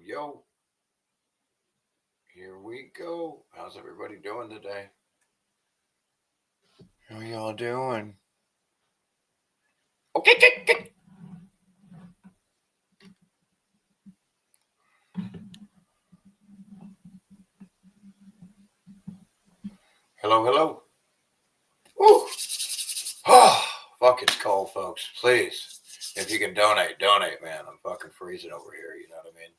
Yo. Here we go. How's everybody doing today? How y'all doing? Okay. Hello. Woo! Oh, fuck, it's cold, folks. Please, if you can donate, man. I'm fucking freezing over here, you know what I mean?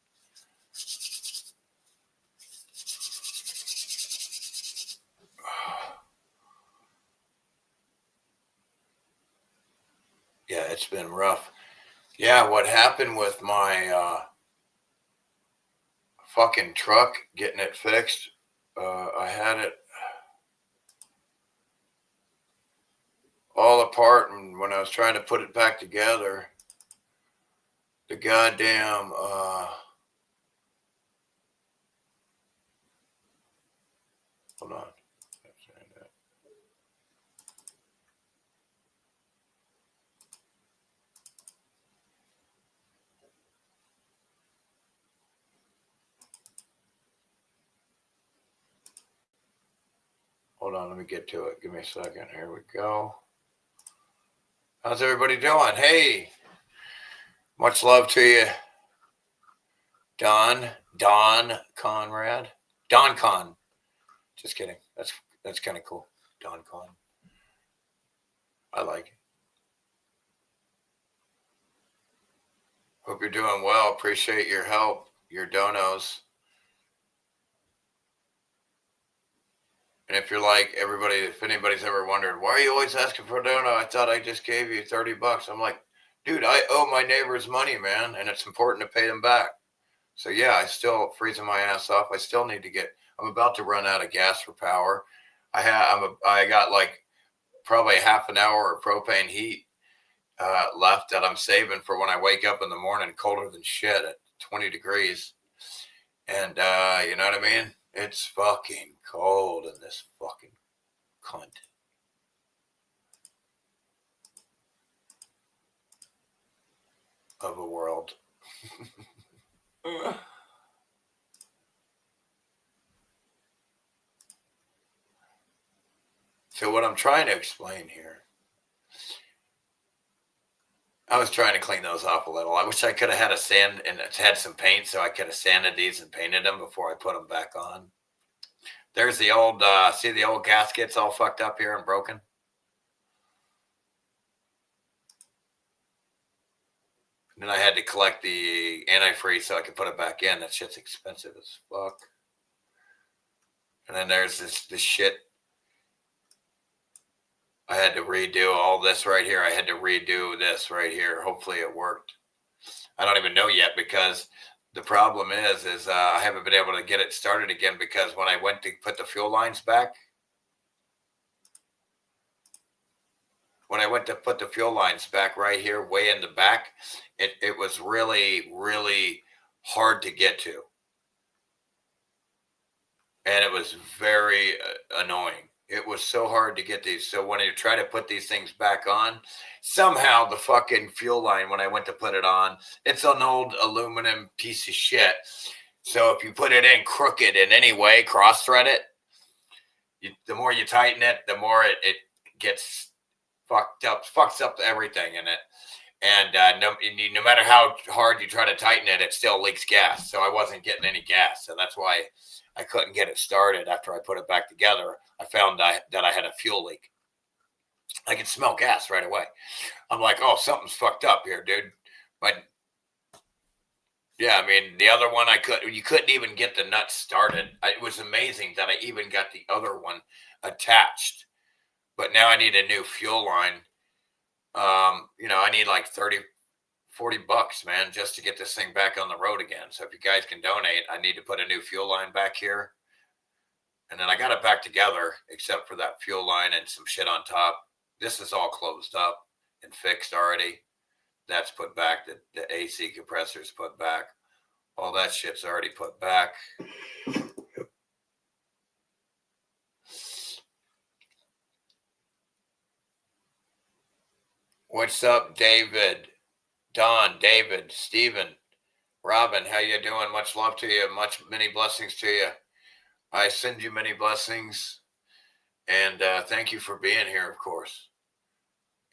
Yeah, it's been rough. Yeah, what happened with my fucking truck, getting it fixed, I had it all apart, and when I was trying to put it back together, the goddamn hold on. Hold on, let me get to it. Give me a second. Here we go. How's everybody doing? Hey, much love to you, Don Conrad. Don Con. Just kidding. That's kind of cool. Don Con. I like it. Hope you're doing well. Appreciate your help, your donos. And if you're like everybody, if anybody's ever wondered, why are you always asking for a dono? I thought I just gave you $30. I'm like, dude, I owe my neighbors money, man, and it's important to pay them back. So yeah, I still freezing my ass off. I still need to get. I'm about to run out of gas for power. I got like probably half an hour of propane heat left that I'm saving for when I wake up in the morning, colder than shit at 20 degrees. And you know what I mean? It's fucking cold in this fucking cunt. Of a world. So what I'm trying to explain here, I was trying to clean those off a little. I wish I could have had a sand and had some paint so I could have sanded these and painted them before I put them back on. There's the old, see the old gaskets all fucked up here and broken? And then I had to collect the antifreeze so I could put it back in. That shit's expensive as fuck. And then there's this shit. I had to redo all this right here. I had to redo this right here. Hopefully it worked. I don't even know yet because the problem is I haven't been able to get it started again because when I went to put the fuel lines back, right here, way in the back, it was really, really hard to get to. And it was very annoying. It was so hard to get these. So when you try to put these things back on, somehow the fucking fuel line, when I went to put it on, it's an old aluminum piece of shit. So if you put it in crooked in any way, cross-thread it, the more you tighten it, the more it gets fucks up everything in it. And no matter how hard you try to tighten it, it still leaks gas. So I wasn't getting any gas. So that's why I couldn't get it started after I put it back together. I found that I had a fuel leak. I could smell gas right away. I'm like, oh, something's fucked up here, dude. But yeah, I mean, the other one you couldn't even get the nuts started. It was amazing that I even got the other one attached. But now I need a new fuel line. I need like $30-40, man, just to get this thing back on the road again. So if you guys can donate, I need to put a new fuel line back here. And then I got it back together, except for that fuel line and some shit on top. This is all closed up and fixed already. That's put back. The AC compressor's put back. All that shit's already put back. What's up, David? Don, David, Steven. Robin, how you doing? Much love to you. Many blessings to you. I send you many blessings, and thank you for being here. Of course,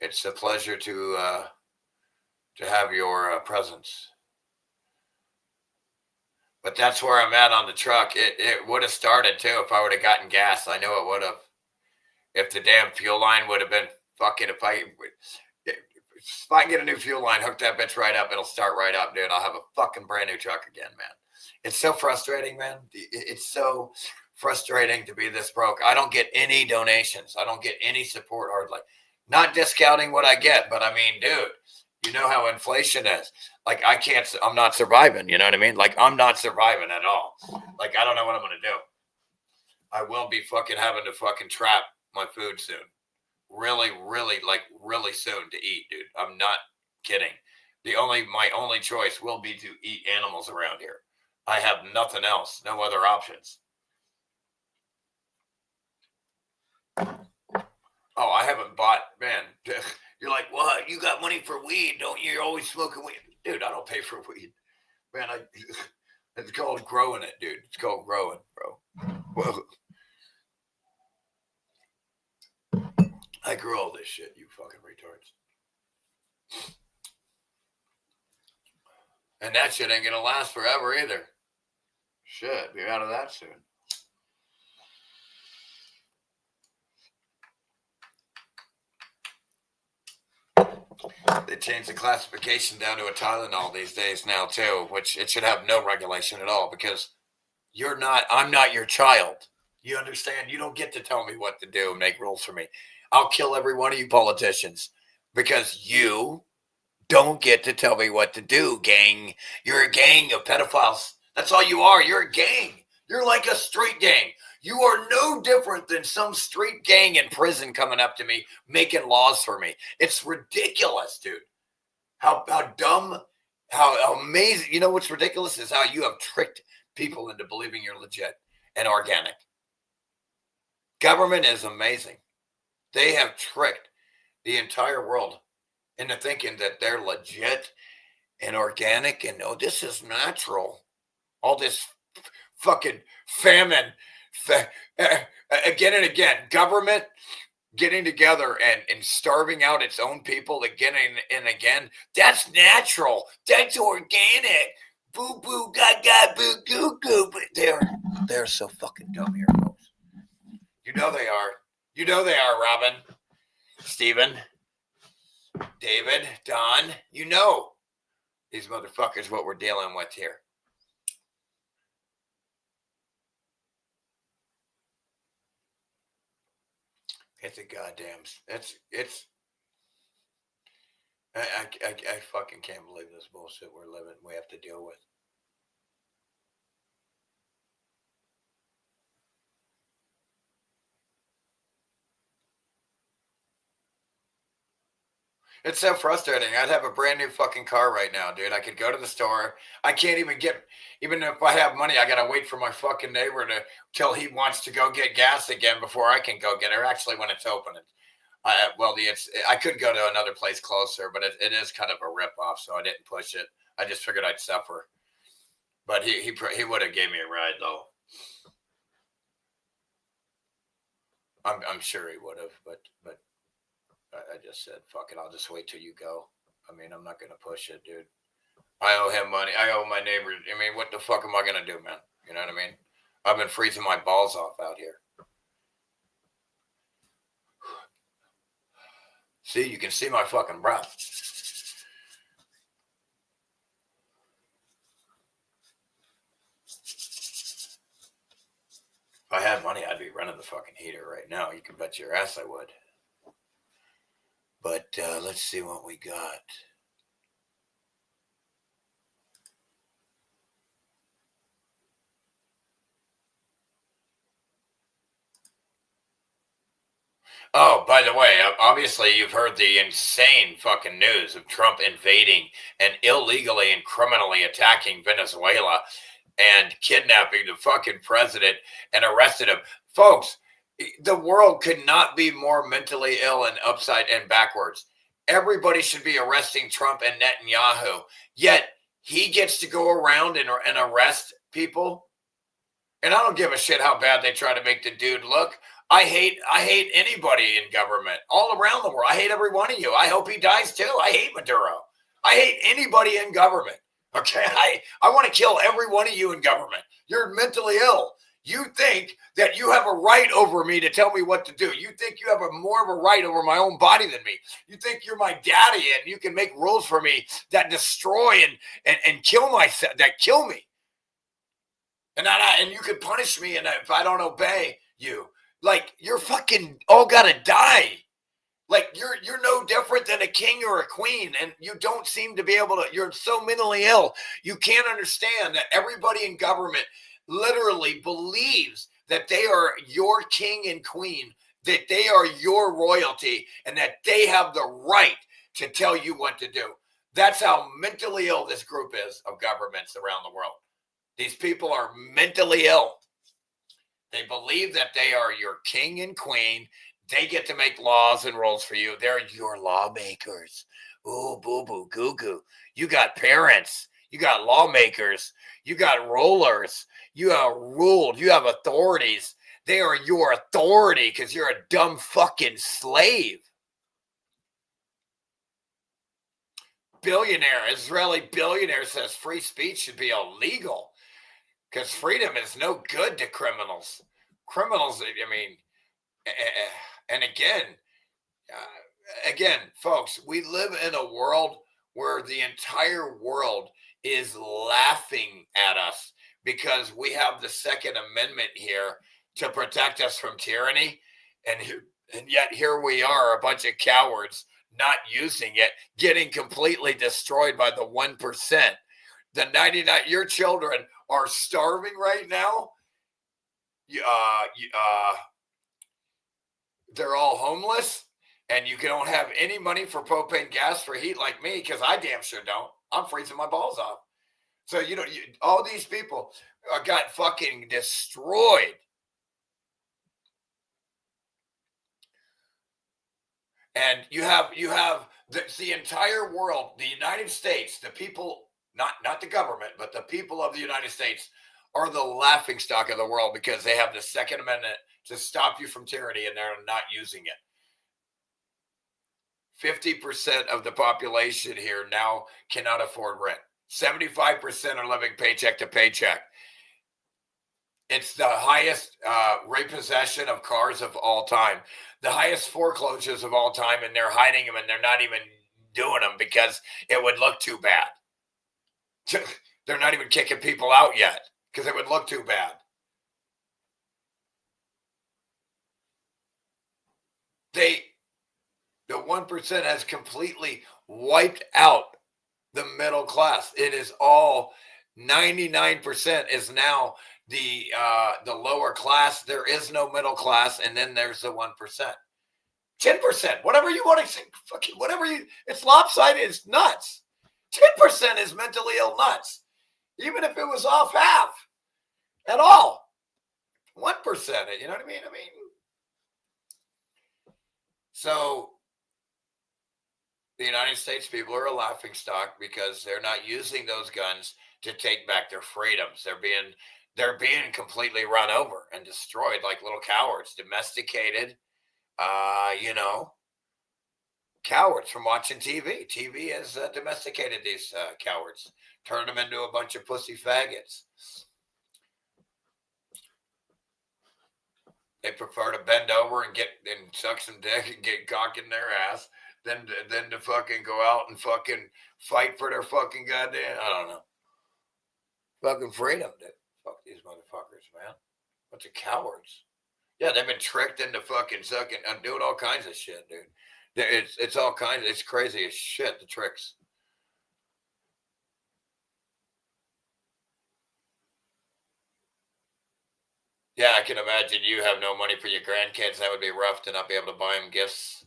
it's a pleasure to have your presence. But that's where I'm at on the truck. It would have started too if I would have gotten gas. I know it would have. If the damn fuel line would have been fucking. If I get a new fuel line, hook that bitch right up, it'll start right up, dude. I'll have a fucking brand new truck again, man. It's so frustrating, man. It's so frustrating to be this broke. I don't get any donations. I don't get any support hardly. Not discounting what I get, but I mean, dude, you know how inflation is. Like, I'm not surviving. You know what I mean? Like, I'm not surviving at all. Like, I don't know what I'm going to do. I will be fucking having to fucking trap my food soon. Really soon to eat, dude. I'm not kidding. My only choice will be to eat animals around here. I have nothing else, no other options. Oh, I haven't bought, man. You're like, what? You got money for weed, don't you? You're always smoking weed. Dude, I don't pay for weed. Man, it's called growing it, dude. It's called growing, bro. Whoa. I grew all this shit, you fucking retards. And that shit ain't gonna last forever either. Shit, be out of that soon. They changed the classification down to a Tylenol these days now too, which it should have no regulation at all because I'm not your child. You understand? You don't get to tell me what to do and make rules for me. I'll kill every one of you politicians because you don't get to tell me what to do, gang. You're a gang of pedophiles. That's all you are. You're a gang. You're like a street gang. You are no different than some street gang in prison coming up to me, making laws for me. It's ridiculous, dude. How dumb, how amazing. You know what's ridiculous is how you have tricked people into believing you're legit and organic. Government is amazing. They have tricked the entire world into thinking that they're legit and organic and this is natural. All this fucking famine again and again. Government getting together and starving out its own people again and again. That's natural. That's organic. Boo boo gaga boo goo goo. But they're so fucking dumb here, folks. You know they are. You know they are, Robin, Stephen, David, Don. You know these motherfuckers what we're dealing with here. It's a goddamn. It's. I fucking can't believe this bullshit we're living. We have to deal with. It's so frustrating. I'd have a brand new fucking car right now, dude. I could go to the store. I can't even even if I have money, I gotta wait for my fucking neighbor till he wants to go get gas again before I can go get it. Or actually, when it's open, I could go to another place closer, but it is kind of a rip-off, so I didn't push it. I just figured I'd suffer. But he would have gave me a ride though. I'm sure he would have, but I just said, fuck it, I'll just wait till you go. I mean, I'm not going to push it, dude. I owe him money. I owe my neighbor. I mean, what the fuck am I going to do, man? You know what I mean? I've been freezing my balls off out here. See, you can see my fucking breath. If I had money, I'd be running the fucking heater right now. You can bet your ass I would. But let's see what we got. Oh, by the way, obviously you've heard the insane fucking news of Trump invading and illegally and criminally attacking Venezuela and kidnapping the fucking president and arrested him. Folks, the world could not be more mentally ill and upside and backwards. Everybody should be arresting Trump and Netanyahu. Yet he gets to go around and arrest people. And I don't give a shit how bad they try to make the dude look. I hate anybody in government all around the world. I hate every one of you. I hope he dies too. I hate Maduro. I hate anybody in government. Okay, I want to kill every one of you in government. You're mentally ill. You think that you have a right over me to tell me what to do. You think you have more of a right over my own body than me. You think you're my daddy and you can make rules for me that destroy and kill myself, that kill me. And you could punish me and if I don't obey you. Like, you're fucking all gotta die. Like, you're no different than a king or a queen, and you don't seem to be able to. You're so mentally ill. You can't understand that everybody in government literally believes that they are your king and queen, that they are your royalty, and that they have the right to tell you what to do. That's how mentally ill this group is of governments around the world. These people are mentally ill. They believe that they are your king and queen. They get to make laws and rules for you. They're your lawmakers. Ooh, boo-boo, goo-goo. You got parents. You got lawmakers. You got rulers. You are ruled. You have authorities. They are your authority because you're a dumb fucking slave. Israeli billionaire says free speech should be illegal because freedom is no good to criminals. Criminals, I mean, and again, folks, we live in a world where the entire world is laughing at us because we have the Second Amendment here to protect us from tyranny. And yet here we are, a bunch of cowards not using it, getting completely destroyed by the 1%. The 99, your children are starving right now. They're all homeless, and you don't have any money for propane gas for heat like me, because I damn sure don't. I'm freezing my balls off. So all these people got fucking destroyed. And you have the entire world, the United States, the people, not the government, but the people of the United States are the laughingstock of the world because they have the Second Amendment to stop you from tyranny, and they're not using it. 50% of the population here now cannot afford rent. 75% are living paycheck to paycheck. It's the highest repossession of cars of all time, the highest foreclosures of all time, and they're hiding them, and they're not even doing them because it would look too bad. They're not even kicking people out yet because it would look too bad. The 1% has completely wiped out the middle class. It is all 99% is now the lower class. There is no middle class, and then there's the 1%. 10%, whatever you want to say, fucking whatever it's lopsided, it's nuts. 10% is mentally ill nuts. Even if it was off half at all. 1%, you know what I mean? So the United States people are a laughingstock because they're not using those guns to take back their freedoms. They're being completely run over and destroyed like little cowards, domesticated, cowards from watching TV. TV has domesticated these cowards, turned them into a bunch of pussy faggots. They prefer to bend over and suck some dick and get cock in their ass than to fucking go out and fucking fight for their fucking goddamn, I don't know, fucking freedom. Fuck these motherfuckers, man. Bunch of cowards. Yeah, they've been tricked into fucking sucking and doing all kinds of shit, dude. It's all kinds of, it's crazy as shit, the tricks. Yeah, I can imagine you have no money for your grandkids. That would be rough to not be able to buy them gifts.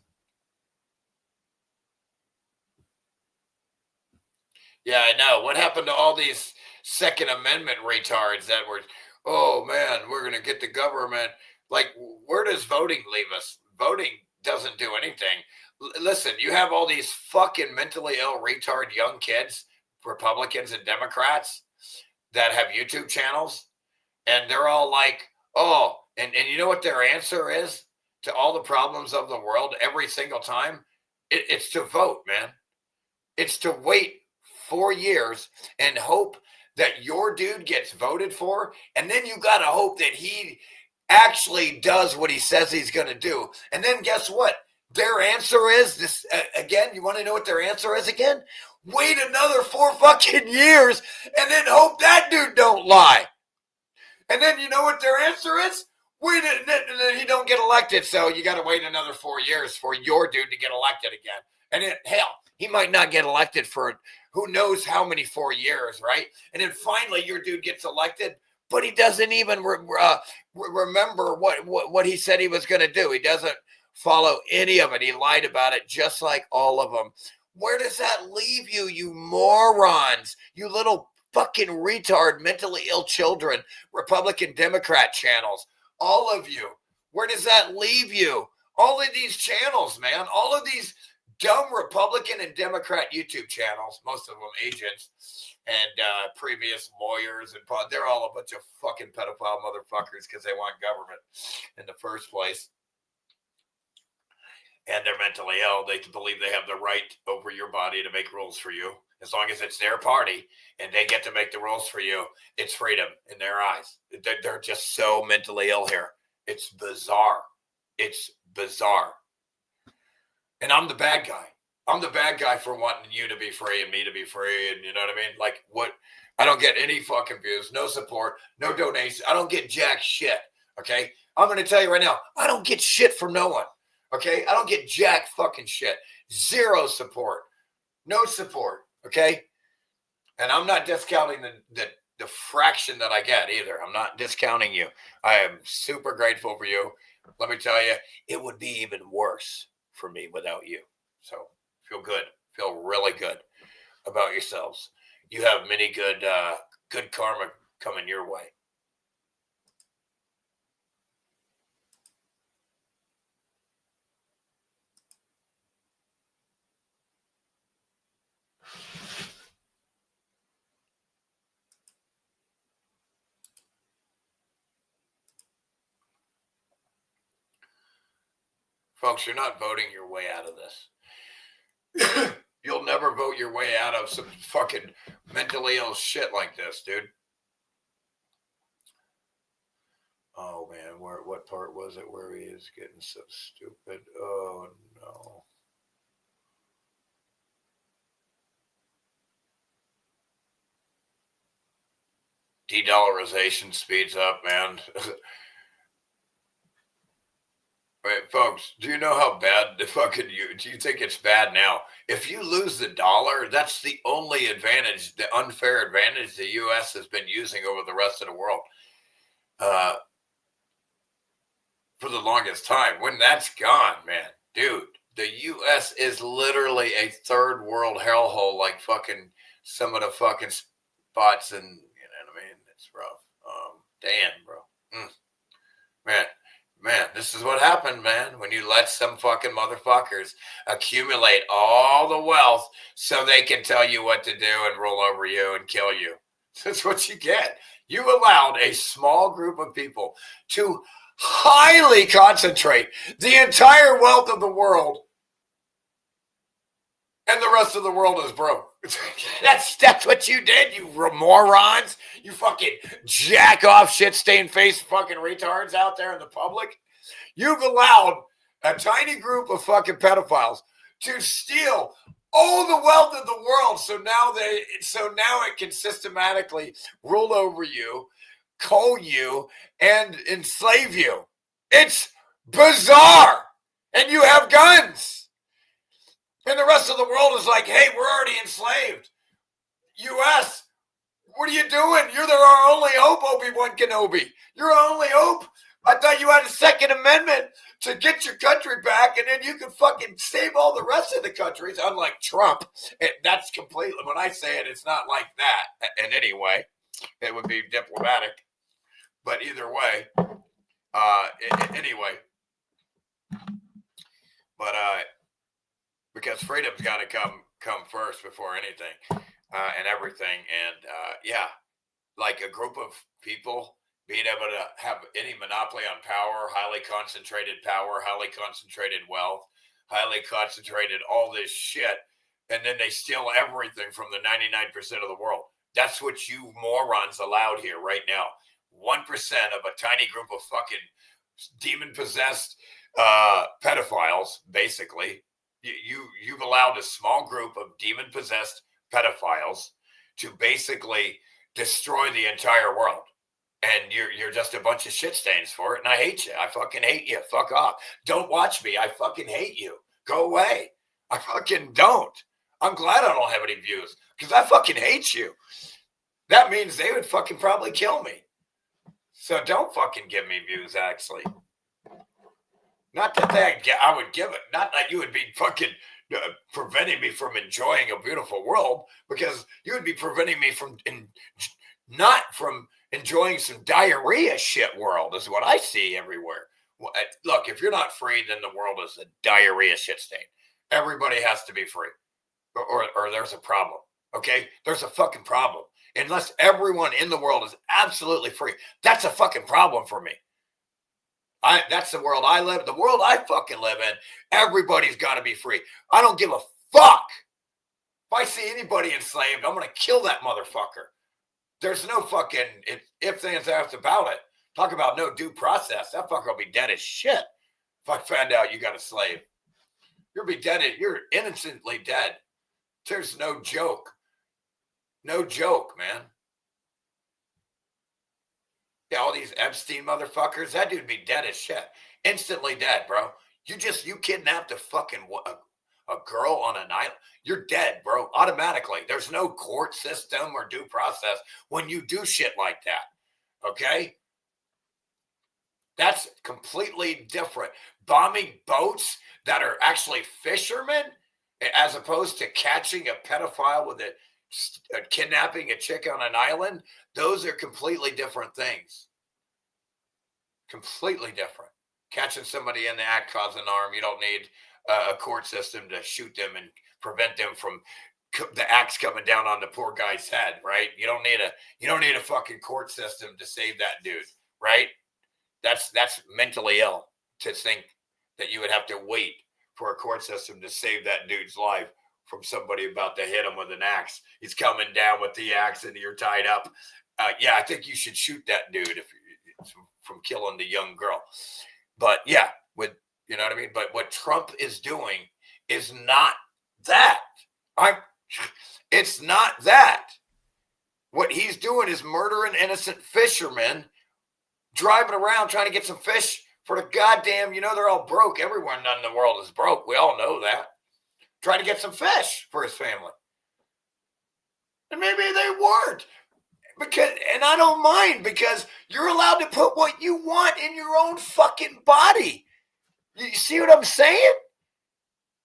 Yeah, I know. What happened to all these Second Amendment retards that were, oh man, we're going to get the government. Like, where does voting leave us? Voting doesn't do anything. Listen, you have all these fucking mentally ill retard young kids Republicans and Democrats that have YouTube channels, and they're all like, oh, and you know what their answer is to all the problems of the world every single time? It's to vote, man. It's to wait 4 years and hope that your dude gets voted for, and then you got to hope that he actually does what he says he's going to do. And then guess what? Their answer is this again. You want to know what their answer is again? Wait another 4 fucking years and then hope that dude don't lie. And then you know what their answer is? Wait, and then he don't get elected. So you got to wait another 4 years for your dude to get elected again. And then, hell, he might not get elected for who knows how many 4 years, right? And then finally your dude gets elected, but he doesn't even remember what he said he was going to do. He doesn't follow any of it. He lied about it, just like all of them. Where does that leave you, you morons? You little fucking retard, mentally ill children, Republican, Democrat channels, all of you. Where does that leave you? All of these channels, man, all of these dumb Republican and Democrat YouTube channels, most of them agents and previous lawyers, and they're all a bunch of fucking pedophile motherfuckers because they want government in the first place. And they're mentally ill. They believe they have the right over your body to make rules for you. As long as it's their party and they get to make the rules for you, it's freedom in their eyes. They're just so mentally ill here. It's bizarre. It's bizarre. And I'm the bad guy. I'm the bad guy for wanting you to be free and me to be free. And you know what I mean? Like, what? I don't get any fucking views, no support, no donations. I don't get jack shit. Okay? I'm going to tell you right now, I don't get shit from no one. Okay? I don't get jack fucking shit. Zero support. No support. Okay? And I'm not discounting the fraction that I get either. I'm not discounting you. I am super grateful for you. Let me tell you, it would be even worse for me without you. So feel good. Feel really good about yourselves. You have many good karma coming your way. Folks, you're not voting your way out of this. You'll never vote your way out of some fucking mentally ill shit like this, dude. Oh, man, what part was it where he is getting so stupid? Oh, no. De-dollarization speeds up, man. Wait, folks, do you know how bad the fucking do you think it's bad now? If you lose the dollar, that's the only advantage, the unfair advantage the U.S. has been using over the rest of the world for the longest time. When that's gone, man, dude, the U.S. is literally a third world hellhole, like fucking some of the fucking spots, and you know what I mean? It's rough. Damn, bro. Man, this is what happened, man, when you let some fucking motherfuckers accumulate all the wealth so they can tell you what to do and roll over you and kill you. That's what you get. You allowed a small group of people to highly concentrate the entire wealth of the world, and the rest of the world is broke. That's what you did, you morons. You fucking jack off, shit stained face fucking retards out there in the public. You've allowed a tiny group of fucking pedophiles to steal all the wealth of the world. So now it can systematically rule over you, cull you, and enslave you. It's bizarre. And you have guns. And the rest of the world is like, hey, we're already enslaved. U.S., what are you doing? You're our only hope, Obi-Wan Kenobi. You're our only hope. I thought you had a Second Amendment to get your country back, and then you could fucking save all the rest of the countries, unlike Trump. That's completely, when I say it, it's not like that in any way. It would be diplomatic. But either way, anyway. But, because freedom's got to come first before anything. and everything. And yeah, like a group of people being able to have any monopoly on power, highly concentrated power, highly concentrated wealth, highly concentrated all this shit, and then they steal everything from the 99% of the world. That's what you morons allowed here right now. 1% of a tiny group of fucking demon possessed pedophiles, basically. You've allowed a small group of demon possessed pedophiles to basically destroy the entire world. And you're just a bunch of shit stains for it. And I hate you. I fucking hate you. Fuck off. Don't watch me. I fucking hate you. Go away. I fucking don't. I'm glad I don't have any views because I fucking hate you. That means they would fucking probably kill me. So don't fucking give me views, actually. Not that I would give it. Not that you would be fucking preventing me from enjoying a beautiful world, because you would be preventing me from not from enjoying some diarrhea shit world is what I see everywhere. Look, if you're not free, then the world is a diarrhea shit stain. Everybody has to be free, or there's a problem. Okay, there's a fucking problem. Unless everyone in the world is absolutely free, that's a fucking problem for me. That's the world I live. The world I fucking live in. Everybody's got to be free. I don't give a fuck. If I see anybody enslaved, I'm gonna kill that motherfucker. There's no fucking ifs, ands, after about it. Talk about no due process. That fucker will be dead as shit if I find out you got a slave. You'll be dead. You're innocently dead. There's no joke. No joke, man. Yeah, all these Epstein motherfuckers, that dude'd be dead as shit. Instantly dead, bro. You kidnapped a fucking a girl on an island. You're dead, bro. Automatically. There's no court system or due process when you do shit like that. Okay? That's completely different. Bombing boats that are actually fishermen, as opposed to catching a pedophile with kidnapping a chick on an island, those are completely different things. Completely different. Catching somebody in the act causing harm, you don't need a court system to shoot them and prevent them from the axe coming down on the poor guy's head, right? You don't need a fucking court system to save that dude, right? That's mentally ill to think that you would have to wait for a court system to save that dude's life from somebody about to hit him with an axe. He's coming down with the axe and you're tied up. Yeah, I think you should shoot that dude from killing the young girl. But yeah, you know what I mean? But what Trump is doing is not that. It's not that. What he's doing is murdering innocent fishermen, driving around trying to get some fish for the goddamn, they're all broke. Everyone in the world is broke. We all know that. Trying to get some fish for his family. And maybe they weren't. And I don't mind, because you're allowed to put what you want in your own fucking body. You see what I'm saying?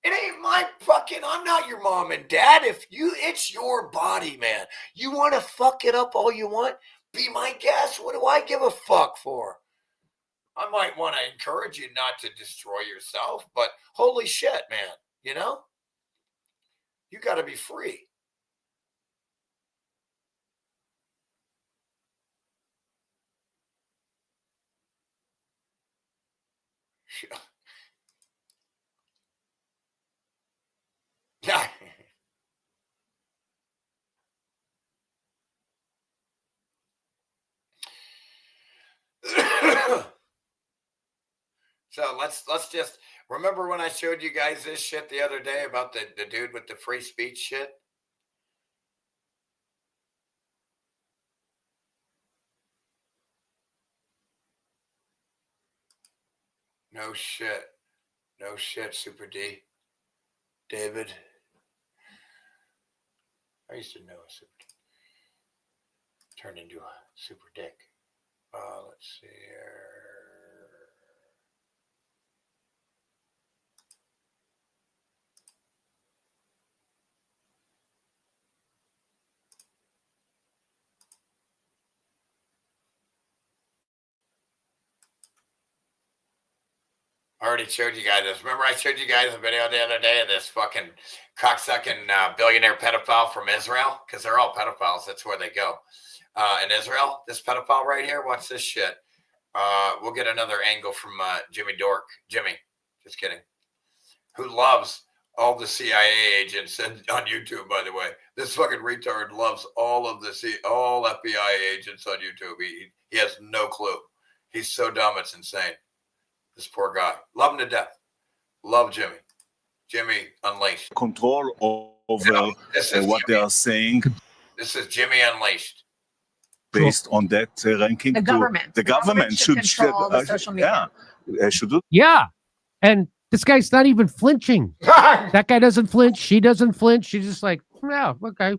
It ain't my fucking, I'm not your mom and dad. It's your body, man. You want to fuck it up all you want? Be my guest. What do I give a fuck for? I might want to encourage you not to destroy yourself, but holy shit, man, you got to be free. Yeah. So let's just remember when I showed you guys this shit the other day about the dude with the free speech shit. No shit. No shit, Super D. David. I used to know a Super D. Turned into a Super Dick. Let's see here. I already showed you guys this. Remember I showed you guys a video the other day of this fucking cocksucking billionaire pedophile from Israel? Because they're all pedophiles. That's where they go. In Israel, this pedophile right here, watch this shit. We'll get another angle from Jimmy, just kidding, who loves all the CIA agents on YouTube, by the way. This fucking retard loves all FBI agents on YouTube. He has no clue. He's so dumb, it's insane. This poor guy. Love him to death. Love Jimmy. Jimmy Unleashed. Control over what they are saying. This is Jimmy Unleashed. Based on that ranking, the government should control the social media. Should do. Yeah, and this guy's not even flinching. That guy doesn't flinch. She doesn't flinch. She's just like, yeah, okay.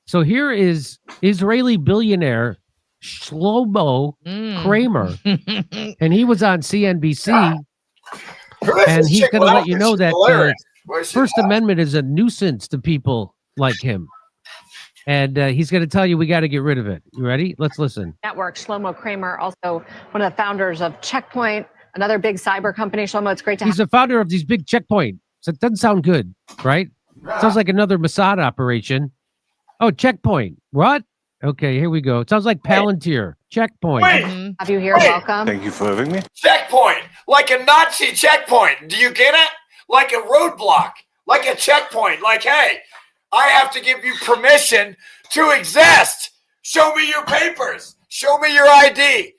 So here is Israeli billionaire Shlomo Kramer, and he was on CNBC, and he's going to let you know that the First Amendment is a nuisance to people like him. And he's going to tell you we got to get rid of it. You ready? Let's listen. Network. Shlomo Kramer, also one of the founders of Checkpoint, another big cyber company. Shlomo, it's great to have. He's the founder of these big Checkpoint. So it doesn't sound good, right? Sounds like another Mossad operation. Oh, Checkpoint. What? Okay, here we go. It sounds like Palantir. Checkpoint. Have you here? Welcome. Thank you for having me. Checkpoint. Like a Nazi checkpoint. Do you get it? Like a roadblock. Like a checkpoint. Like, hey, I have to give you permission to exist. Show me your papers. Show me your ID.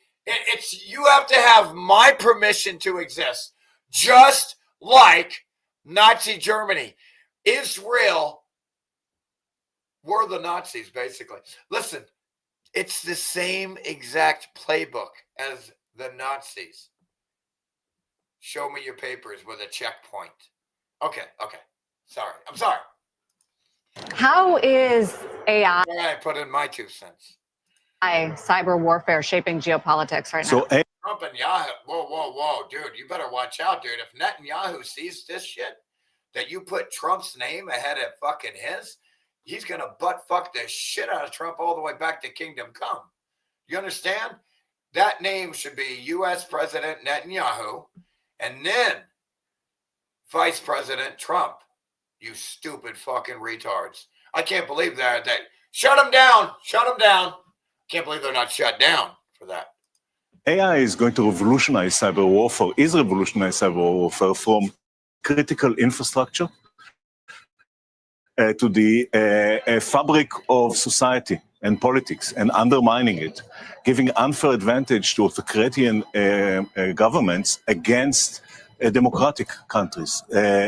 You have to have my permission to exist. Just like Nazi Germany. Israel were the Nazis, basically. Listen, it's the same exact playbook as the Nazis. Show me your papers with a checkpoint. Okay. Sorry. I'm sorry. How is AI I put in my 2 cents. cyber warfare shaping geopolitics right now? Trump and Yahoo. Whoa, dude, you better watch out, dude. If Netanyahu sees this shit, that you put Trump's name ahead of fucking his, he's gonna butt fuck the shit out of Trump all the way back to Kingdom Come. You understand? That name should be U.S. President Netanyahu, and then Vice President Trump. You stupid fucking retards. I can't believe that. Shut them down. Shut them down. Can't believe they're not shut down for that. AI is going to revolutionize cyber warfare, is revolutionizing cyber warfare from critical infrastructure to the fabric of society and politics, and undermining it, giving unfair advantage to authoritarian governments against democratic countries.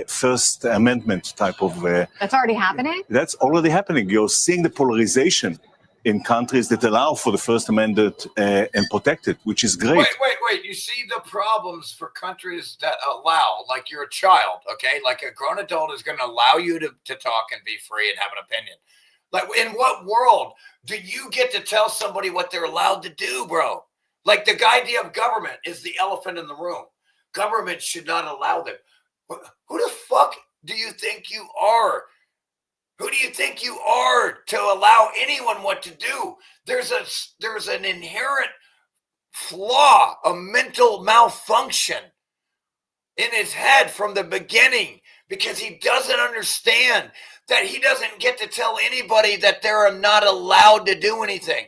First Amendment type of... That's already happening? That's already happening. You're seeing the polarization in countries that allow for the First Amendment and protect it, which is great. Wait. You see the problems for countries that allow, like you're a child, okay? Like a grown adult is going to allow you to talk and be free and have an opinion. Like, in what world do you get to tell somebody what they're allowed to do, bro? Like, the idea of government is the elephant in the room. Government should not allow them. Who the fuck do you think you are? Who do you think you are to allow anyone what to do? There's an inherent flaw, a mental malfunction in his head from the beginning, because he doesn't understand that he doesn't get to tell anybody that they're not allowed to do anything.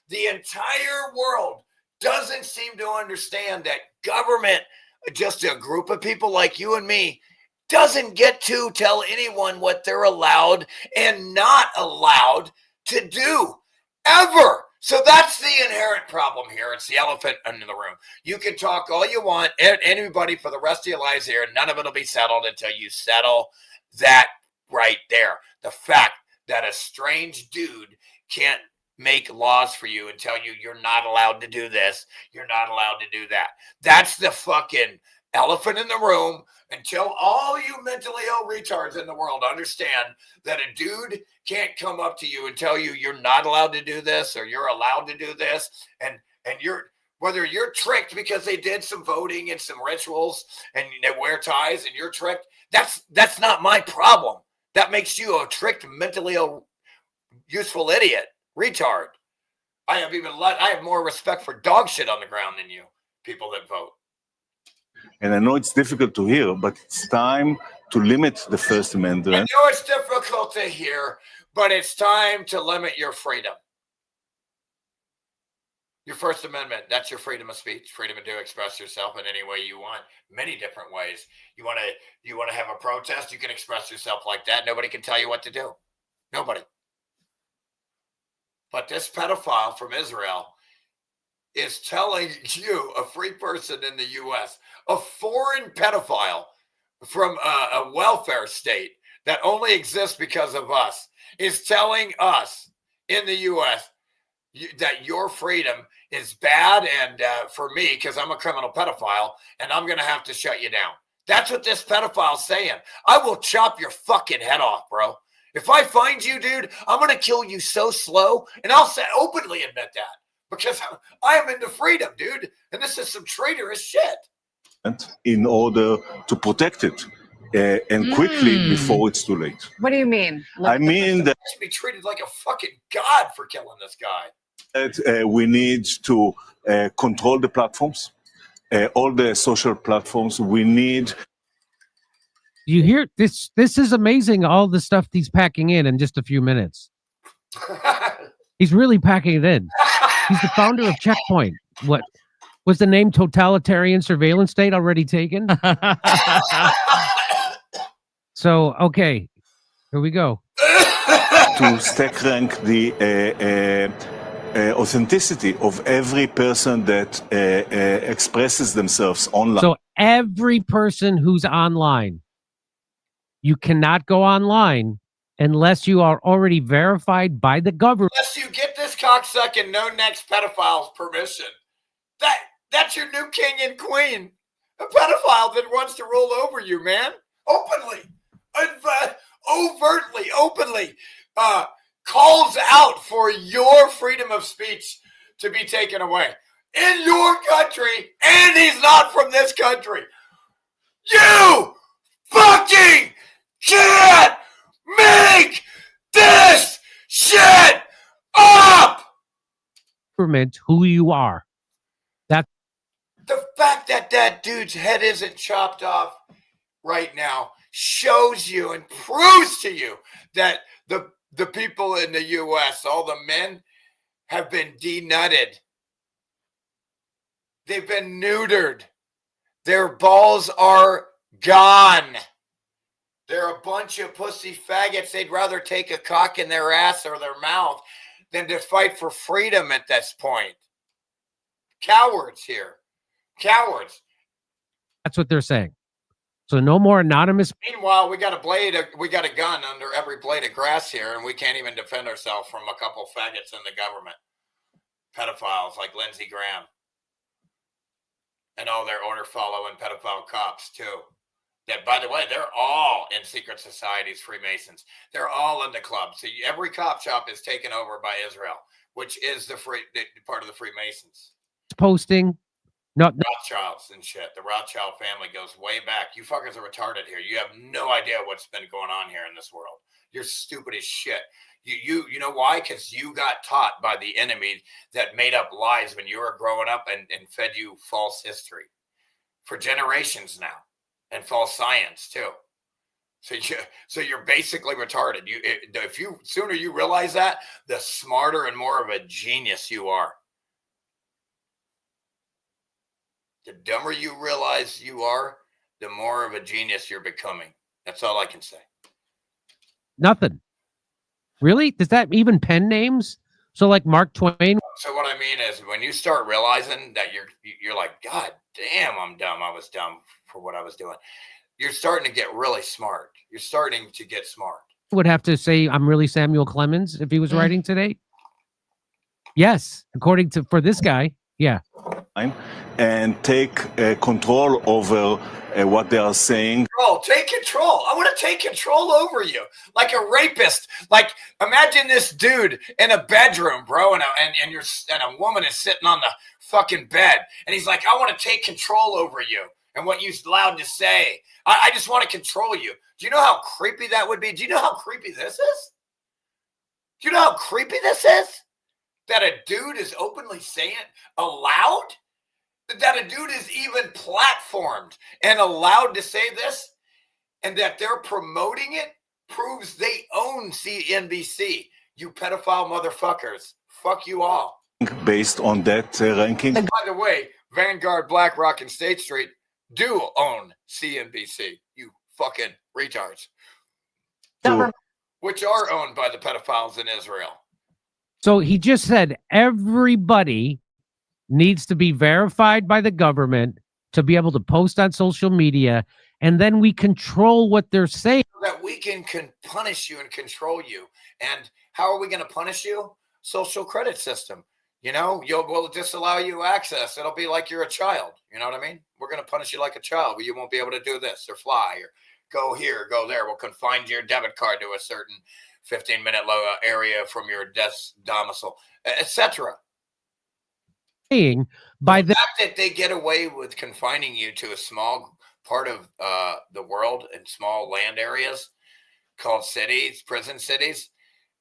The entire world doesn't seem to understand that government, just a group of people like you and me, doesn't get to tell anyone what they're allowed and not allowed to do, ever. So that's the inherent problem here. It's the elephant in the room. You can talk all you want, anybody, for the rest of your lives here, and none of it will be settled until you settle that right there. The fact that a strange dude can't make laws for you and tell you you're not allowed to do this, you're not allowed to do that. That's the fucking elephant in the room, until all you mentally ill retards in the world understand that a dude can't come up to you and tell you you're not allowed to do this or you're allowed to do this, and whether you're tricked because they did some voting and some rituals and they wear ties and you're tricked, that's not my problem. That makes you a tricked, mentally ill, useful idiot, retard. I have more respect for dog shit on the ground than you, people that vote. And I know it's difficult to hear, but it's time to limit the First I Amendment. know it's difficult to hear, but it's time to limit your freedom. Your First Amendment, that's your freedom of speech, freedom to express yourself in any way you want, many different ways. You want to have a protest, you can express yourself like that. Nobody can tell you what to do. Nobody. But this pedophile from Israel is telling you, a free person in the U.S., a foreign pedophile from a welfare state that only exists because of us, is telling us in the U.S. that your freedom is bad, and for me, because I'm a criminal pedophile, and I'm going to have to shut you down. That's what this pedophile's saying. I will chop your fucking head off, bro. If I find you, dude, I'm going to kill you so slow, and I'll openly admit that, because I am into freedom, dude, and this is some traitorous shit. In order to protect it and quickly before it's too late. What do you mean? I mean that I should be treated like a fucking god for killing this guy. we need to control the platforms, all the social platforms. We need. You hear this? This is amazing. All the stuff he's packing in just a few minutes. He's really packing it in. He's the founder of Checkpoint. What was the name? Totalitarian surveillance state already taken? So, okay, here we go. To stack rank the authenticity of every person that expresses themselves online. So every person who's online, you cannot go online unless you are already verified by the government. Unless you get this cocksucking no-next pedophile's permission. That's your new king and queen. A pedophile that wants to rule over you, man. Openly. Overtly, openly calls out for your freedom of speech to be taken away in your country, and he's not from this country. You fucking can't make this shit up. Government, who you are. That's the fact that that dude's head isn't chopped off right now shows you and proves to you that the people in the U.S., all the men, have been denutted. They've been neutered. Their balls are gone. They're a bunch of pussy faggots. They'd rather take a cock in their ass or their mouth than to fight for freedom at this point. Cowards here. Cowards. That's what they're saying. So no more anonymous. Meanwhile, we got a gun under every blade of grass here, and we can't even defend ourselves from a couple faggots in the government. Pedophiles like Lindsey Graham. And all their order following pedophile cops, too. That, by the way, they're all in secret societies, Freemasons. They're all in the club. So every cop shop is taken over by Israel, which is the part of the Freemasons. Posting. No, Rothschilds and shit. The Rothschild family goes way back. You fuckers are retarded here. You have no idea what's been going on here in this world. You're stupid as shit. You know why? Because you got taught by the enemy that made up lies when you were growing up and fed you false history for generations now, and false science too. So you're basically retarded. If sooner you realize that, the smarter and more of a genius you are. The dumber you realize you are, the more of a genius you're becoming. That's all I can say. nothing. Really? Does that even pen names? So like Mark Twain? So what I mean is when you start realizing that you're like, God damn, I'm dumb. I was dumb for what I was doing. You're starting to get really smart. You're starting to get smart. Would have to say I'm really Samuel Clemens if he was writing today. Yes, according to for this guy, yeah. And take control over what they are saying. Bro, take control. I want to take control over you, like a rapist. Like imagine this dude in a bedroom, bro, and a woman is sitting on the fucking bed, and he's like, I want to take control over you and what you're allowed to say. I just want to control you. Do you know how creepy that would be? Do you know how creepy this is? Do you know how creepy this is? that a dude is openly saying allowed, that a dude is even platformed and allowed to say this, and that they're promoting it proves they own CNBC. You pedophile motherfuckers. Fuck you all. Based on that ranking. By the way, Vanguard, BlackRock, and State Street do own CNBC. You fucking retards. Which are owned by the pedophiles in Israel. So he just said everybody needs to be verified by the government to be able to post on social media, and then we control what they're saying. That we can punish you and control you. And how are we going to punish you? Social credit system. You know, we'll disallow you access. It'll be like you're a child. You know what I mean? We're going to punish you like a child. You won't be able to do this or fly or go here, go there. We'll confine your debit card to a certain 15-minute area from your domicile, etc. By the fact that they get away with confining you to a small part of the world in small land areas called cities, prison cities,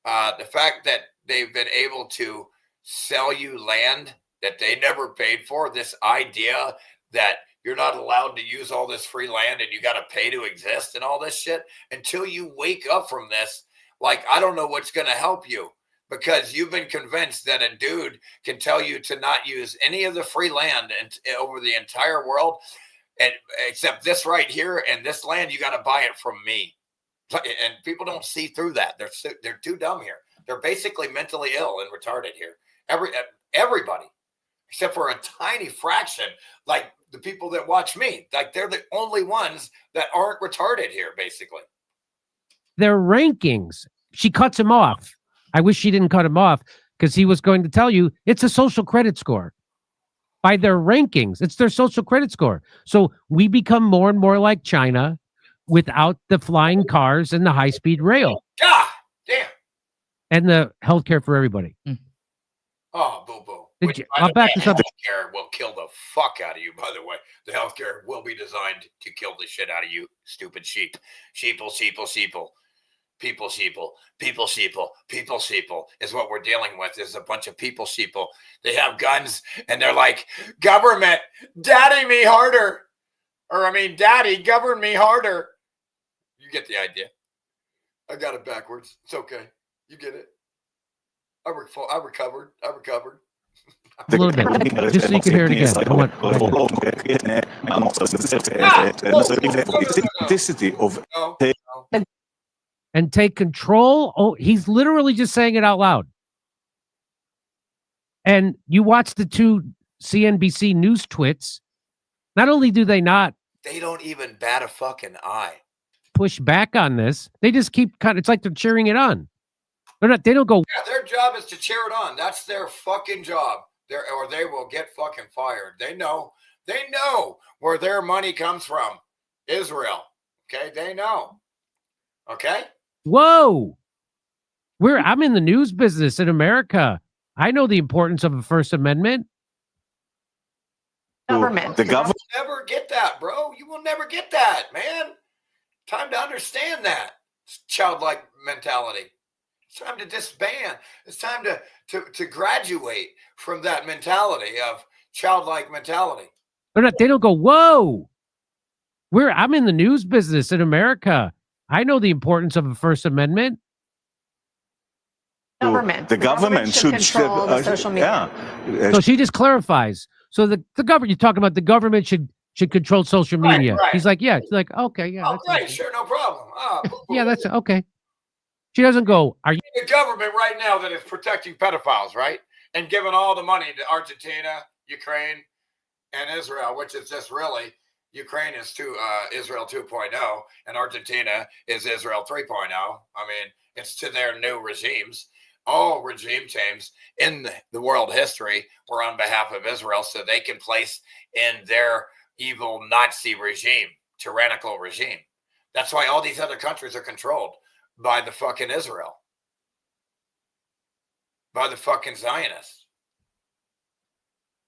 the fact that they've been able to sell you land that they never paid for, this idea that you're not allowed to use all this free land and you got to pay to exist and all this shit, until you wake up from this, like, I don't know what's going to help you, because you've been convinced that a dude can tell you to not use any of the free land over the entire world, and except this right here, and this land, you got to buy it from me. And people don't see through that. They're too dumb here. They're basically mentally ill and retarded here. Everybody, except for a tiny fraction, like the people that watch me, like they're the only ones that aren't retarded here, basically. Their rankings. She cuts him off. I wish she didn't cut him off, because he was going to tell you it's a social credit score. By their rankings, it's their social credit score. So we become more and more like China without the flying cars and the high-speed rail. God damn. And the healthcare for everybody. Oh, boo-boo. I'll back this up. Healthcare will kill the fuck out of you, by the way. The healthcare will be designed to kill the shit out of you, stupid sheep. Sheeple. People sheeple is what we're dealing with. Is a bunch of people sheeple. They have guns and they're like, government, daddy me harder. Or I mean, daddy, govern me harder. You get the idea. I got it backwards. It's okay. You get it. I recovered. A little bit, just so you can hear it again. And take control. Oh, he's literally just saying it out loud. And you watch the two CNBC news twits. Not only do they not, they don't even bat a fucking eye. Push back on this. They just keep it's like they're cheering it on. They don't go. Yeah, their job is to cheer it on. That's their fucking job. Or they will get fucking fired. They know where their money comes from. Israel. Okay, they know. Okay? Whoa. I'm in the news business in America. I know the importance of a First Amendment. Government. The government will never get that, bro. You will never get that, man. Time to understand that. It's childlike mentality. It's time to disband. It's time to graduate from that mentality of childlike mentality. They don't go, whoa. I'm in the news business in America. I know the importance of a First Amendment. Government. The government should control the social media. Yeah. So she just clarifies. So the government, you're talking about the government should control social media. Right. He's like, yeah. She's like, okay, yeah. Oh, great. Okay. Sure, no problem. Yeah, that's okay. She doesn't go, are you? The government right now that is protecting pedophiles, right? And giving all the money to Argentina, Ukraine, and Israel, which is just really, Ukraine is Israel 2.0, and Argentina is Israel 3.0. I mean, it's to their new regimes. All regime changes in the world history were on behalf of Israel, so they can place in their evil Nazi regime, tyrannical regime. That's why all these other countries are controlled by the fucking Israel, by the fucking Zionists.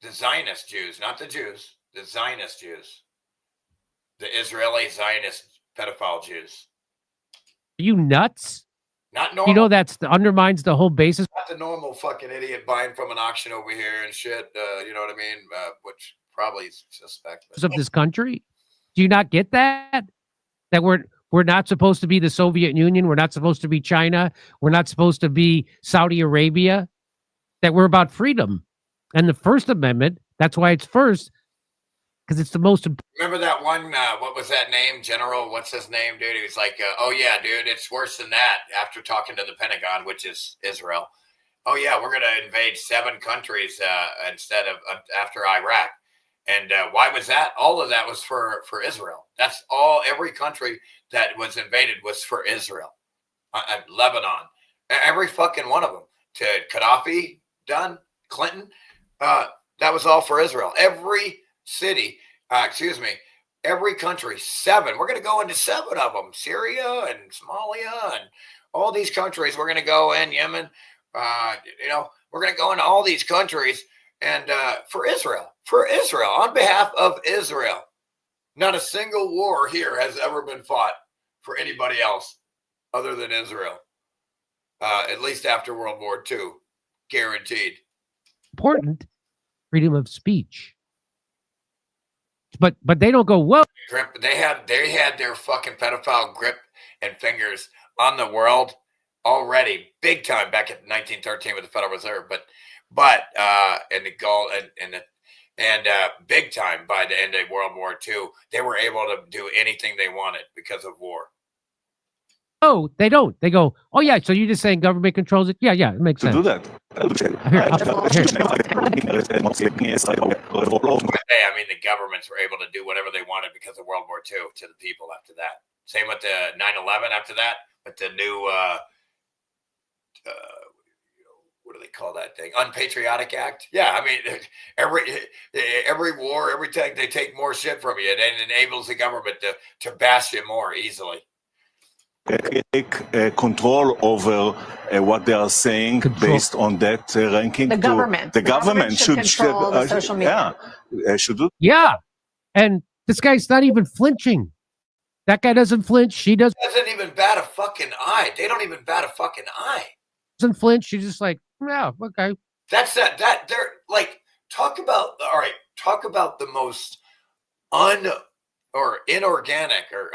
The Zionist Jews, not the Jews, the Zionist Jews. The Israeli Zionist pedophile Jews. Are you nuts? Not normal. You know, undermines the whole basis Not the normal fucking idiot buying from an auction over here and shit. You know what I mean? Which probably is suspect. of this country. Do you not get that? That we're not supposed to be the Soviet Union. We're not supposed to be China. We're not supposed to be Saudi Arabia. That we're about freedom. And the First Amendment, that's why it's first, because it's the most important. Remember that one, what was that name? General, what's his name, dude? He was like, oh yeah, dude, it's worse than that after talking to the Pentagon, which is Israel. Oh yeah, we're going to invade 7 countries instead of after Iraq. And why was that? All of that was for Israel. That's all. Every country that was invaded was for Israel. Lebanon, every fucking one of them. To Gaddafi, done, Clinton, that was all for Israel. Every city, every country, 7. We're going to go into 7 of them. Syria and Somalia and all these countries. We're going to go in Yemen. We're going to go into all these countries and for Israel, on behalf of Israel. Not a single war here has ever been fought for anybody else other than Israel. At least after World War II, guaranteed. Important freedom of speech. But they don't go, whoa. They had their fucking pedophile grip and fingers on the world already, big time back in 1913 with the Federal Reserve, but and the gold and big time by the end of World War II, they were able to do anything they wanted because of war. Oh, they don't. They go, oh yeah, so you're just saying government controls it? Yeah, it makes sense. To do that. I mean, the governments were able to do whatever they wanted because of World War II to the people after that. Same with the 9/11 after that, with the new, what do they call that thing? Unpatriotic Act. Yeah, I mean, every war, every time they take more shit from you, it enables the government to bash you more easily. Take control over what they are saying based on that ranking. The government should control the social media. Should do. Yeah, and this guy's not even flinching. That guy doesn't flinch. She doesn't even bat a fucking eye. They don't even bat a fucking eye. Doesn't flinch. She's just like, yeah, okay. That's that. They're like, talk about the most inorganic or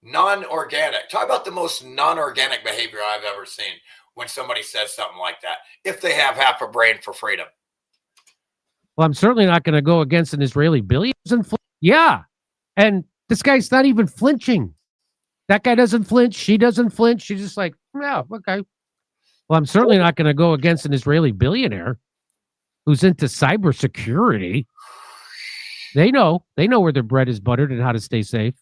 non-organic. Talk about the most non-organic behavior I've ever seen when somebody says something like that. If they have half a brain for freedom. Well, I'm certainly not going to go against an Israeli billionaire. Yeah, and this guy's not even flinching. That guy doesn't flinch. She doesn't flinch. She's just like, yeah, okay. Well, I'm certainly not going to go against an Israeli billionaire who's into cybersecurity. They know where their bread is buttered and how to stay safe.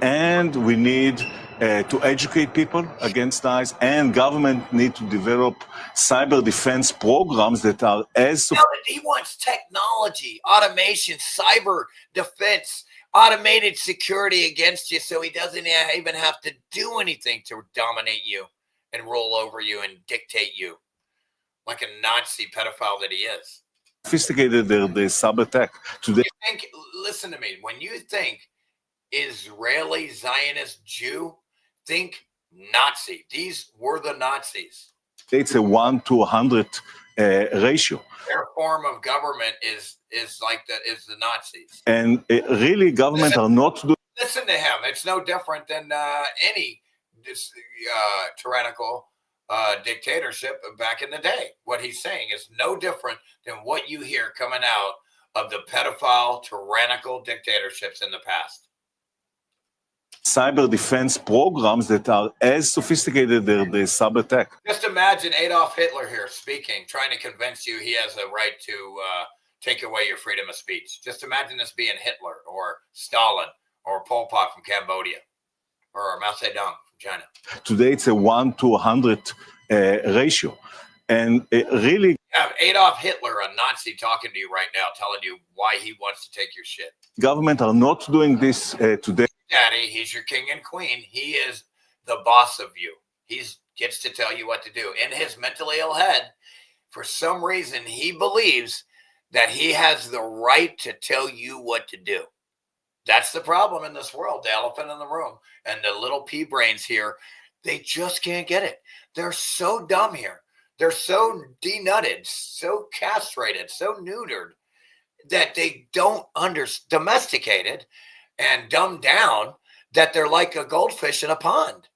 And we need to educate people against ICE, and government need to develop cyber defense programs that are as... He wants technology, automation, cyber defense, automated security against you so he doesn't even have to do anything to dominate you and roll over you and dictate you like a Nazi pedophile that he is. Sophisticated the cyber attack. Today, listen to me. When you think Israeli Zionist Jew, think Nazi. These were the Nazis. It's a 1 to 100 ratio. Their form of government is the Nazis. And really, government are not doing. Listen to him. It's no different than any tyrannical dictatorship back in the day. What he's saying is no different than what you hear coming out of the pedophile tyrannical dictatorships in the past. Cyber defense programs that are as sophisticated as the cyber attack. Just imagine Adolf Hitler here speaking, trying to convince you he has a right to take away your freedom of speech. Just imagine this being Hitler or Stalin or Pol Pot from Cambodia or Mao Zedong from China. Today it's a 1 to 100 ratio. And it really... You have Adolf Hitler, a Nazi, talking to you right now, telling you why he wants to take your shit. Government are not doing this today. Daddy, he's your king and queen. He is the boss of you. He gets to tell you what to do. In his mentally ill head, for some reason, he believes that he has the right to tell you what to do. That's the problem in this world, the elephant in the room. And the little pea brains here, They just can't get it. They're so dumb here. They're so denutted, so castrated, so neutered that they don't domesticated and dumbed down that they're like a goldfish in a pond.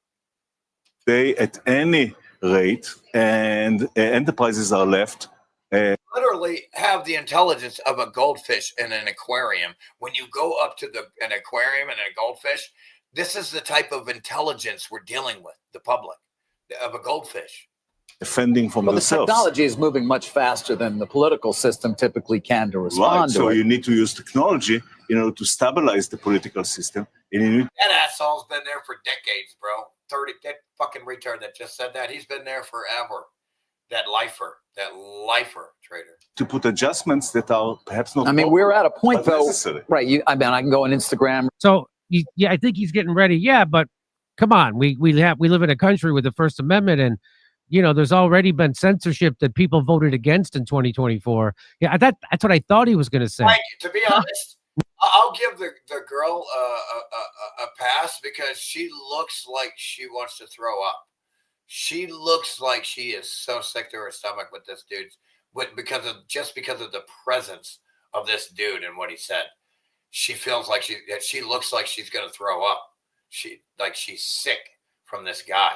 They, at any rate, and enterprises are left. Literally have the intelligence of a goldfish in an aquarium. When you go up to an aquarium and a goldfish, this is the type of intelligence we're dealing with, the public, of a goldfish. Defending from Well, the themselves. technology is moving much faster than the political system typically can to respond Right. to So it. you need to use technology in order to stabilize the political system. And you need That asshole's been there for decades, bro. That fucking retard that just said that, he's been there forever. That lifer trader. to put adjustments that are perhaps not. I mean, we're at a point, but though, necessary. right? I mean, I can go on Instagram. So yeah, I think he's getting ready. Yeah, but come on, we live in a country with the First Amendment, and there's already been censorship that people voted against in 2024. Yeah, that's what I thought he was going to say. Mike, to be honest, I'll give the girl a pass because she looks like she wants to throw up. She looks like she is so sick to her stomach with this dude, because of the presence of this dude and what he said. She feels like she looks like she's going to throw up. She's sick from this guy.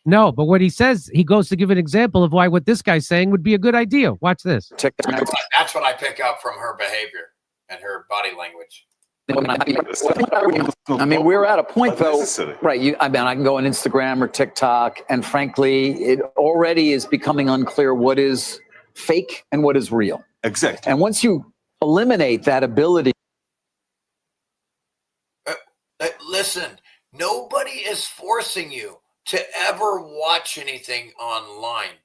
No, but what he says, he goes to give an example of why what this guy's saying would be a good idea. Watch this. That's what I pick up from her behavior and her body language. I mean, we're at a point, But though, necessary. right? I mean, I can go on Instagram or TikTok, and frankly, it already is becoming unclear what is fake and what is real. Exactly. And once you eliminate that ability, Listen, nobody is forcing you to ever watch anything online.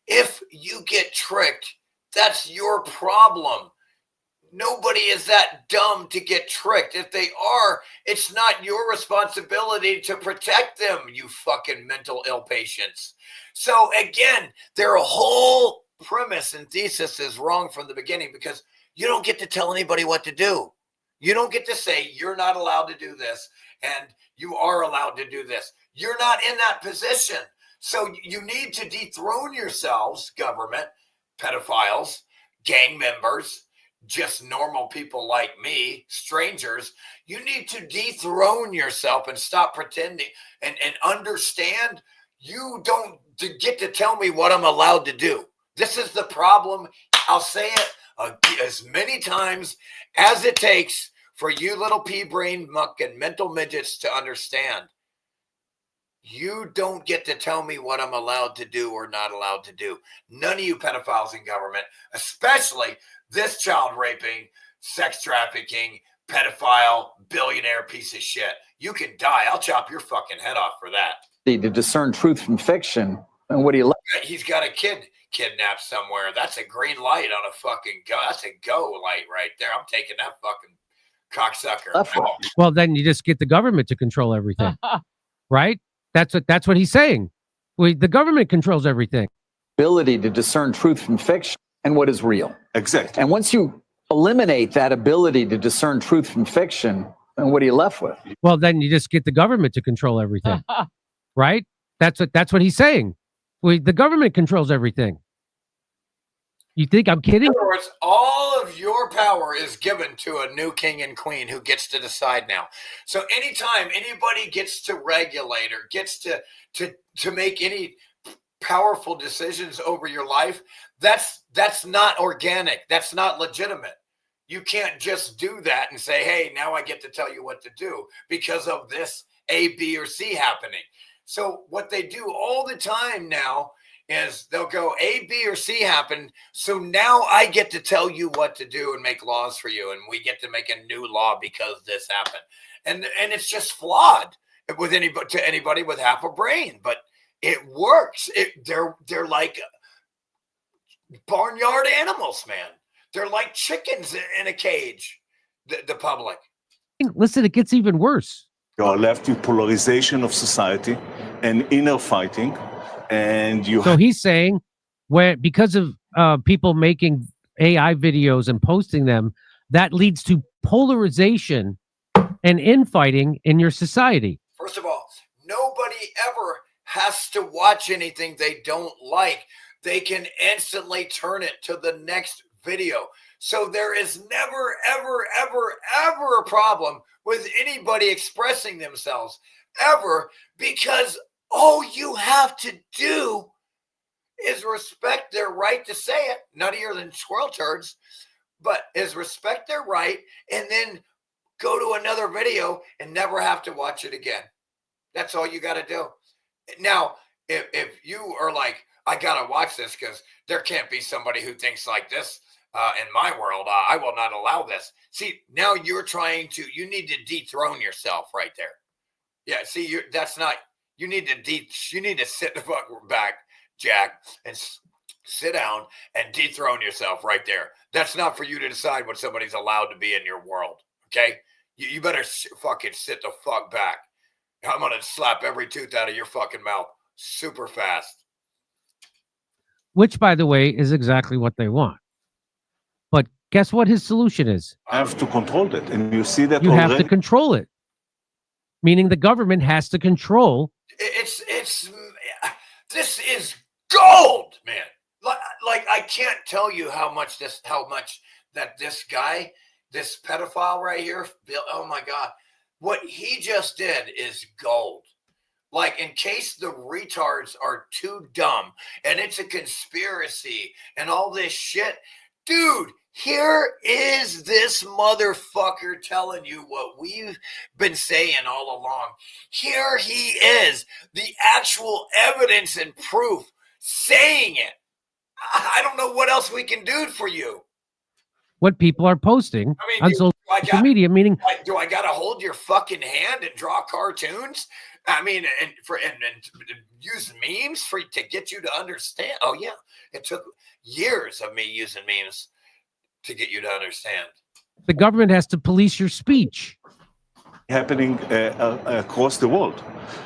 If you get tricked, that's your problem. Nobody is that dumb to get tricked. If they are, it's not your responsibility to protect them, you fucking mental ill patients. So again, their whole premise and thesis is wrong from the beginning, because you don't get to tell anybody what to do. You don't get to say you're not allowed to do this and you are allowed to do this. You're not in that position. So you need to dethrone yourselves, government, pedophiles, gang members, just normal people like me, strangers. You need to dethrone yourself and stop pretending and understand you don't get to tell me what I'm allowed to do. This is the problem. I'll say it as many times as it takes for you little pea-brain muck and mental midgets to understand. You don't get to tell me what I'm allowed to do or not allowed to do. None of you pedophiles in government, especially this child raping, sex trafficking, pedophile, billionaire piece of shit. You can die. I'll chop your fucking head off for that. to discern truth from fiction, and what do you like? He's got a kid kidnapped somewhere. That's a green light on a fucking go. That's a go light right there. I'm taking that fucking cocksucker. Well, then you just get the government to control everything, right? That's what he's saying. The government controls everything. Ability to discern truth from fiction and what is real. Exactly. And once you eliminate that ability to discern truth from fiction, and what are you left with? Well, then you just get the government to control everything, right? That's what he's saying. The government controls everything. You think I'm kidding? In other words, all of your power is given to a new king and queen who gets to decide now. So anytime anybody gets to regulate or gets to make any powerful decisions over your life, that's not organic. That's not legitimate. You can't just do that and say, hey, now I get to tell you what to do because of this A, B, or C happening. So what they do all the time now is they'll go A, B, or C happened. So now I get to tell you what to do and make laws for you. And we get to make a new law because this happened. And it's just flawed with anybody with half a brain, but it works. They're like barnyard animals, man. They're like chickens in a cage, the public. Listen, it gets even worse. You are left with polarization of society and inner fighting. And So he's saying because of people making AI videos and posting them, that leads to polarization and infighting in your society. First of all, nobody ever has to watch anything they don't like, they can instantly turn it to the next video. So there is never, ever, ever, ever a problem with anybody expressing themselves, ever, because all you have to do is respect their right to say it. None other than squirrel turds, but is respect their right, and then go to another video and never have to watch it again. That's all you got to do. Now, if you are like, I got to watch this because there can't be somebody who thinks like this in my world, I will not allow this. See, now you're trying to, you need to dethrone yourself right there. Yeah, see, that's not, you need to sit the fuck back, Jack, and sit down and dethrone yourself right there. That's not for you to decide what somebody's allowed to be in your world, okay? You better fucking sit the fuck back. I'm going to slap every tooth out of your fucking mouth super fast. Which, by the way, is exactly what they want. But guess what his solution is? Have to control that. And you see that you already. have to control it. Meaning the government has to control. This is gold, man. Like I can't tell you how much that this guy, this pedophile right here, Bill, oh my God, what he just did is gold. Like, in case the retards are too dumb and it's a conspiracy and all this shit, dude, here is this motherfucker telling you what we've been saying all along. Here he is, the actual evidence and proof saying it. I don't know what else we can do for you. What people are posting on social media, meaning, do I got to hold your fucking hand and draw cartoons? I mean, and use memes to get you to understand. Oh yeah, it took years of me using memes to get you to understand. The government has to police your speech. Happening across the world.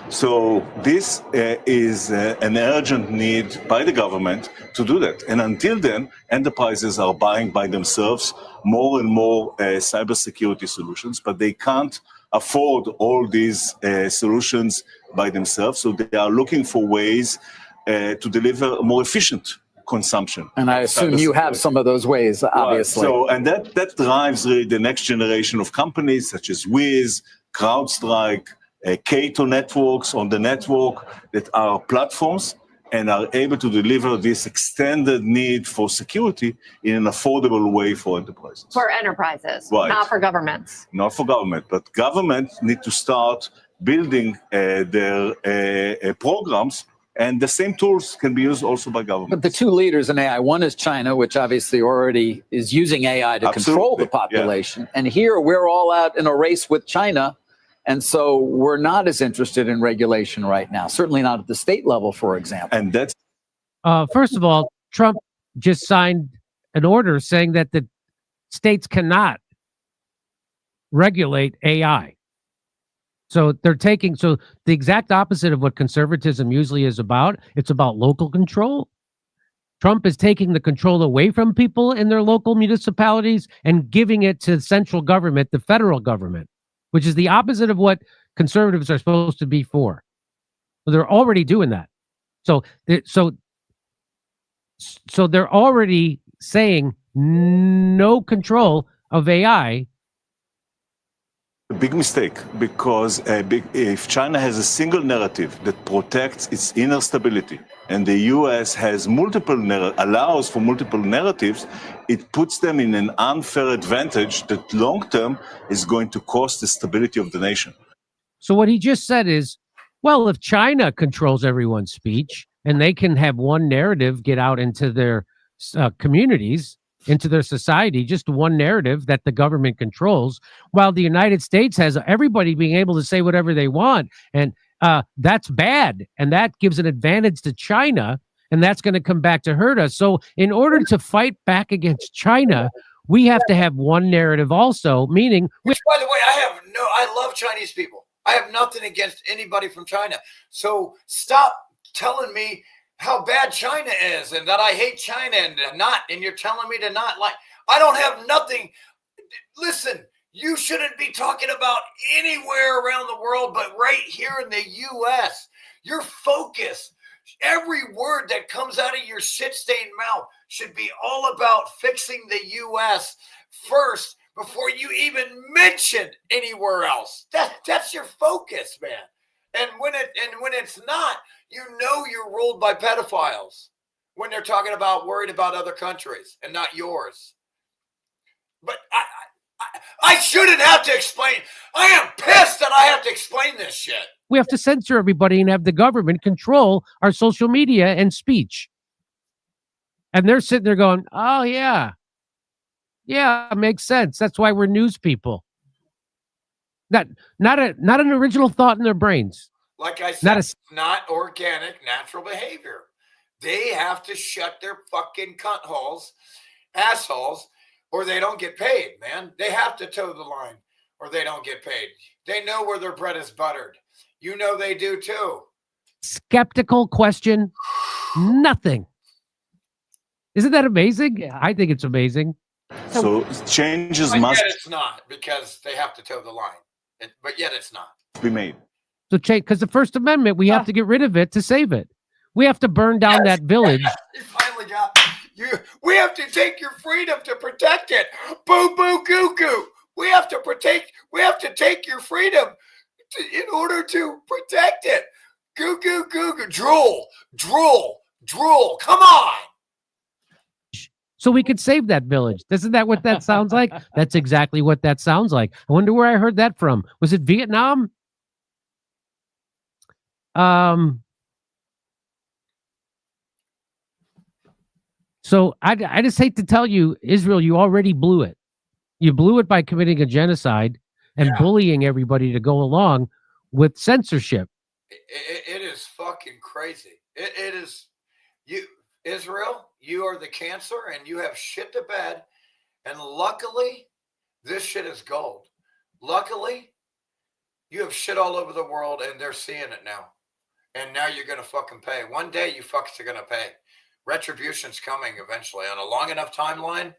So this is an urgent need by the government to do that. And until then, enterprises are buying by themselves more and more cybersecurity solutions, but they can't afford all these solutions by themselves. So they are looking for ways to deliver more efficient consumption. And I assume you have some of those ways, obviously. Right. So, and that drives really the next generation of companies such as Wiz, CrowdStrike, Cato networks on the network that are platforms and are able to deliver this extended need for security in an affordable way for enterprises. For enterprises, right. Not for governments. Not for government, but governments need to start building their programs. And the same tools can be used also by government. But the two leaders in AI, one is China, which obviously already is using AI to control the population. Yeah. And here we're all out in a race with China. And so we're not as interested in regulation right now, certainly not at the state level, for example. And that's first of all, Trump just signed an order saying that the states cannot regulate AI. So they're taking, so the exact opposite of what conservatism usually is about. It's about local control. Trump is taking the control away from people in their local municipalities and giving it to central government, the federal government, which is the opposite of what conservatives are supposed to be for. So they're already doing that. So they're already saying no control of AI. A big mistake, because if China has a single narrative that protects its inner stability, and the U.S. has allows for multiple narratives, it puts them in an unfair advantage that long-term is going to cost the stability of the nation. So what he just said is, well, if China controls everyone's speech and they can have one narrative get out into their communities, into their society, just one narrative that the government controls, while the United States has everybody being able to say whatever they want. And that's bad. And that gives an advantage to China. And that's going to come back to hurt us. So in order to fight back against China, we have to have one narrative also, meaning... Which, by the way, I love Chinese people. I have nothing against anybody from China. So stop telling me how bad China is and that I hate China and you're telling me to not like. I don't have nothing. Listen, you shouldn't be talking about anywhere around the world, but right here in the U.S. Your focus, every word that comes out of your shit-stained mouth should be all about fixing the U.S. first before you even mention anywhere else. That's your focus, man. And when it's not, you know you're ruled by pedophiles when they're talking about worried about other countries and not yours. But I shouldn't have to explain. I am pissed that I have to explain this shit. We have to censor everybody and have the government control our social media and speech. And they're sitting there going, oh, yeah, it makes sense. That's why we're news people. Not an original thought in their brains. Like I said, not organic, natural behavior. They have to shut their fucking cunt holes, assholes, or they don't get paid, man. They have to toe the line or they don't get paid. They know where their bread is buttered. You know they do too. Skeptical question, nothing. Isn't that amazing? Yeah. I think it's amazing. So changes but must. Yet it's not, because they have to toe the line. But yet it's not. Be made. So change, because the First Amendment, we have to get rid of it to save it. We have to burn down that village. You finally got you. We have to take your freedom to protect it. Boo boo goo goo. We have to take your freedom in order to protect it. Goo goo goo goo. Drool, drool, drool. Come on. So we could save that village. Isn't that what that sounds like? That's exactly what that sounds like. I wonder where I heard that from. Was it Vietnam? So I just hate to tell you, Israel, you already blew it. You blew it by committing a genocide and bullying everybody to go along with censorship. It is fucking crazy. It is. Israel, you are the cancer and you have shit to bed. And luckily, this shit is gold. Luckily, you have shit all over the world and they're seeing it now. And now you're going to fucking pay. One day you fucks are going to pay. Retribution's coming eventually. On a long enough timeline,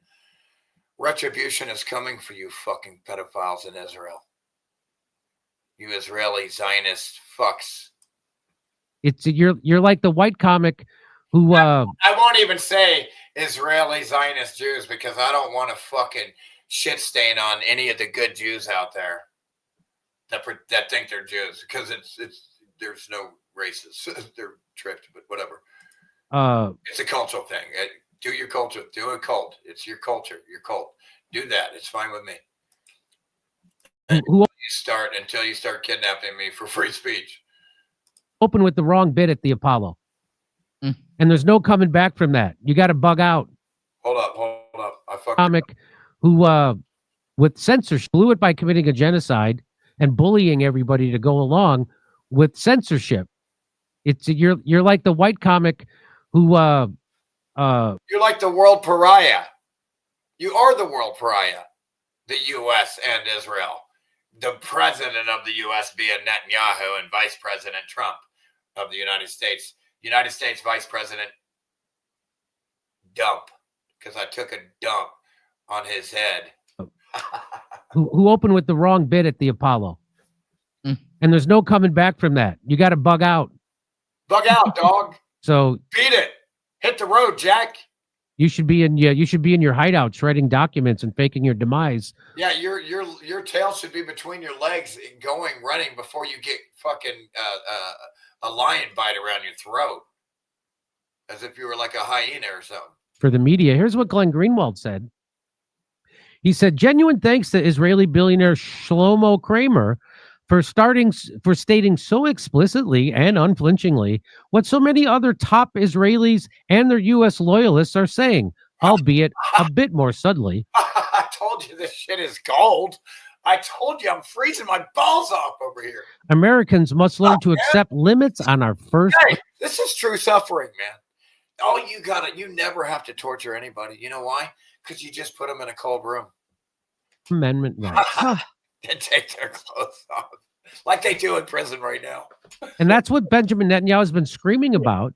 retribution is coming for you fucking pedophiles in Israel. You Israeli Zionist fucks. You're like the white comic who I won't even say Israeli Zionist Jews because I don't want to fucking shit stain on any of the good Jews out there that think they're Jews, because there's no races. They're tricked, but whatever. It's a cultural thing. Do your culture. Do a cult. It's your culture. Your cult. Do that. It's fine with me. Until you start kidnapping me for free speech. Open with the wrong bit at the Apollo. And there's no coming back from that. You got to bug out. Hold up. I fucked comic who, with censorship, blew it by committing a genocide and bullying everybody to go along with censorship. You're like the white comic who you're like the world pariah. You are the world pariah. The U.S. and Israel. The president of the U.S. being Netanyahu and Vice President Trump of the United States. United States Vice President dump, because I took a dump on his head. who opened with the wrong bit at the Apollo. And there's no coming back from that. You got to bug out. Bug out, dog. So beat it. Hit the road, Jack. You should be in your hideout shredding documents and faking your demise. Yeah, your tail should be between your legs and running before you get fucking a lion bite around your throat. As if you were like a hyena or something. For the media, here's what Glenn Greenwald said. He said, genuine thanks to Israeli billionaire Shlomo Kramer for stating so explicitly and unflinchingly what so many other top Israelis and their U.S. loyalists are saying, albeit a bit more subtly. I told you this shit is gold. I told you I'm freezing my balls off over here. Americans must learn to accept limits on our first. Hey, this is true suffering, man. Oh, you never have to torture anybody. You know why? Because you just put them in a cold room. Amendment rights. And take their clothes off. Like they do in prison right now. And that's what Benjamin Netanyahu has been screaming about.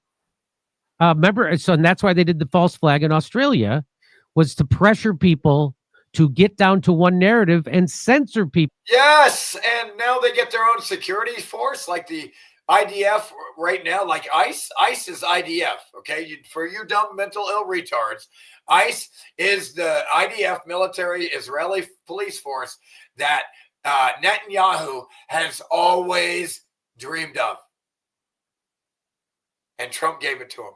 Remember, and that's why they did the false flag in Australia, was to pressure people to get down to one narrative and censor people. Yes, and now they get their own security force, like the IDF right now, like ICE is IDF, okay? For you dumb mental ill retards, ICE is the IDF military Israeli police force that Netanyahu has always dreamed of. And Trump gave it to him.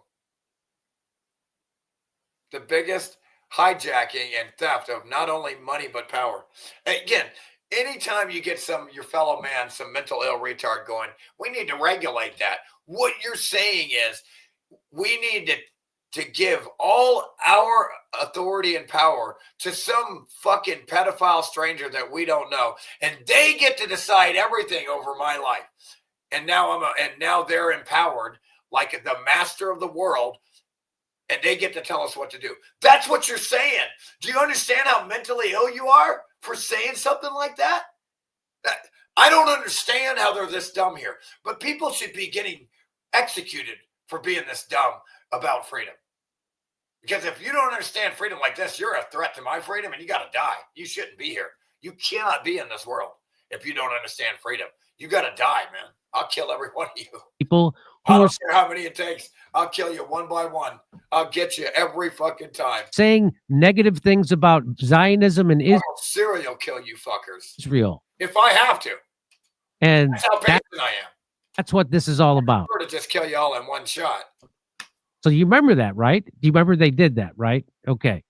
The biggest hijacking and theft of not only money but power. Again, anytime you get your fellow man, some mental ill retard going, we need to regulate that. What you're saying is we need to give all our authority and power to some fucking pedophile stranger that we don't know, and they get to decide everything over my life. And now they're empowered like the master of the world, and they get to tell us what to do. That's what you're saying. Do you understand how mentally ill you are for saying something like that? I don't understand how they're this dumb here, but people should be getting executed for being this dumb about freedom. Because if you don't understand freedom like this, you're a threat to my freedom and you got to die. You shouldn't be here. You cannot be in this world if you don't understand freedom. You got to die, man. I'll kill every one of you. People I who are don't care how many it takes. I'll kill you one by one. I'll get you every fucking time. saying negative things about Zionism and I'll serial kill you fuckers Israel. if I have to. And That's how patient I am. that's what this is all about. I prefer to just kill you all in one shot. So you remember that, right? Do you remember they did that, right? Okay.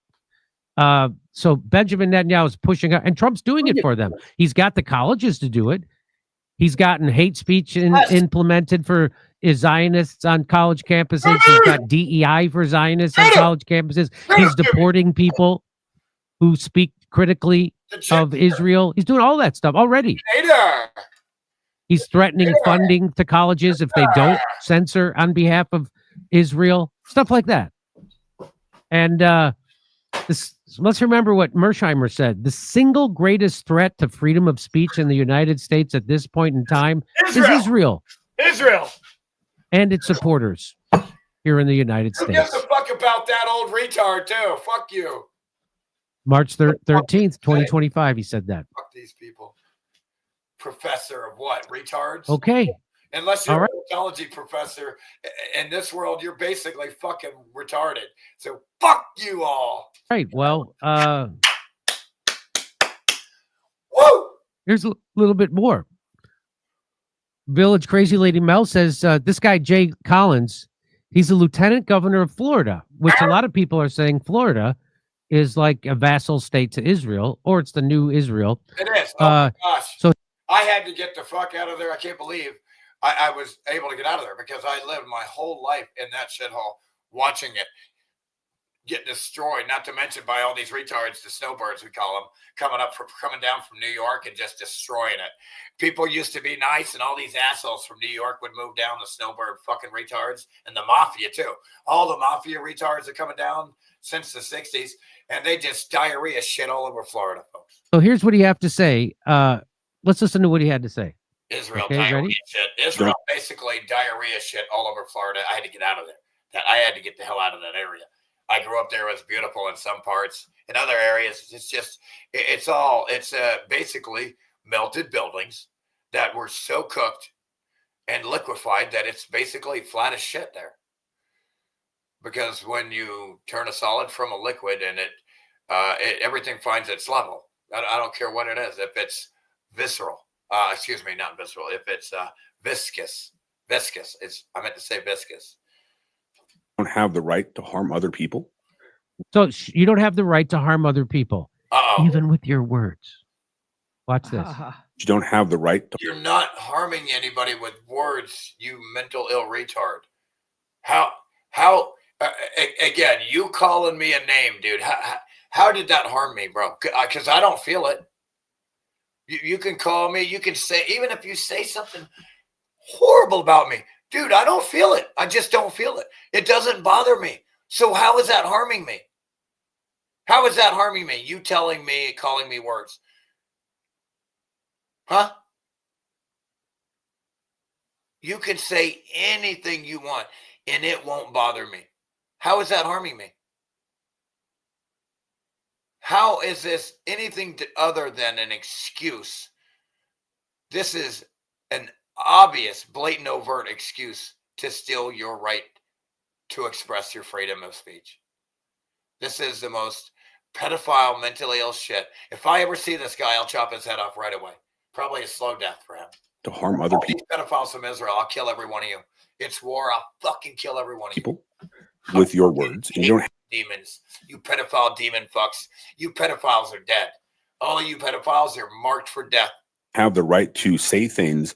So Benjamin Netanyahu is pushing out, and Trump's doing it for them. He's got the colleges to do it. He's gotten hate speech implemented for Zionists on college campuses. He's got DEI for Zionists on college campuses. He's deporting people who speak critically of Israel. He's doing all that stuff already. He's threatening funding to colleges if they don't censor on behalf of Israel, stuff like that. And let's remember what Mersheimer said. The single greatest threat to freedom of speech in the United States at this point in time is Israel. Israel. And its supporters here in the United Who States. gives a fuck about that old retard, too? Fuck you. March 13th, 2025, he said that. Fuck these people. Professor of what? Retards? Okay. Unless you're All right. a psychology professor in this world, you're basically fucking retarded. So fuck you all. Right. Well, Woo! here's a little bit more. Village Crazy Lady Mel says this guy, Jay Collins, he's a lieutenant governor of Florida, which a lot of people are saying Florida is like a vassal state to Israel, or it's the new Israel. It is. Oh my gosh. So I had to get the fuck out of there. I can't believe I was able to get out of there because I lived my whole life in that shithole watching it get destroyed, not to mention by all these retards, the snowbirds we call them, coming down from New York and just destroying it. People used to be nice, and all these assholes from New York would move down, the snowbird fucking retards, and the mafia too. All the mafia retards are coming down since the 60s, and they just diarrhea shit all over Florida, folks. So here's what he have to say. Let's listen to what he had to say. Israel, okay, diarrhea ready? shit. Israel, basically diarrhea shit all over Florida. I had to get out of there. I had to get the hell out of that area. I grew up there. It was beautiful in some parts. In other areas, it's basically melted buildings that were so cooked and liquefied that it's basically flat as shit there. Because when you turn a solid from a liquid and everything finds its level. I don't care what it is. If it's visceral, not visceral. If it's viscous, I meant to say viscous. Don't have the right to harm other people. So you don't have the right to harm other people, even with your words. Watch this. You don't have the right to. You're not harming anybody with words, you mental ill retard. How? Again, you calling me a name, dude. How did that harm me, bro? Because I don't feel it. You can call me. You can say, even if you say something horrible about me, dude, I don't feel it. I just don't feel it. It doesn't bother me. So how is that harming me? How is that harming me? You telling me, calling me words. Huh? You can say anything you want and it won't bother me. How is that harming me? How is this anything other than an excuse? This is an obvious, blatant, overt excuse to steal your right to express your freedom of speech. This is the most pedophile, mentally ill shit. If I ever see this guy, I'll chop his head off right away. Probably a slow death for him. To harm other These pedophiles from Israel, I'll kill every one of you. It's war. I'll fucking kill every one of you. With your words. And you don't demons. You pedophile demon fucks. You pedophiles are dead. All of you pedophiles are marked for death. have the right to say things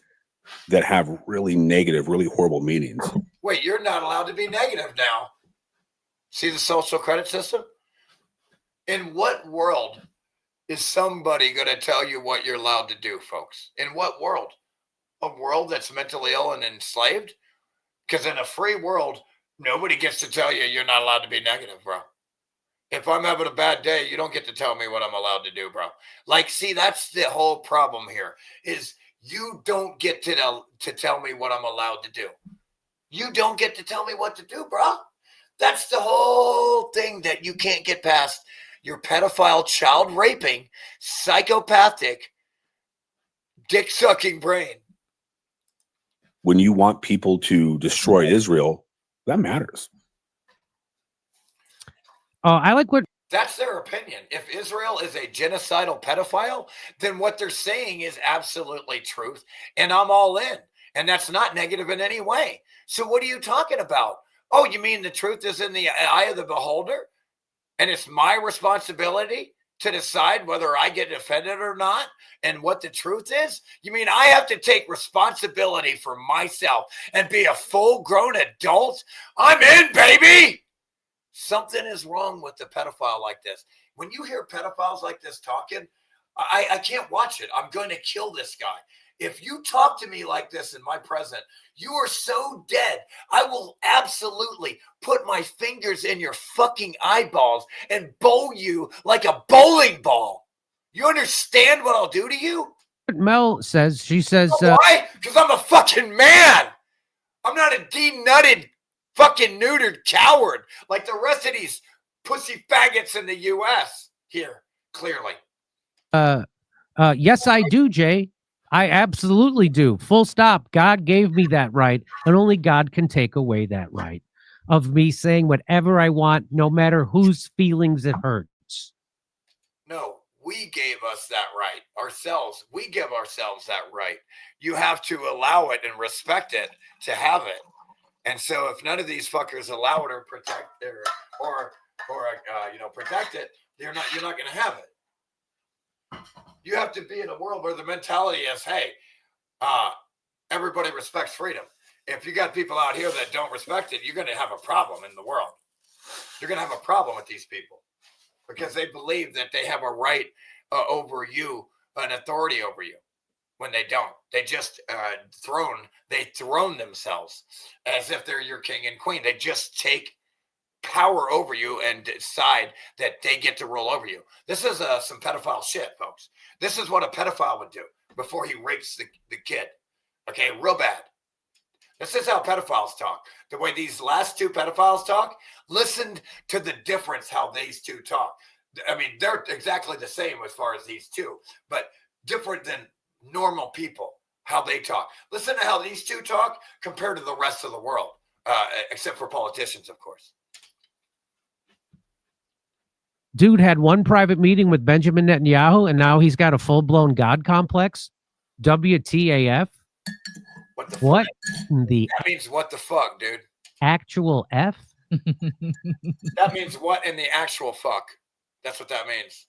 that have really negative, really horrible meanings. Wait, you're not allowed to be negative now. See the social credit system? In what world is somebody going to tell you what you're allowed to do, folks? In what world? A world that's mentally ill and enslaved? Because in a free world, nobody gets to tell you you're not allowed to be negative, bro. If I'm having a bad day, you don't get to tell me what I'm allowed to do, bro. Like, see, that's the whole problem here, is you don't get to tell me what I'm allowed to do. You don't get to tell me what to do, bro. That's the whole thing that you can't get past. Your pedophile, child raping, psychopathic, dick sucking brain. When you want people to destroy Israel, that matters. I like what That's their opinion. If Israel is a genocidal pedophile, then what they're saying is absolutely truth, and I'm all in. And that's not negative in any way. So what are you talking about? Oh, you mean the truth is in the eye of the beholder? And it's my responsibility to decide whether I get offended or not and what the truth is? You mean I have to take responsibility for myself and be a full-grown adult? I'm in, baby! Something is wrong with the pedophile like this. When you hear pedophiles like this talking, I can't watch it. I'm going to kill this guy. If you talk to me like this in my present, you are so dead. I will absolutely put my fingers in your fucking eyeballs and bowl you like a bowling ball. You understand what I'll do to you? Mel says. She says, why? Because I'm a fucking man. I'm not a denutted, fucking neutered coward like the rest of these pussy faggots in the U.S. here, clearly. yes, I do, Jay. I absolutely do. Full stop. God gave me that right, and only God can take away that right of me saying whatever I want, no matter whose feelings it hurts. No, we gave us that right ourselves. We give ourselves that right. You have to allow it and respect it to have it. And so if none of these fuckers allow it or protect it or protect it, you're not going to have it. You have to be in a world where the mentality is, hey, everybody respects freedom. If you got people out here that don't respect it, you're going to have a problem in the world. You're going to have a problem with these people because they believe that they have a right over you, an authority over you, when they don't. They just throne themselves as if they're your king and queen. They just take power over you and decide that they get to rule over you. This is some pedophile shit, folks. This is what a pedophile would do before he rapes the kid. Okay, real bad. This is how pedophiles talk. The way these last two pedophiles talk, listen to the difference how these two talk. I mean, they're exactly the same as far as these two, but different than normal people, how they talk. Listen to how these two talk compared to the rest of the world, except for politicians, of course. Dude had one private meeting with Benjamin Netanyahu, and now he's got a full-blown God complex. WTAF? What the what fuck? the That means what the fuck, dude? Actual F? That means what in the actual fuck? That's what that means.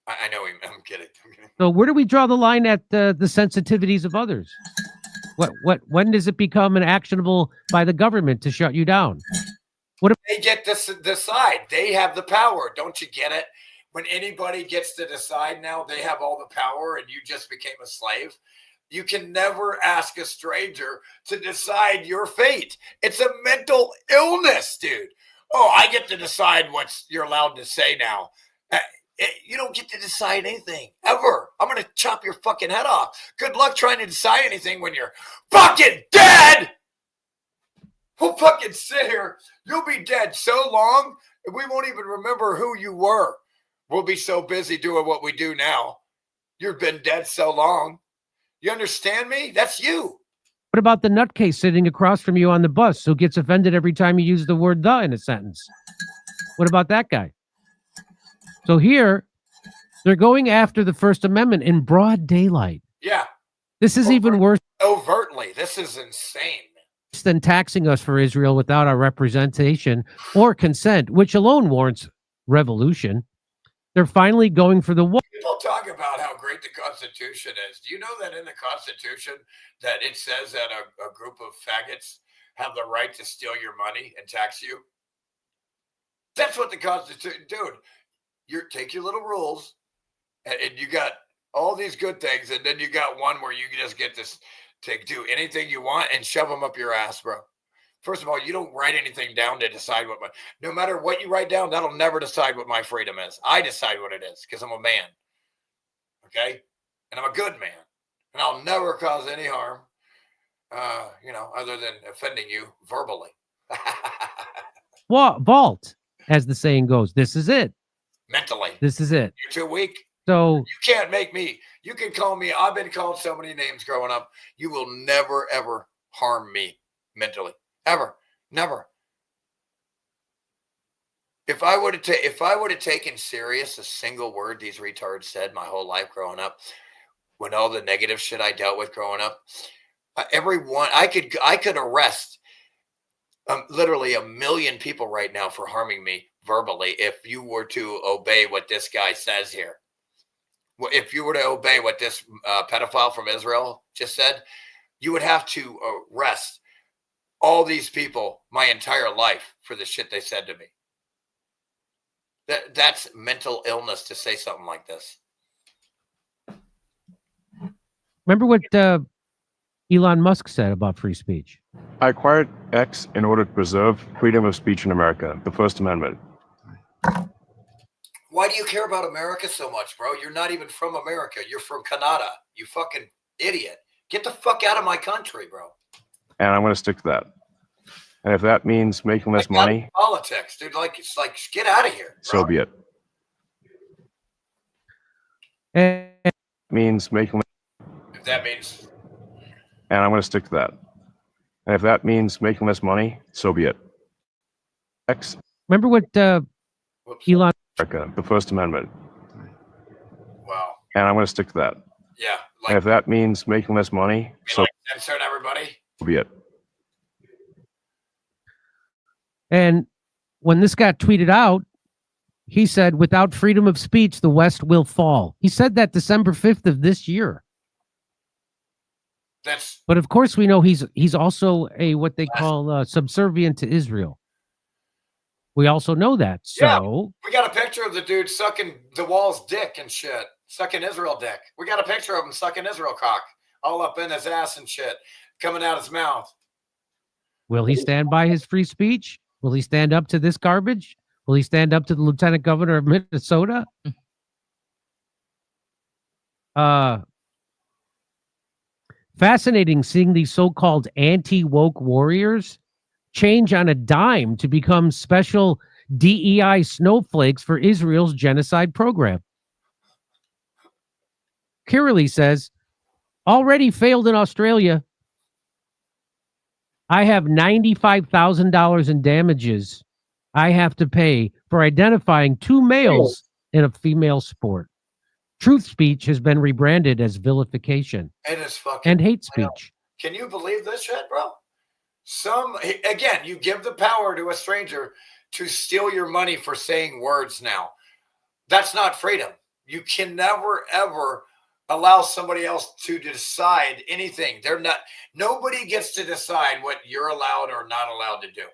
I know him. I'm kidding. So where do we draw the line at the sensitivities of others? When does it become an actionable by the government to shut you down? They get to decide. They have the power. Don't you get it? When anybody gets to decide now, they have all the power and you just became a slave. You can never ask a stranger to decide your fate. It's a mental illness, dude. Oh, I get to decide what you're allowed to say now. You don't get to decide anything, ever. I'm going to chop your fucking head off. Good luck trying to decide anything when you're fucking dead. We'll fucking sit here. You'll be dead so long, we won't even remember who you were. We'll be so busy doing what we do now. You've been dead so long. You understand me? That's you. What about the nutcase sitting across from you on the bus who gets offended every time you use the word "the" in a sentence? What about that guy? So here, they're going after the First Amendment in broad daylight. Yeah. This is even worse Overtly. This is insane. than taxing us for Israel without our representation or consent, which alone warrants revolution. They're finally going for the war. People talk about how great the Constitution is. Do you know that in the Constitution that it says that a group of faggots have the right to steal your money and tax you? That's what the Constitution, dude. You take your little rules, and you got all these good things, and then you got one where you just get to do anything you want and shove them up your ass, bro. First of all, you don't write anything down to decide no matter what you write down, that'll never decide what my freedom is. I decide what it is because I'm a man. Okay? And I'm a good man. And I'll never cause any harm, other than offending you verbally. Vault, as the saying goes. This is it. Mentally. This is it. You're too weak. So you can't make me. You can call me. I've been called so many names growing up. You will never, ever harm me mentally. Ever. Never. If I would have taken serious a single word these retards said my whole life growing up, when all the negative shit I dealt with growing up, everyone I could arrest literally 1 million people right now for harming me verbally if you were to obey what this guy says here. If you were to obey what this pedophile from Israel just said, you would have to arrest all these people my entire life for the shit they said to me. That's mental illness to say something like this. remember what Elon Musk said about free speech? I acquired X in order to preserve freedom of speech in America, the First Amendment. Why do you care about America so much, bro? You're not even from America. You're from Canada. You fucking idiot. Get the fuck out of my country, bro. And I'm going to stick to that. And if that means making less money, politics, dude. It's like get out of here. So be it. And means making. If that means. And I'm going to stick to that. And if that means making less money, so be it. X. Remember what Elon. America, the First Amendment. Wow. And I'm going to stick to that. Yeah. And if that means making less money, so censor everybody. Be it. And when this got tweeted out, he said, without freedom of speech, the West will fall. He said that December 5th of this year. But of course, we know he's also what they call subservient to Israel. We also know that. So yeah, we got a picture of the dude sucking the wall's dick and shit, sucking Israel dick. We got a picture of him sucking Israel cock all up in his ass and shit, coming out his mouth. Will he stand by his free speech? Will he stand up to this garbage? Will he stand up to the lieutenant governor of Minnesota? Fascinating seeing these so-called anti-woke warriors change on a dime to become special DEI snowflakes for Israel's genocide program. Kirley says, already failed in Australia. I have $95,000 in damages I have to pay for identifying 2 males in a female sport. Truth speech has been rebranded as vilification and hate speech. Can you believe this shit, bro? Again, you give the power to a stranger to steal your money for saying words now. That's not freedom. You can never, ever allow somebody else to decide anything. Nobody gets to decide what you're allowed or not allowed to do.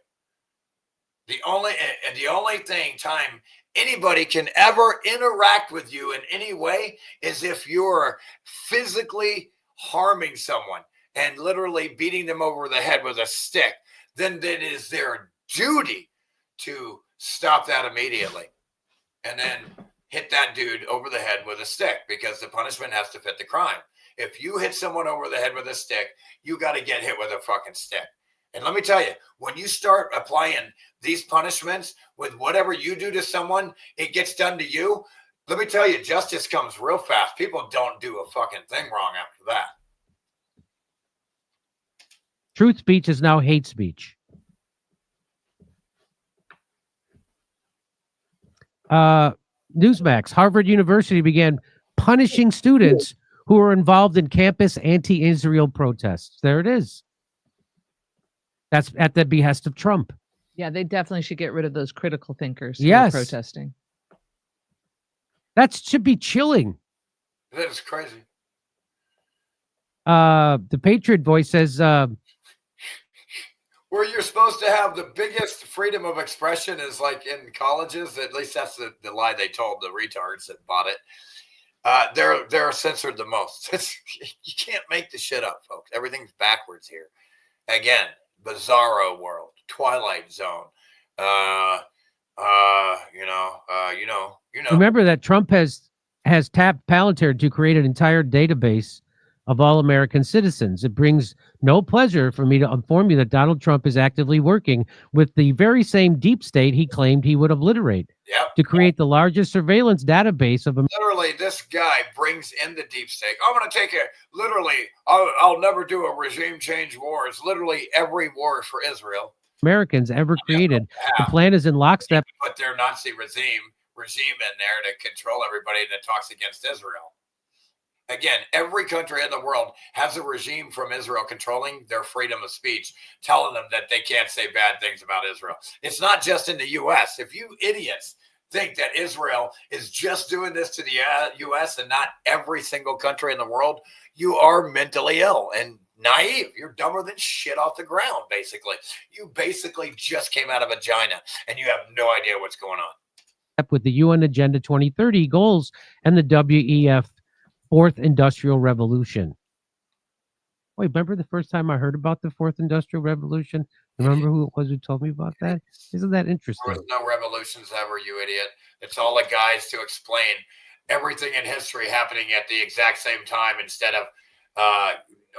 The only time anybody can ever interact with you in any way is if you're physically harming someone and literally beating them over the head with a stick. Then it is their duty to stop that immediately and then hit that dude over the head with a stick, because the punishment has to fit the crime. If you hit someone over the head with a stick, you got to get hit with a fucking stick. And let me tell you, when you start applying these punishments with whatever you do to someone, it gets done to you. Let me tell you, justice comes real fast. People don't do a fucking thing wrong after that. Truth speech is now hate speech. Newsmax, Harvard University began punishing students who were involved in campus anti-Israel protests. There it is. That's at the behest of Trump. Yeah, they definitely should get rid of those critical thinkers who Yes. are protesting. That should be chilling. That is crazy. The Patriot Voice says, where you're supposed to have the biggest freedom of expression is like in colleges. At least that's the lie they told the retards that bought it. They're censored the most. You can't make the shit up, folks. Everything's backwards here. Again, bizarro world, Twilight Zone. Remember that Trump has tapped Palantir to create an entire database of all American citizens. It brings no pleasure for me to inform you that Donald Trump is actively working with the very same deep state he claimed he would obliterate to create the largest surveillance database of literally, this guy brings in the deep state. I'm going to take it literally. I'll never do a regime change war. It's literally every war for Israel. Americans ever created. The plan is in lockstep. Put their Nazi regime in there to control everybody that talks against Israel. Again, every country in the world has a regime from Israel controlling their freedom of speech, telling them that they can't say bad things about Israel. It's not just in the U.S. If you idiots think that Israel is just doing this to the U.S. and not every single country in the world, you are mentally ill and naive. You're dumber than shit off the ground, basically. You basically just came out of a vagina and you have no idea what's going on. With the UN Agenda 2030 goals and the WEF Fourth Industrial Revolution. Wait, remember the first time I heard about the Fourth Industrial Revolution? Remember who it was who told me about that? Isn't that interesting? There was no revolutions ever, you idiot. It's all the guys to explain everything in history happening at the exact same time instead of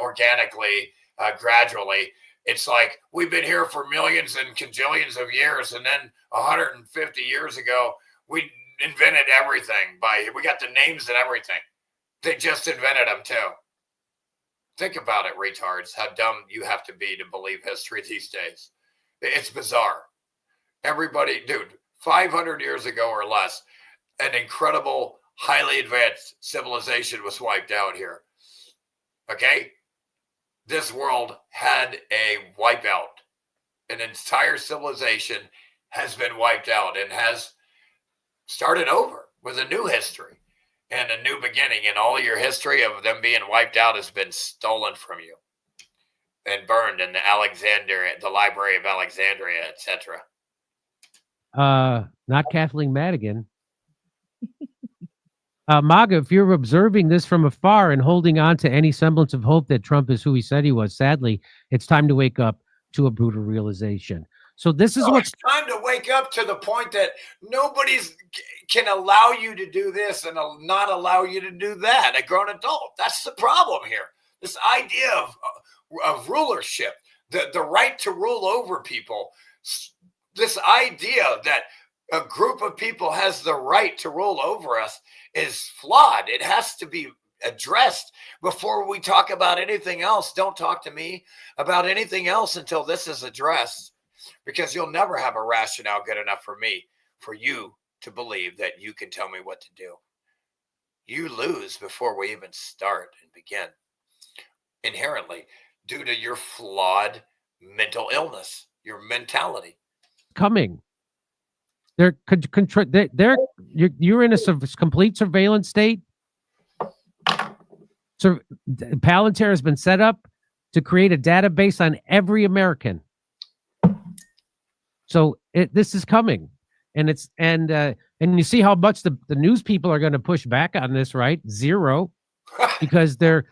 organically, gradually. It's like we've been here for millions and cajillions of years, and then 150 years ago, we invented everything. We got the names and everything. They just invented them too. Think about it, retards, how dumb you have to be to believe history these days. It's bizarre. Everybody, dude, 500 years ago or less, an incredible, highly advanced civilization was wiped out here. Okay? This world had a wipeout. An entire civilization has been wiped out and has started over with a new history and a new beginning, and all your history of them being wiped out has been stolen from you and burned in the Library of Alexandria, etc. Not Kathleen Madigan. MAGA, if you're observing this from afar and holding on to any semblance of hope that Trump is who he said he was, sadly, it's time to wake up to a brutal realization. So this is what's time to wake up to the point that nobody's can allow you to do this and not allow you to do that. A grown adult. That's the problem here. This idea of rulership, the right to rule over people. This idea that a group of people has the right to rule over us is flawed. It has to be addressed before we talk about anything else. Don't talk to me about anything else until this is addressed, because you'll never have a rationale good enough for me, for you to believe that you can tell me what to do. You lose before we even start and begin, inherently, due to your flawed mental illness, your mentality. Coming. You're in a complete surveillance state. So Palantir has been set up to create a database on every American. So this is coming, and you see how much the news people are going to push back on this, right? Zero, because they're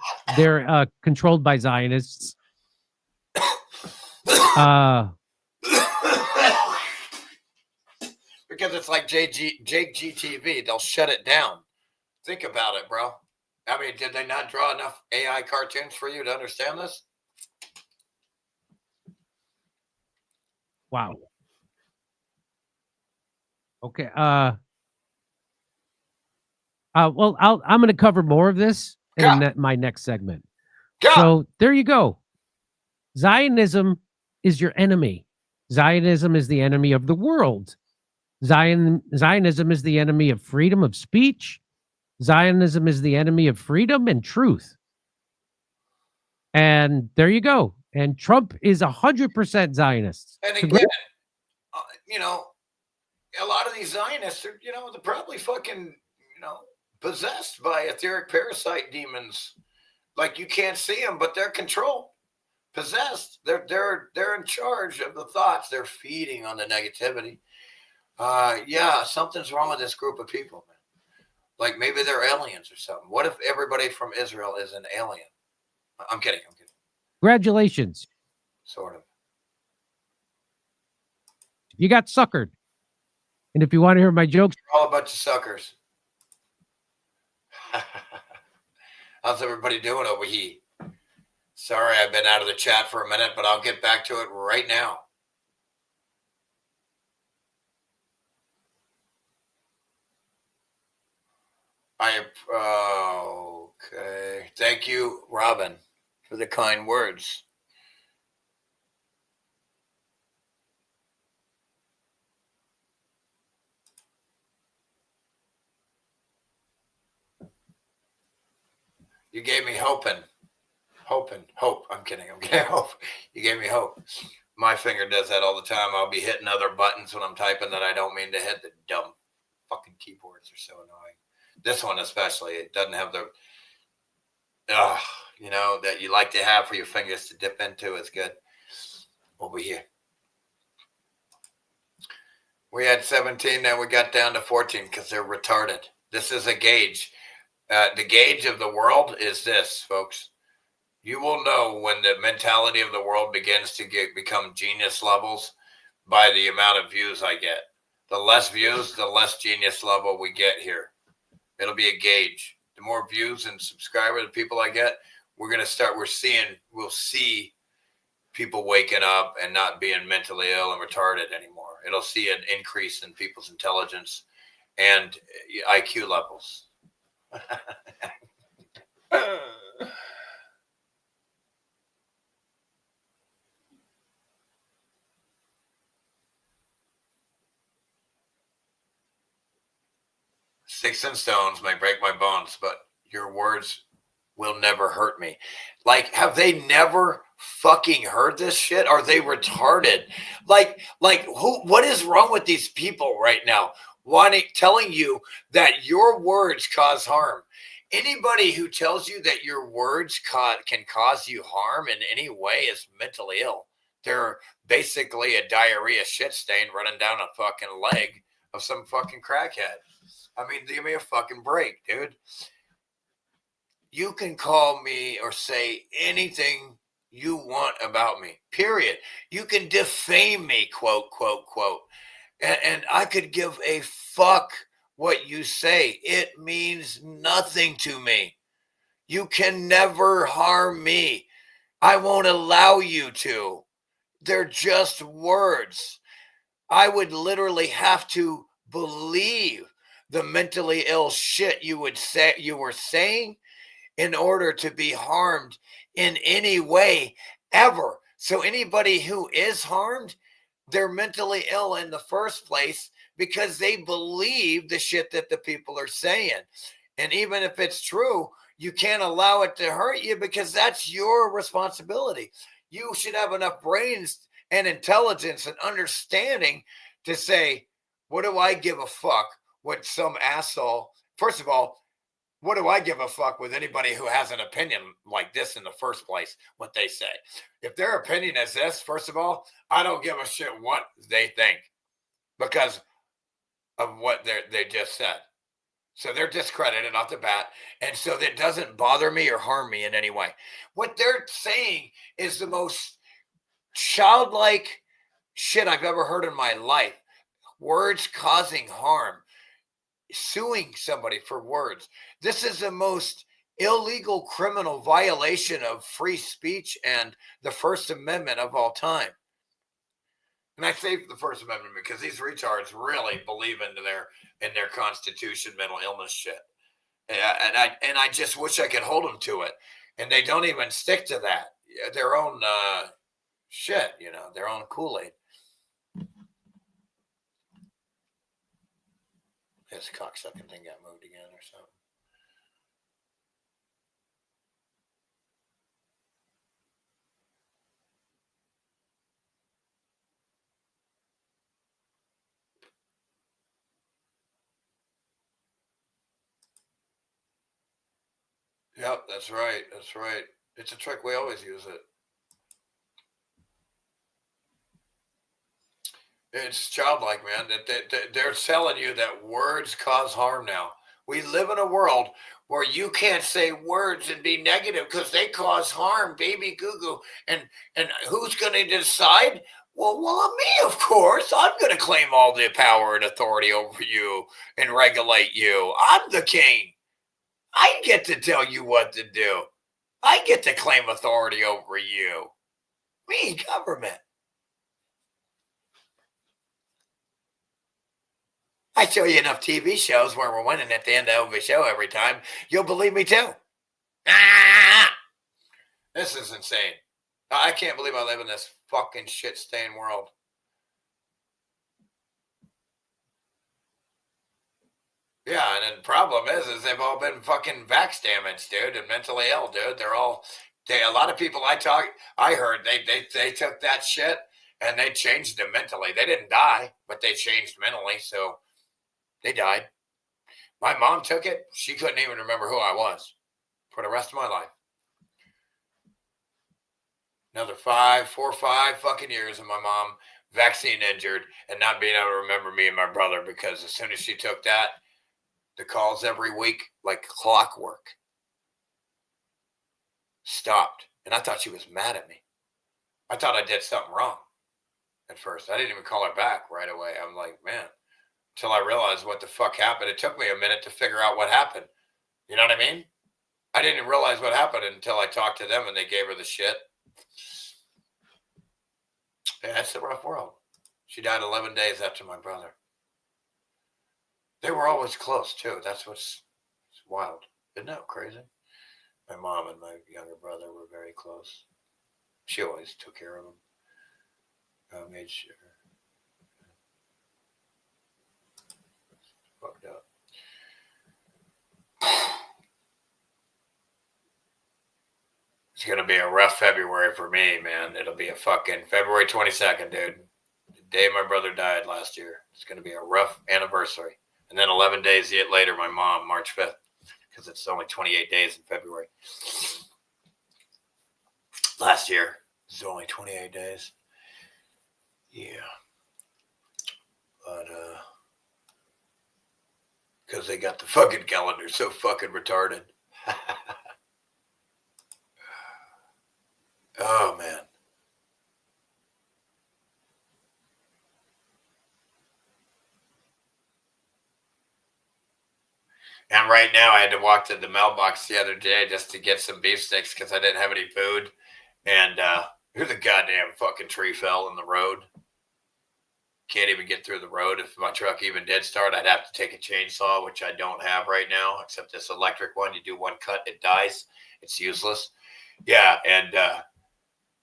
controlled by Zionists. Because it's like JGTV, they'll shut it down. Think about it, bro. I mean, did they not draw enough AI cartoons for you to understand this? Wow. Okay. Well, I'm going to cover more of this in my next segment. So there you go. Zionism is your enemy. Zionism is the enemy of the world. Zionism is the enemy of freedom of speech. Zionism is the enemy of freedom and truth. And there you go. And Trump is 100% Zionist. And again, you know, a lot of these Zionists are, you know, they're probably fucking, you know, possessed by etheric parasite demons. Like you can't see them, but they're controlled, possessed. They're in charge of the thoughts. They're feeding on the negativity. Yeah, something's wrong with this group of people, man. Like maybe they're aliens or something. What if everybody from Israel is an alien? I'm kidding. Congratulations. Sort of. You got suckered. And if you want to hear my jokes, You're all a bunch of suckers. How's everybody doing over here? Sorry, I've been out of the chat for a minute, but I'll get back to it right now. Okay. Thank you, Robin, for the kind words. You gave me hope. I'm kidding. Hope. You gave me hope. My finger does that all the time. I'll be hitting other buttons when I'm typing that I don't mean to hit. The dumb fucking keyboards are so annoying. This one especially, it doesn't have the, you know, that you like to have for your fingers to dip into. Is good. Over here. We had 17, then we got down to 14 because they're retarded. This is a gauge. The gauge of the world is this, folks. You will know when the mentality of the world begins to become genius levels by the amount of views I get. The less views, the less genius level we get here. It'll be a gauge. The more views and subscribers, the people I get, we'll see people waking up and not being mentally ill and retarded anymore. It'll see an increase in people's intelligence and IQ levels. Sticks and stones may break my bones, but your words will never hurt me. Like, have they never fucking heard this shit? Are they retarded? Like who? What is wrong with these people right now? Telling you that your words cause harm. Anybody who tells you that your words can cause you harm in any way is mentally ill. They're basically a diarrhea shit stain running down a fucking leg of some fucking crackhead. I mean, give me a fucking break, dude. You can call me or say anything you want about me, period. You can defame me, quote, quote, quote. And I could give a fuck what you say. It means nothing to me. You can never harm me. I won't allow you to. They're just words. I would literally have to believe the mentally ill shit you were saying in order to be harmed in any way ever. So anybody who is harmed, they're mentally ill in the first place because they believe the shit that the people are saying. And even if it's true, you can't allow it to hurt you because that's your responsibility. You should have enough brains and intelligence and understanding to say, what do I give a fuck what some asshole, first of all, what do I give a fuck with anybody who has an opinion like this in the first place, what they say? If their opinion is this, first of all, I don't give a shit what they think because of what they just said. So they're discredited off the bat. And so that doesn't bother me or harm me in any way. What they're saying is the most childlike shit I've ever heard in my life. Words causing harm. Suing somebody for words. This is the most illegal criminal violation of free speech and the First Amendment of all time. And I say the First Amendment because these retards really believe in their Constitution mental illness shit. And I just wish I could hold them to it. And they don't even stick to that. Their own shit, their own Kool-Aid. This cocksucking thing got moved again or something. Yep, that's right. That's right. It's a trick. We always use it. It's childlike, man. They're telling you that words cause harm now. We live in a world where you can't say words and be negative because they cause harm, baby goo-goo. And who's going to decide? Well, me, of course. I'm going to claim all the power and authority over you and regulate you. I'm the king. I get to tell you what to do. I get to claim authority over you. Me, government. I show you enough TV shows where we're winning at the end of a show every time. You'll believe me too. This is insane. I can't believe I live in this fucking shit-stained world. Yeah, and the problem is they've all been fucking vax damaged, dude, and mentally ill, dude. A lot of people I heard they took that shit and they changed them mentally. They didn't die, but they changed mentally, so they died. My mom took it. She couldn't even remember who I was for the rest of my life. Another 4 or 5 fucking years of my mom vaccine injured and not being able to remember me and my brother, because as soon as she took that, the calls every week, like clockwork, stopped. And I thought she was mad at me. I thought I did something wrong at first. I didn't even call her back right away. I'm like, man, until I realized what the fuck happened. It took me a minute to figure out what happened. You know what I mean? I didn't realize what happened until I talked to them and they gave her the shit. Yeah, it's a rough world. She died 11 days after my brother. They were always close, too. That's what's wild. Isn't that crazy? My mom and my younger brother were very close. She always took care of him. Made sure. Fucked up. It's going to be a rough February for me, man. It'll be a fucking February 22nd, dude. The day my brother died last year. It's going to be a rough anniversary. And then 11 days later, my mom, March 5th, because it's only 28 days in February. Last year, it was only 28 days. Yeah. But, because they got the fucking calendar so fucking retarded. Oh, man. And right now, I had to walk to the mailbox the other day just to get some beef sticks because I didn't have any food. And here's a goddamn fucking tree fell in the road. Can't even get through the road. If my truck even did start, I'd have to take a chainsaw, which I don't have right now, except this electric one. You do one cut, it dies. It's useless. Yeah, and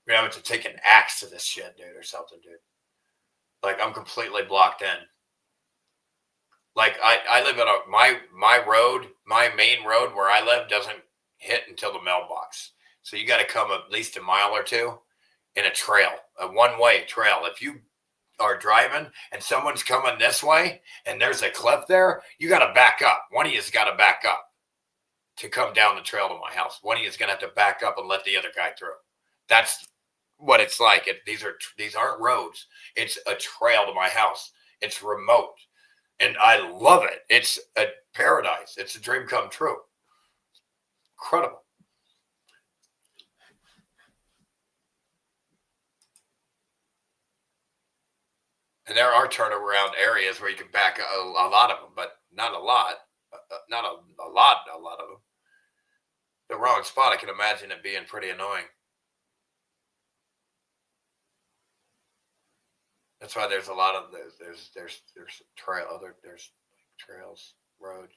we're having to take an axe to this shit, dude, or something, dude. Like, I'm completely blocked in. Like, I live on my road, my main road where I live doesn't hit until the mailbox. So you got to come at least a mile or two in a trail, a one-way trail. If you are driving and someone's coming this way and there's a cliff there, you got to back up. One of you's got to back up to come down the trail to my house. One of you's going to have to back up and let the other guy through. That's what it's like. These aren't roads. It's a trail to my house. It's remote. And I love it. It's a paradise. It's a dream come true. Incredible. And there are turnaround areas where you can back a lot of them, but not a lot. Not a lot of them. The wrong spot, I can imagine it being pretty annoying. That's why there's a lot of there's trails, road.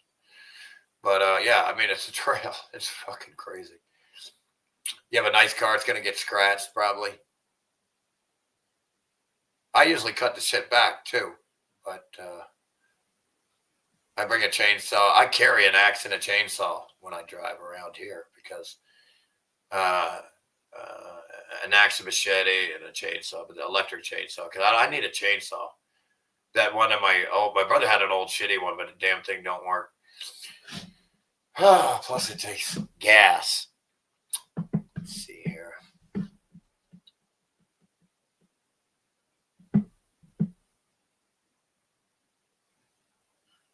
But yeah, I mean, it's a trail. It's fucking crazy. You have a nice car, it's gonna get scratched probably. I usually cut the shit back too, but I bring a chainsaw. I carry an axe and a chainsaw when I drive around here because an axe, a machete, and a chainsaw, but the electric chainsaw, because I need a chainsaw. That one of my brother had an old shitty one, but the damn thing don't work. Plus it takes gas. Let's see here.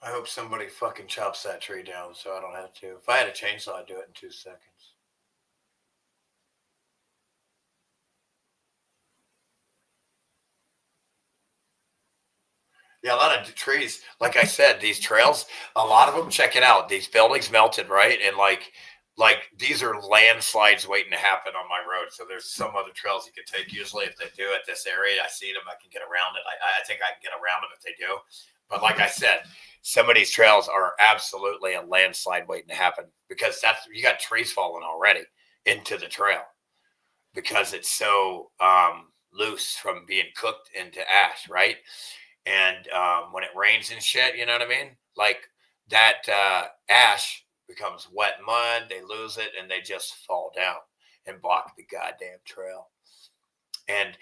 I hope somebody fucking chops that tree down so I don't have to. If I had a chainsaw, I'd do it in 2 seconds. Yeah, a lot of trees. Like I said, these trails, a lot of them, check it out. These buildings melted, right? And like these are landslides waiting to happen on my road. So there's some other trails you can take. Usually if they do it this area, I see them, I can get around it. I think I can get around them if they do. But like I said, some of these trails are absolutely a landslide waiting to happen because you got trees falling already into the trail because it's so loose from being cooked into ash, right? And when it rains and shit, you know what I mean? Like that ash becomes wet mud, they lose it, and they just fall down and block the goddamn trail. And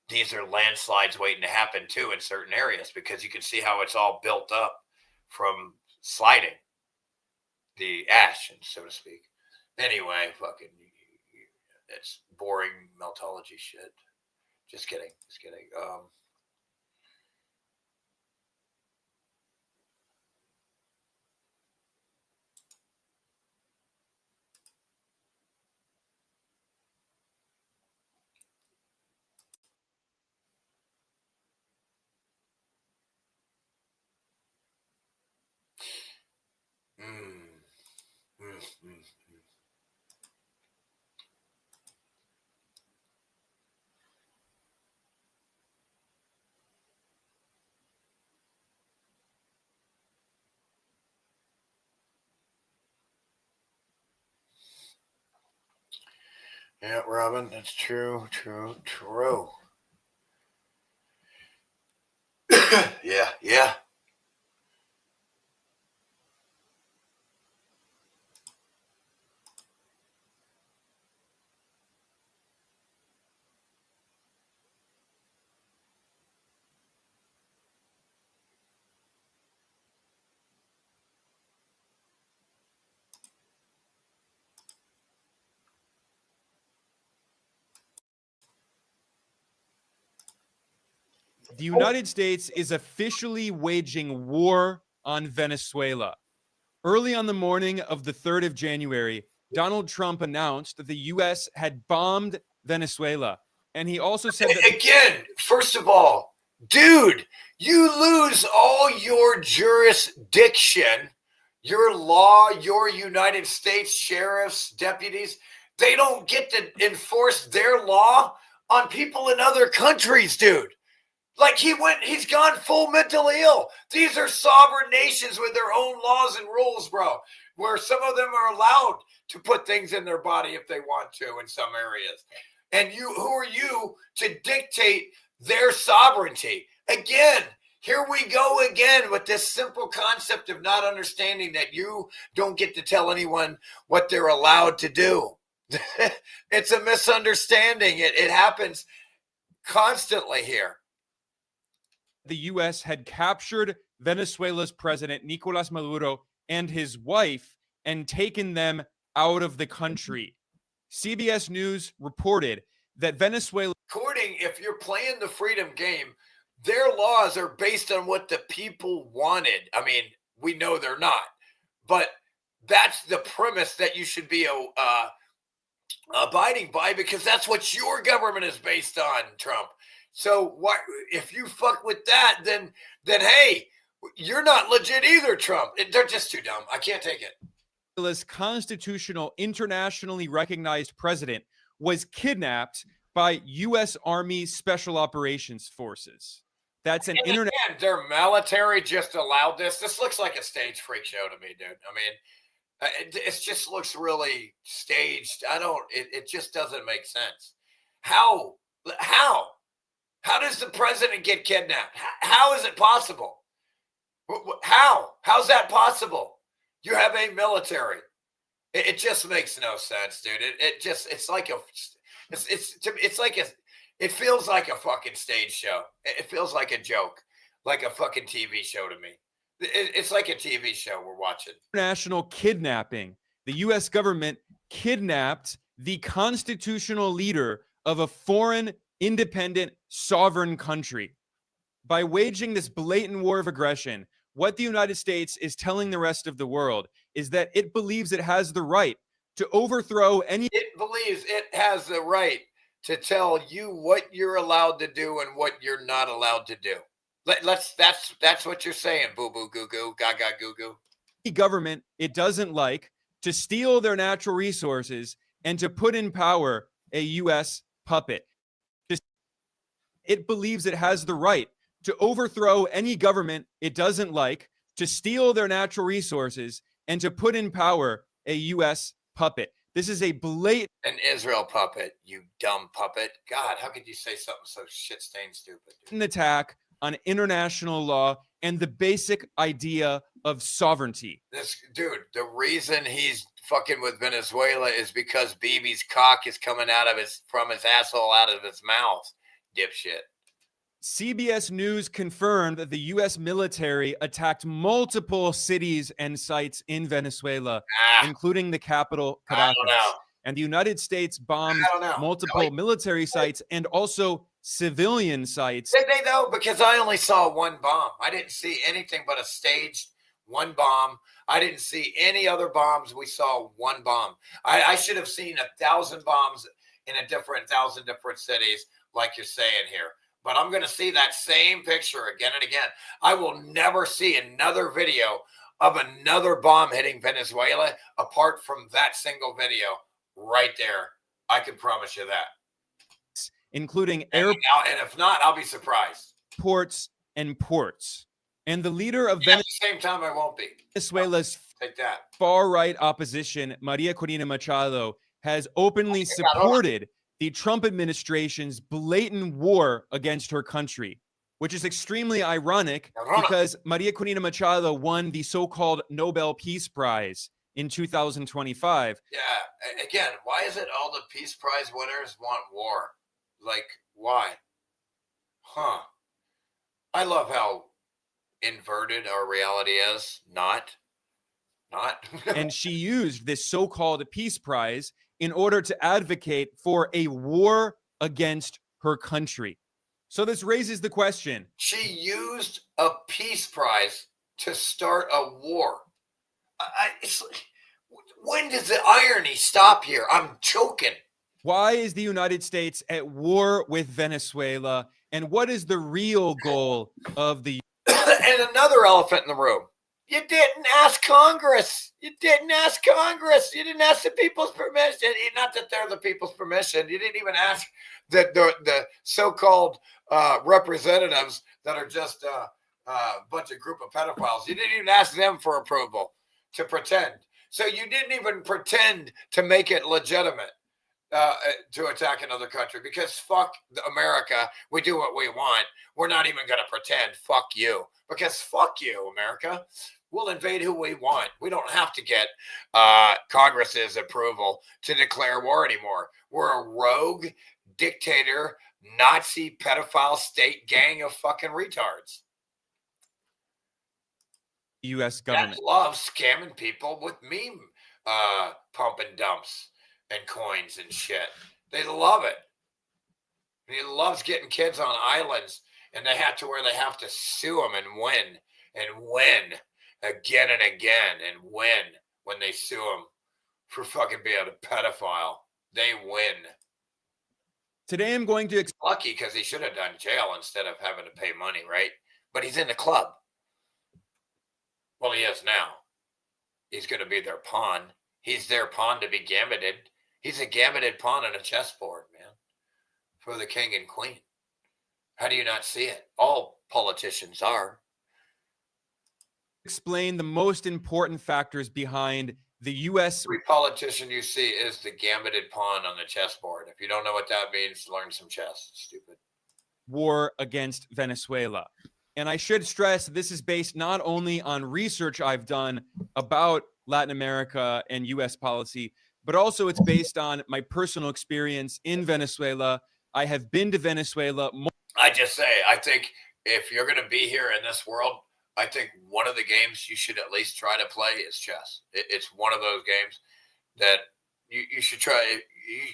these are landslides waiting to happen too in certain areas because you can see how it's all built up from sliding the ash, so to speak. Anyway, fucking, it's boring meltology shit. Just kidding. Yeah, Robin, that's true. Yeah. The United States is officially waging war on Venezuela. Early on the morning of the 3rd of January, Donald Trump announced that the U.S. had bombed Venezuela. And he also said that... Again, first of all, dude, you lose all your jurisdiction, your law, your United States sheriffs, deputies. They don't get to enforce their law on people in other countries, dude. Like he's gone full mentally ill. These are sovereign nations with their own laws and rules, bro, where some of them are allowed to put things in their body if they want to in some areas. And who are you to dictate their sovereignty? Again, here we go again with this simple concept of not understanding that you don't get to tell anyone what they're allowed to do. It's a misunderstanding. It happens constantly here. The U.S. had captured Venezuela's president, Nicolas Maduro, and his wife and taken them out of the country. CBS News reported that Venezuela... According, if you're playing the freedom game, their laws are based on what the people wanted. I mean, we know they're not, but that's the premise that you should be abiding by because that's what your government is based on, Trump. So what if you fuck with that, then hey, you're not legit either, Trump. They're just too dumb. I can't take it. Venezuela's constitutional, internationally recognized president was kidnapped by U.S. Army Special Operations Forces. That's an internet. Their military just allowed this. This looks like a stage freak show to me, dude. I mean, it just looks really staged. It just doesn't make sense. How? How does the president get kidnapped? How is it possible? How's that possible? You have a military. It just makes no sense, dude. It's like it feels like a fucking stage show. It feels like a joke, like a fucking TV show to me. It's like a TV show we're watching. International kidnapping. The U.S. government kidnapped the constitutional leader of a foreign, independent, sovereign country. By waging this blatant war of aggression, what the United States is telling the rest of the world is that it believes it has the right to overthrow any. It believes it has the right to tell you what you're allowed to do and what you're not allowed to do. That's what you're saying, boo boo goo goo, gaga goo goo. Government it doesn't like to steal their natural resources and to put in power a U.S. puppet. It believes it has the right to overthrow any government it doesn't like, to steal their natural resources, and to put in power a U.S. puppet. This is a blatant an Israel puppet, you dumb puppet. God, how could you say something so shit-stained stupid? An attack on international law and the basic idea of sovereignty. This dude, the reason he's fucking with Venezuela is because Bibi's cock is coming from his asshole out of his mouth. Dipshit. CBS News confirmed that the U.S. military attacked multiple cities and sites in Venezuela, including the capital, Caracas. And the United States bombed multiple military sites and also civilian sites. Did they though? Because I only saw one bomb. I didn't see anything but a staged one bomb. I didn't see any other bombs. We saw one bomb. I should have seen 1,000 bombs in 1,000 different cities, like you're saying here. But I'm going to see that same picture again and again. I will never see another video of another bomb hitting Venezuela apart from that single video right there. I can promise you that. Including and if not, I'll be surprised. Airports and ports. And the leader of At the same time, I won't be. Venezuela's Take that. far-right opposition, Maria Corina Machado, has openly supported the Trump administration's blatant war against her country, which is extremely ironic because Maria Corina Machado won the so-called Nobel Peace Prize in 2025. Yeah, again, why is it all the Peace Prize winners want war? Like, why? Huh. I love how inverted our reality is. Not. And she used this so-called Peace Prize in order to advocate for a war against her country. So this raises the question. She used a peace prize to start a war. When does the irony stop here? I'm choking. Why is the United States at war with Venezuela? And what is the real goal of the... And another elephant in the room. You didn't ask Congress. You didn't ask Congress. You didn't ask the people's permission. Not that they're the people's permission. You didn't even ask the so-called representatives that are just a bunch of group of pedophiles. You didn't even ask them for approval to pretend. So you didn't even pretend to make it legitimate to attack another country because fuck America. We do what we want. We're not even going to pretend. Fuck you. Because fuck you, America. We'll invade who we want. We don't have to get Congress's approval to declare war anymore. We're a rogue, dictator, Nazi, pedophile state gang of fucking retards. U.S. government that loves scamming people with meme pump and dumps and coins and shit. They love it. He loves getting kids on islands, and they have to sue them and win again and again and win when they sue them for fucking being a pedophile. They win. Today I'm going to... Lucky because he should have done jail instead of having to pay money, right? But he's in the club. Well, he is now. He's going to be their pawn. He's their pawn to be gambited. He's a gambited pawn on a chessboard, man, for the king and queen. How do you not see it? All politicians are. Explain the most important factors behind the U.S. Every politician you see is the gambited pawn on the chessboard. If you don't know what that means, learn some chess. Stupid. war against Venezuela. And I should stress this is based not only on research I've done about Latin America and US policy, but also it's based on my personal experience in Venezuela. I have been to Venezuela. I just say, I think if you're going to be here in this world, I think one of the games you should at least try to play is chess. It's one of those games that you should try.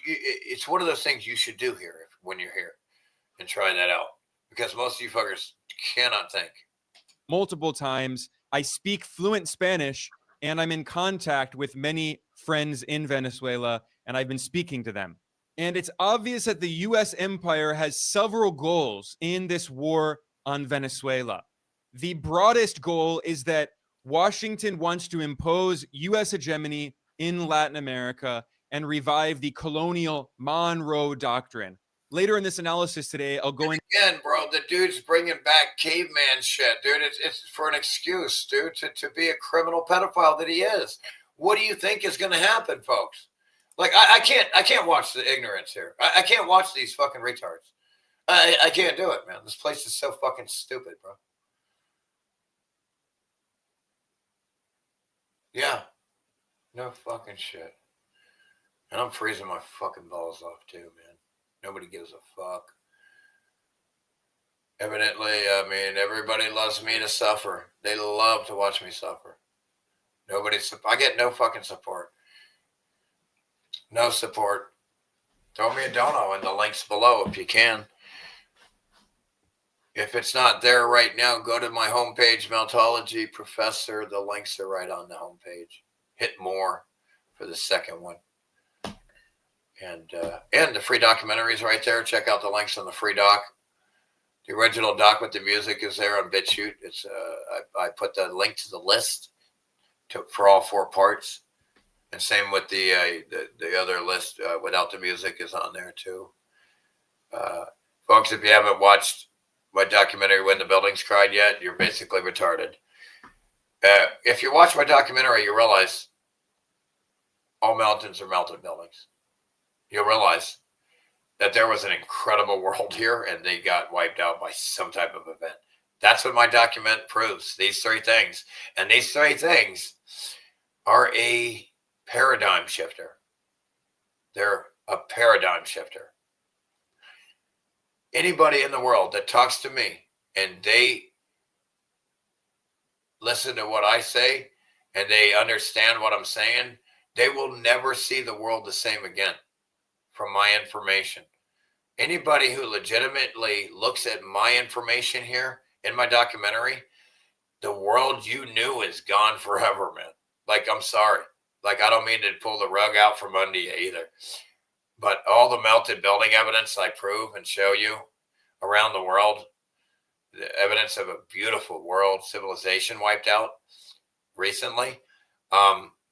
It's one of those things you should do here when you're here, and try that out, because most of you fuckers cannot think. Multiple times. I speak fluent Spanish, and I'm in contact with many friends in Venezuela, and I've been speaking to them. And it's obvious that the U.S. empire has several goals in this war on Venezuela. The broadest goal is that Washington wants to impose U.S. hegemony in Latin America and revive the colonial Monroe Doctrine. Later in this analysis today, I'll go in. Again, bro, the dude's bringing back caveman shit, dude. It's for an excuse, dude, to be a criminal pedophile that he is. What do you think is going to happen, folks? Like, I can't watch the ignorance here. I can't watch these fucking retards. I can't do it, man. This place is so fucking stupid, bro. Yeah. No fucking shit. And I'm freezing my fucking balls off too, man. Nobody gives a fuck. Evidently, I mean, everybody loves me to suffer. They love to watch me suffer. I get no fucking support. No support. Throw me a dono in the links below if you can. If it's not there right now, go to my homepage, Meltology Professor. The links are right on the homepage. Hit more for the second one. And the free documentary is right there. Check out the links on the free doc. The original doc with the music is there on BitChute. It's I put the link to the list for all 4 parts. And same with the other list without the music is on there too. Folks, if you haven't watched my documentary When the Buildings Cried yet, you're basically retarded. If you watch my documentary, you realize all mountains are melted buildings. You'll realize that there was an incredible world here and they got wiped out by some type of event. That's what my document proves, these 3 things. And these 3 things are a paradigm shifter. They're a paradigm shifter. Anybody in the world that talks to me and they listen to what I say and they understand what I'm saying, they will never see the world the same again from my information. Anybody who legitimately looks at my information here in my documentary, the world you knew is gone forever, man. Like, I'm sorry. Like, I don't mean to pull the rug out from under you either. But all the melted building evidence I prove and show you around the world, the evidence of a beautiful world civilization wiped out recently,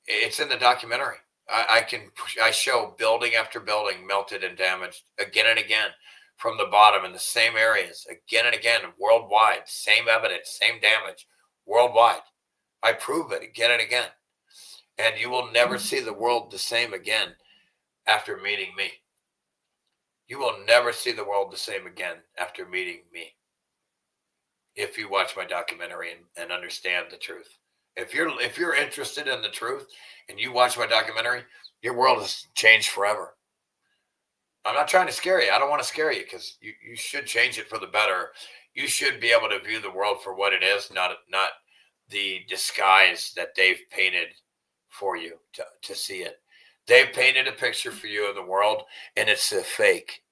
it's in the documentary. I show building after building melted and damaged again and again from the bottom in the same areas again and again worldwide. Same evidence, same damage worldwide. I prove it again and again. And you will never see the world the same again after meeting me. You will never see the world the same again after meeting me. If you watch my documentary and understand the truth. If you're interested in the truth and you watch my documentary, your world has changed forever. I'm not trying to scare you. I don't want to scare you because you should change it for the better. You should be able to view the world for what it is, not the disguise that they've painted for you to see it. They've painted a picture for you of the world, and it's a fake.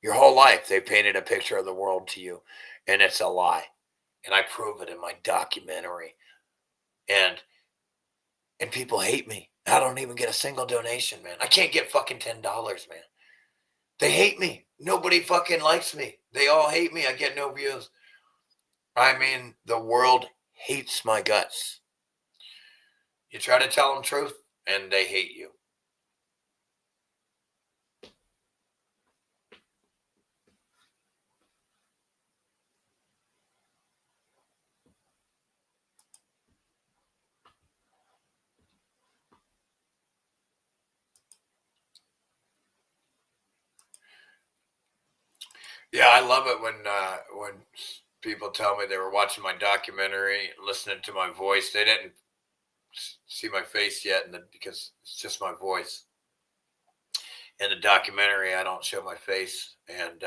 Your whole life, they painted a picture of the world to you, and it's a lie. And I prove it in my documentary. And people hate me. I don't even get a single donation, man. I can't get fucking $10, man. They hate me. Nobody fucking likes me. They all hate me. I get no views. I mean, the world hates my guts. You try to tell them truth, and they hate you. Yeah, I love it when people tell me they were watching my documentary, listening to my voice. They didn't see my face yet, because it's just my voice. In the documentary, I don't show my face, and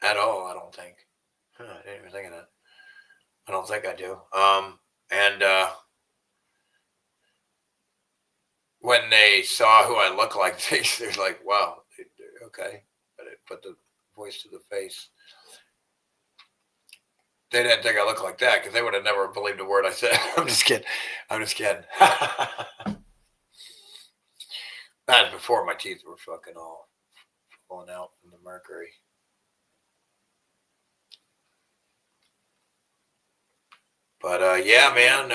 at all, I don't think. I didn't even think of that. I don't think I do. And when they saw who I look like, they're like, wow, okay. But it put the voice to the face. They didn't think I looked like that because they would have never believed a word I said. I'm just kidding. I'm just kidding. That was before my teeth were fucking all falling out from the mercury. But yeah, man.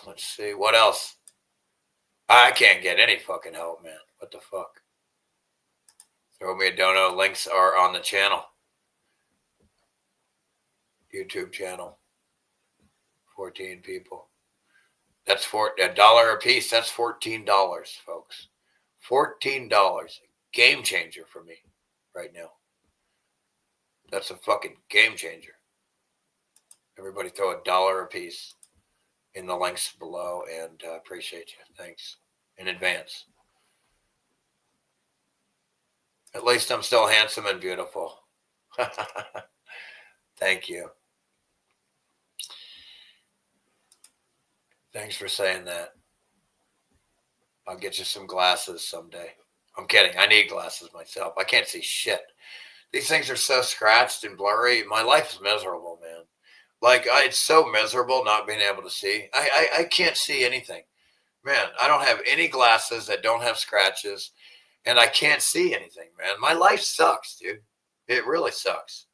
Let's see. What else? I can't get any fucking help, man. What the fuck? Throw me a dono. Links are on the channel. YouTube channel. 14 people. That's $1 a piece. That's $14, folks. $14. Game changer for me right now. That's a fucking game changer. Everybody throw $1 a piece in the links below, and appreciate you. Thanks in advance. At least I'm still handsome and beautiful. Thank you. Thanks for saying that. I'll get you some glasses someday. I'm kidding. I need glasses myself. I can't see shit. These things are so scratched and blurry. My life is miserable, man. Like, it's so miserable not being able to see. I can't see anything. Man, I don't have any glasses that don't have scratches, and I can't see anything, man. My life sucks, dude. It really sucks.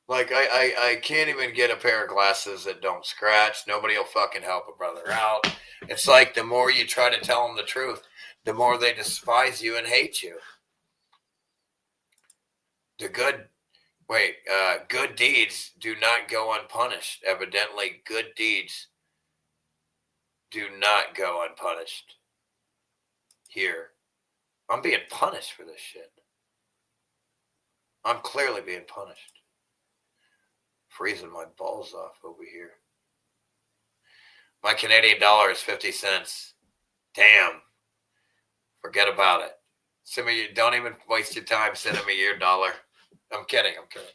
Like, I can't even get a pair of glasses that don't scratch. Nobody will fucking help a brother out. It's like the more you try to tell them the truth, the more they despise you and hate you. Good deeds do not go unpunished. Evidently, good deeds do not go unpunished. Here. I'm being punished for this shit. I'm clearly being punished. Freezing my balls off over here. My Canadian dollar is 50 cents. Damn. Forget about it. Some of you don't even waste your time sending me your dollar. I'm kidding. I'm kidding.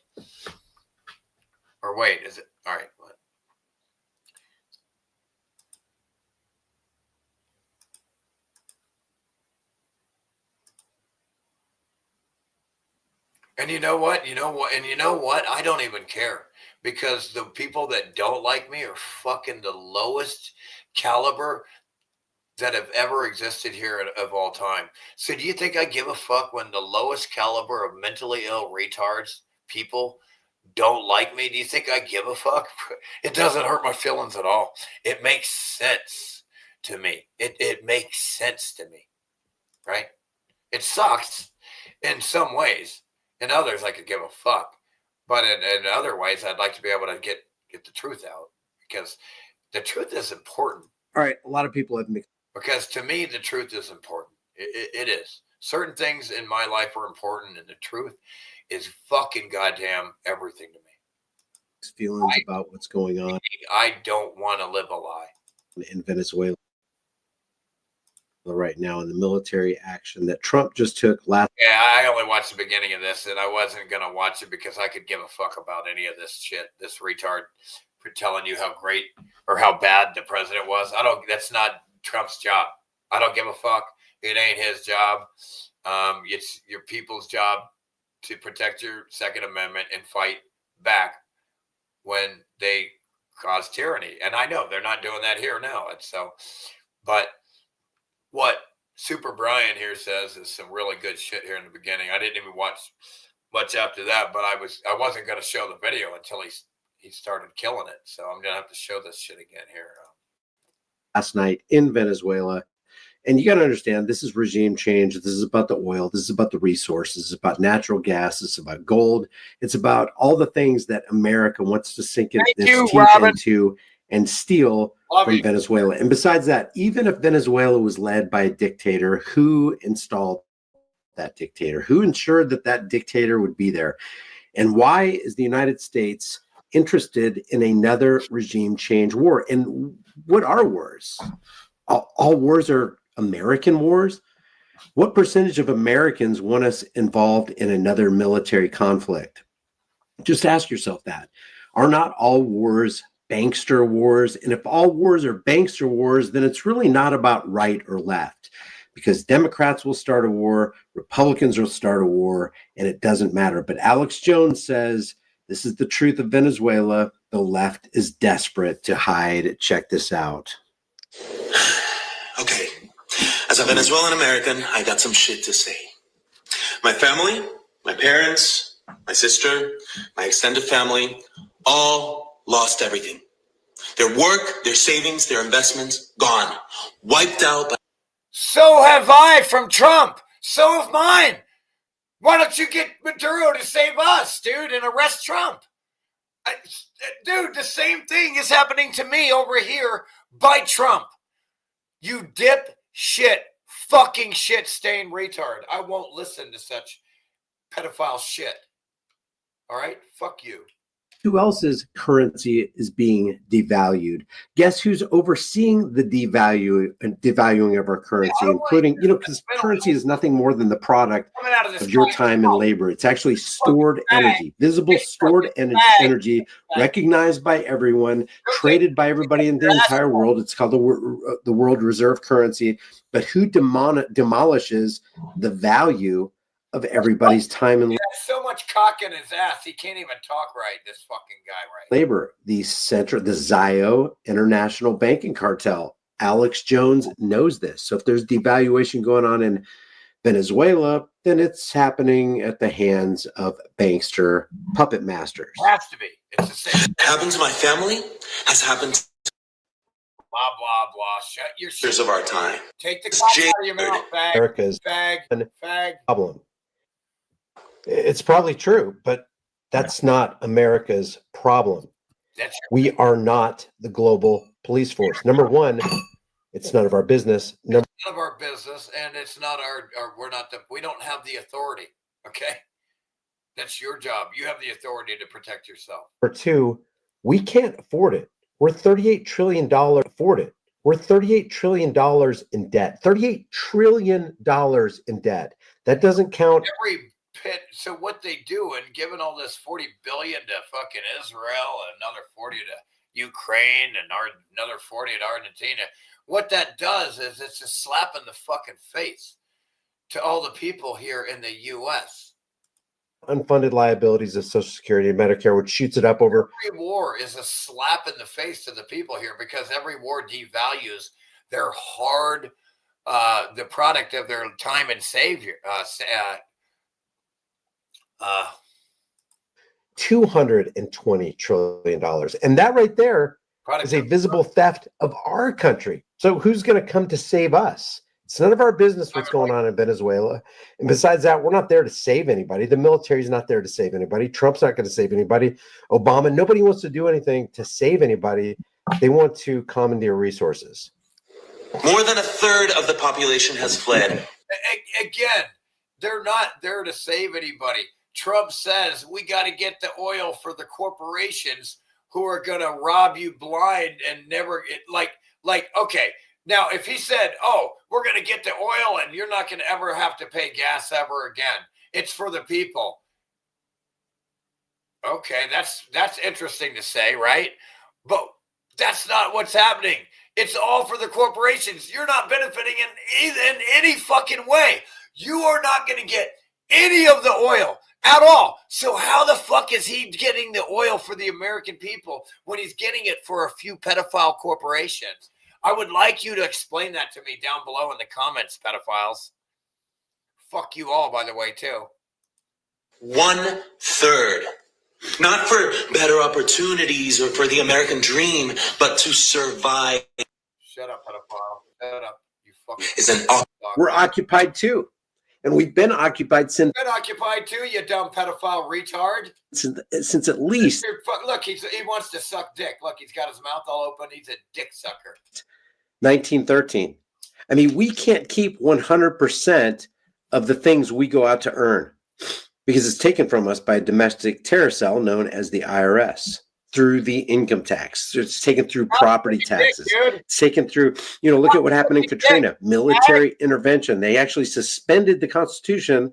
Or wait, is it? All right. What? And you know what? I don't even care, because the people that don't like me are fucking the lowest caliber that have ever existed here of all time. So do you think I give a fuck when the lowest caliber of mentally ill retards people don't like me? Do you think I give a fuck? It doesn't hurt my feelings at all. It makes sense to me. It makes sense to me, right? It sucks in some ways. In others, I could give a fuck. But in other ways, I'd like to be able to get the truth out, because the truth is important. All right. A lot of people have mixed. Because to me, the truth is important. It is. Certain things in my life are important, and the truth is fucking goddamn everything to me. Feelings about what's going on. I don't want to live a lie. In Venezuela right now, in the military action that Trump just took last. Yeah, I only watched the beginning of this, and I wasn't going to watch it because I could give a fuck about any of this shit. This retard for telling you how great or how bad the president was. That's not Trump's job. I don't give a fuck. It ain't his job. It's your people's job to protect your Second Amendment and fight back when they cause tyranny. And I know they're not doing that here now. And so, but what Super Brian here says is some really good shit here in the beginning. I didn't even watch much after that, but I wasn't going to show the video until he started killing it. So I'm going to have to show this shit again here. Last night in Venezuela. And you got to understand, this is regime change. This is about the oil. This is about the resources. It's about natural gas. It's about gold. It's about all the things that America wants to sink its teeth into and steal from Venezuela. And besides that, even if Venezuela was led by a dictator, who installed that dictator? Who ensured that that dictator would be there? And why is the United States interested in another regime change war? And what are wars? All wars are American wars. What percentage of Americans want us involved in another military conflict? Just ask yourself that. Are not all wars bankster wars? And if all wars are bankster wars, then it's really not about right or left, because Democrats will start a war, Republicans will start a war, and it doesn't matter. But Alex Jones says this is the truth of Venezuela. The left is desperate to hide. Check this out. Okay, as a Venezuelan American, I got some shit to say. My family, my parents, my sister, my extended family, all lost everything. Their work, their savings, their investments, gone. Wiped out. So have I from Trump. So have mine. Why don't you get Maduro to save us, dude, and arrest Trump? Dude, the same thing is happening to me over here by Trump. You dip shit, fucking shit stain retard. I won't listen to such pedophile shit. All right? Fuck you. Who else's currency is being devalued? Guess who's overseeing the devaluing of our currency, including, because currency is nothing more than the product of your time and labor. It's actually stored energy, visible stored energy, recognized by everyone, traded by everybody in the entire world. It's called the world reserve currency. But who demolishes the value of everybody's time and so much cock in his ass, he can't even talk right, this fucking guy, right? labor? The ZIO International Banking Cartel. Alex Jones knows this. So if there's devaluation going on in Venezuela, then it's happening at the hands of bankster puppet masters. It has to be. It's the same. Happened to my family, has happened to Blah, blah, blah. Shut your shit. of our time. Take the cock out of your mouth, fag. America's Fag. problem. It's probably true, but that's not America's problem. We are not the global police force. Number one, it's none of our business. None of our business, and it's not we don't have the authority. Okay, that's your job. You have the authority to protect yourself. Number two, we can't afford it. We're $38 trillion. Afford it. We're $38 trillion in debt. $38 trillion in debt. That doesn't count. So what they do, and giving all this 40 billion to fucking Israel, and another 40 to Ukraine, and another 40 to Argentina, what that does is it's a slap in the fucking face to all the people here in the U.S. Unfunded liabilities of Social Security and Medicare, which shoots it up over. Every war is a slap in the face to the people here, because every war devalues their hard, the product of their time and savior. $220 trillion. And that right there is a visible theft of our country. So who's going to come to save us? It's none of our business what's going on in Venezuela. And besides that, we're not there to save anybody. The military's not there to save anybody. Trump's not going to save anybody. Obama, nobody wants to do anything to save anybody. They want to commandeer resources. More than a third of the population has fled. Again, they're not there to save anybody. Trump says we got to get the oil for the corporations who are going to rob you blind and never okay. Now, if he said, oh, we're going to get the oil and you're not going to ever have to pay gas ever again, it's for the people. Okay, that's interesting to say, right? But that's not what's happening. It's all for the corporations. You're not benefiting in any fucking way. You are not going to get any of the oil at all. So how the fuck is he getting the oil for the American people when he's getting it for a few pedophile corporations? I would like you to explain that to me down below in the comments, pedophiles. Fuck you all, by the way, too. 1/3. Not for better opportunities or for the American dream, but to survive. Shut up, pedophile. Shut up, you fucking. Is an We're occupied too. And we've been occupied since. Been occupied too, you dumb pedophile retard. Since at least. Look, he wants to suck dick. Look, he's got his mouth all open. He's a dick sucker. 1913. I mean, we can't keep 100% of the things we go out to earn because it's taken from us by a domestic terror cell known as the IRS through the income tax. It's taken through property taxes. It's taken through, look at what happened in Katrina, military intervention. They actually suspended the Constitution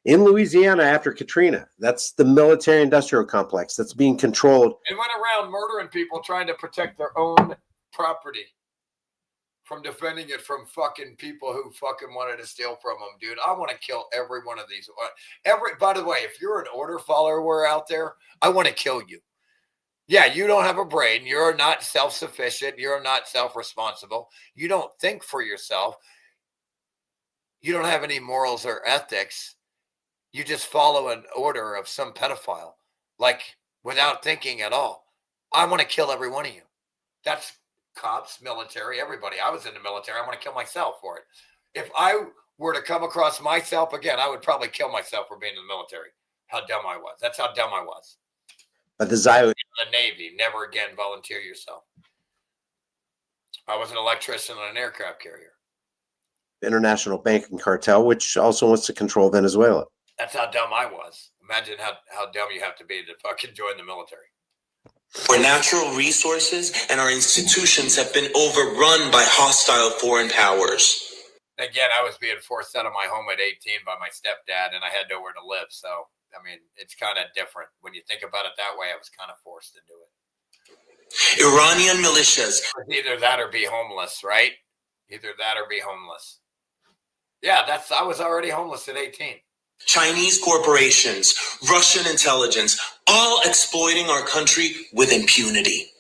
in Louisiana after Katrina. That's the military industrial complex that's being controlled. And went around murdering people trying to protect their own property from defending it from fucking people who fucking wanted to steal from them, dude. I want to kill every one of these. By the way, if you're an order follower out there, I want to kill you. Yeah, you don't have a brain. You're not self-sufficient. You're not self-responsible. You don't think for yourself. You don't have any morals or ethics. You just follow an order of some pedophile, like without thinking at all. I want to kill every one of you. That's cops, military, everybody. I was in the military. I want to kill myself for it. If I were to come across myself again, I would probably kill myself for being in the military. How dumb I was. That's how dumb I was. But the Navy, never again volunteer yourself. I was an electrician on an aircraft carrier. International banking cartel, which also wants to control Venezuela. That's how dumb I was. Imagine how dumb you have to be to fucking join the military. Our natural resources and our institutions have been overrun by hostile foreign powers. Again, I was being forced out of my home at 18 by my stepdad, and I had nowhere to live. So, I mean, it's kind of different. When you think about it that way, I was kind of forced into it. Iranian militias. Either that or be homeless, right? Either that or be homeless. Yeah, I was already homeless at 18. Chinese corporations, Russian intelligence, all exploiting our country with impunity.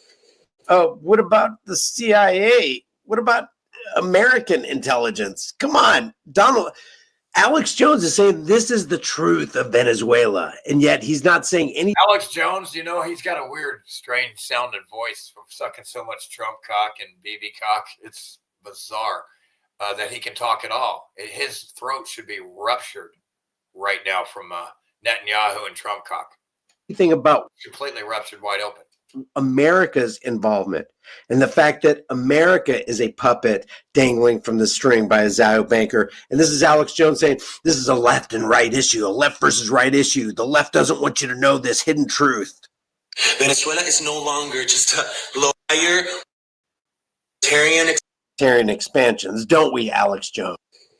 Oh, what about the CIA? What about American intelligence? Come on, Alex Jones is saying this is the truth of Venezuela, and yet he's not saying anything. Alex Jones, he's got a weird, strange sounding voice from sucking so much Trump cock and BB cock. It's bizarre that he can talk at all. His throat should be ruptured right now from Netanyahu and Trump cock. Anything about completely ruptured wide open. America's involvement and the fact that America is a puppet dangling from the string by a Zio banker. And this is Alex Jones saying this is a left and right issue, a left versus right issue. The left doesn't want you to know this hidden truth. Venezuela is no longer just a liar. Authoritarian expansions, don't we, Alex Jones?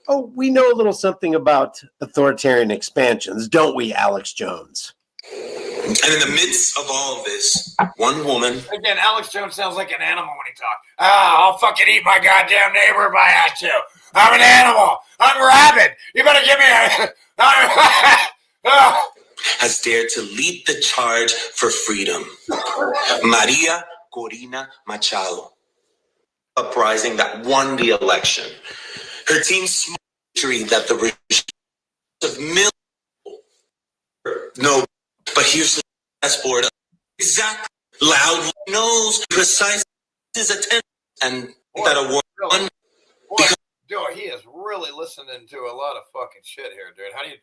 Oh, we know a little something about authoritarian expansions, don't we, Alex Jones? And in the midst of all of this, one woman. Again, Alex Jones sounds like an animal when he talks. I'll fucking eat my goddamn neighbor if I have to. I'm an animal. I'm rabid. You better give me a. Has dared to lead the charge for freedom. Maria Corina Machado. Uprising that won the election. Her team smoked that the regime of millions. No, but here's the best board. Exactly. Loud knows precise his attention and that award won. Dude, he is really listening to a lot of fucking shit here, dude. How do you?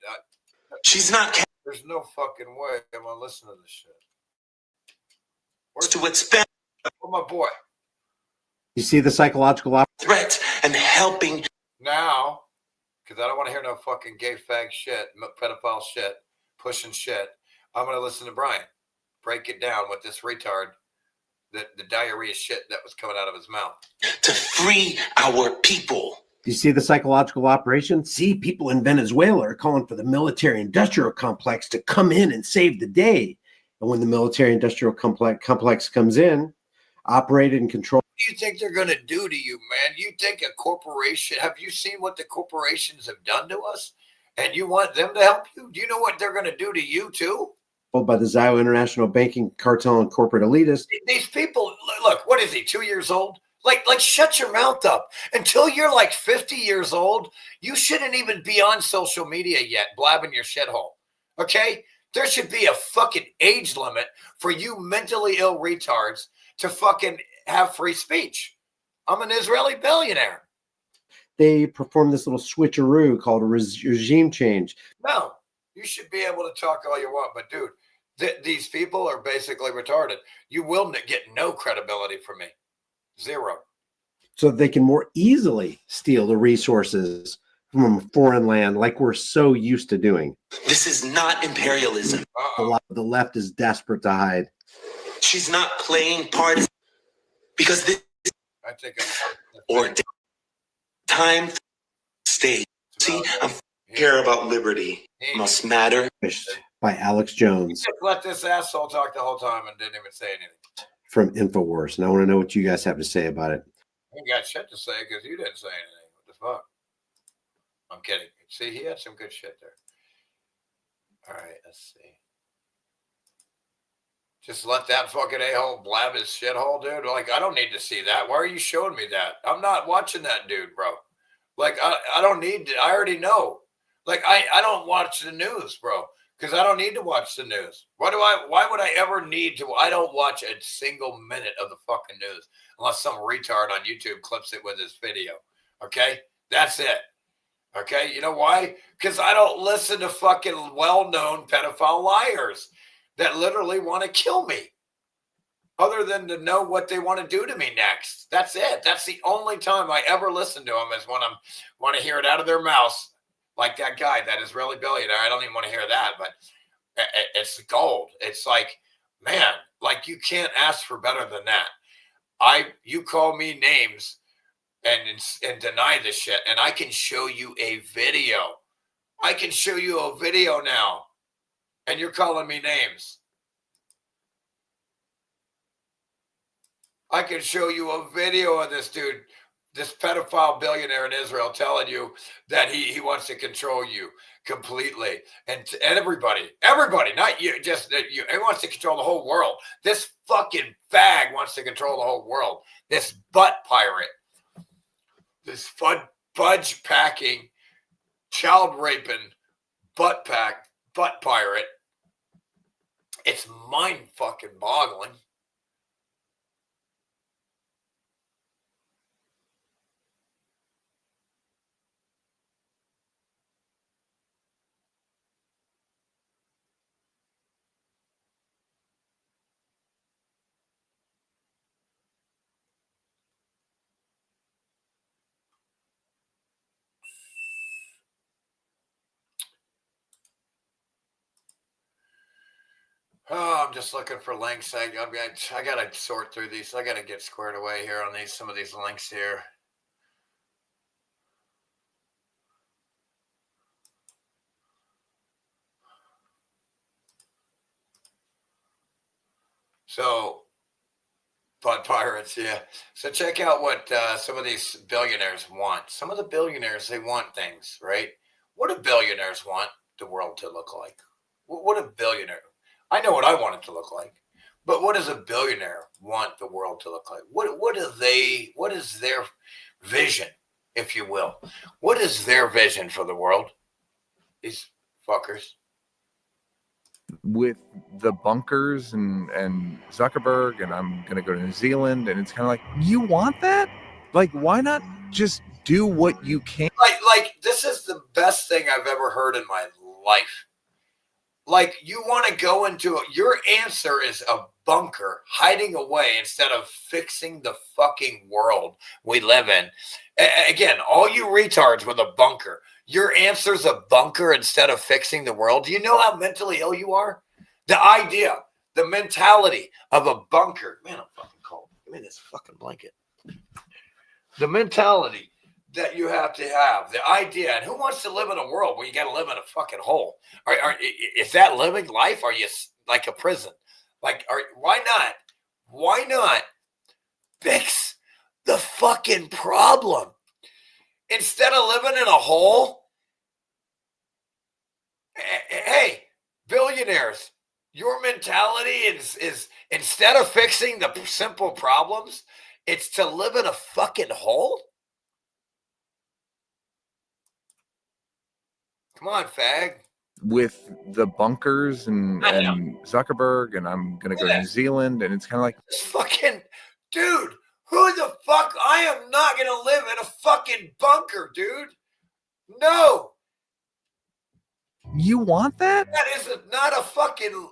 She's not. There's no fucking way I'm gonna listen to this shit. Where's to expand? Oh, my boy. You see the psychological threat and helping now, because I don't want to hear no fucking gay fag shit, pedophile shit, pushing shit. I'm gonna listen to Brian break it down with this retard, the diarrhea shit that was coming out of his mouth. To free our people. Do you see the psychological operation? See, people in Venezuela are calling for the military-industrial complex to come in and save the day. And when the military-industrial complex comes in, operated and controlled. What do you think they're going to do to you, man? You think a corporation, have you seen what the corporations have done to us? And you want them to help you? Do you know what they're going to do to you, too? By the Zio International Banking Cartel and corporate elitists. These people, look, what is he, 2 years old? Like, shut your mouth up. Until you're like 50 years old, you shouldn't even be on social media yet, blabbing your shithole. Okay? There should be a fucking age limit for you mentally ill retards to fucking have free speech. I'm an Israeli billionaire. they performed this little switcheroo called a regime change. No, you should be able to talk all you want, but dude, these people are basically retarded. You will get no credibility from me. Zero. So they can more easily steal the resources from a foreign land like we're so used to doing. This is not imperialism. A lot of the left is desperate to hide. She's not playing partisan because this I think or time state. See, I care about liberty. Must matter. By Alex Jones. Just let this asshole talk the whole time and didn't even say anything. From InfoWars. And I want to know what you guys have to say about it. I ain't got shit to say because you didn't say anything. What the fuck? I'm kidding. See, he had some good shit there. All right, let's see. Just let that fucking a-hole blab his shithole, dude. Like, I don't need to see that. Why are you showing me that? I'm not watching that dude, bro. Like, I don't need to. I already know. Like, I don't watch the news, bro, because I don't need to watch the news. Why would I ever need to? I don't watch a single minute of the fucking news unless some retard on YouTube clips it with his video. Okay? That's it. Okay? You know why? Because I don't listen to fucking well-known pedophile liars that literally want to kill me, other than to know what they want to do to me next. That's it. That's the only time I ever listen to them, is when I want to hear it out of their mouths, like that guy, that Israeli billionaire. I don't even want to hear that, but it's gold. It's like, man, like, you can't ask for better than that. You call me names and deny this shit, and I can show you a video. I can show you a video now. And you're calling me names. I can show you a video of this dude, this pedophile billionaire in Israel, telling you that he wants to control you completely. And everybody, not you, just that you. He wants to control the whole world. This fucking fag wants to control the whole world. This butt pirate. This fudge packing, child raping, butt pirate. It's mind fucking boggling. Oh, I'm just looking for links. I gotta sort through these. I gotta get squared away here on some of these links here. So, butt pirates, yeah. So check out what some of these billionaires want. Some of the billionaires, they want things, right? What do billionaires want the world to look like? What a billionaire. I know what I want it to look like, but what does a billionaire want the world to look like? What is their vision, if you will? What is their vision for the world? These fuckers. With the bunkers and Zuckerberg, and I'm going to go to New Zealand, and it's kind of like, you want that? Like, why not just do what you can? Like this is the best thing I've ever heard in my life. Like, you want to go into your answer is a bunker hiding away instead of fixing the fucking world we live in. Again, all you retards with a bunker, your answer's a bunker instead of fixing the world. Do you know how mentally ill you are? The idea, the mentality of a bunker. Man, I'm fucking cold. Give me this fucking blanket. The mentality that you have to have, the idea, and who wants to live in a world where you got to live in a fucking hole? Is that living life? Are you like a prison? Like, why not? Why not fix the fucking problem instead of living in a hole? Hey, billionaires, your mentality is instead of fixing the simple problems, it's to live in a fucking hole? Come on, fag. With the bunkers and Zuckerberg, and I'm going to go to New Zealand, and it's kind of like, this fucking dude, Who the fuck? I am not going to live in a fucking bunker, dude. No. You want that? That is not a fucking...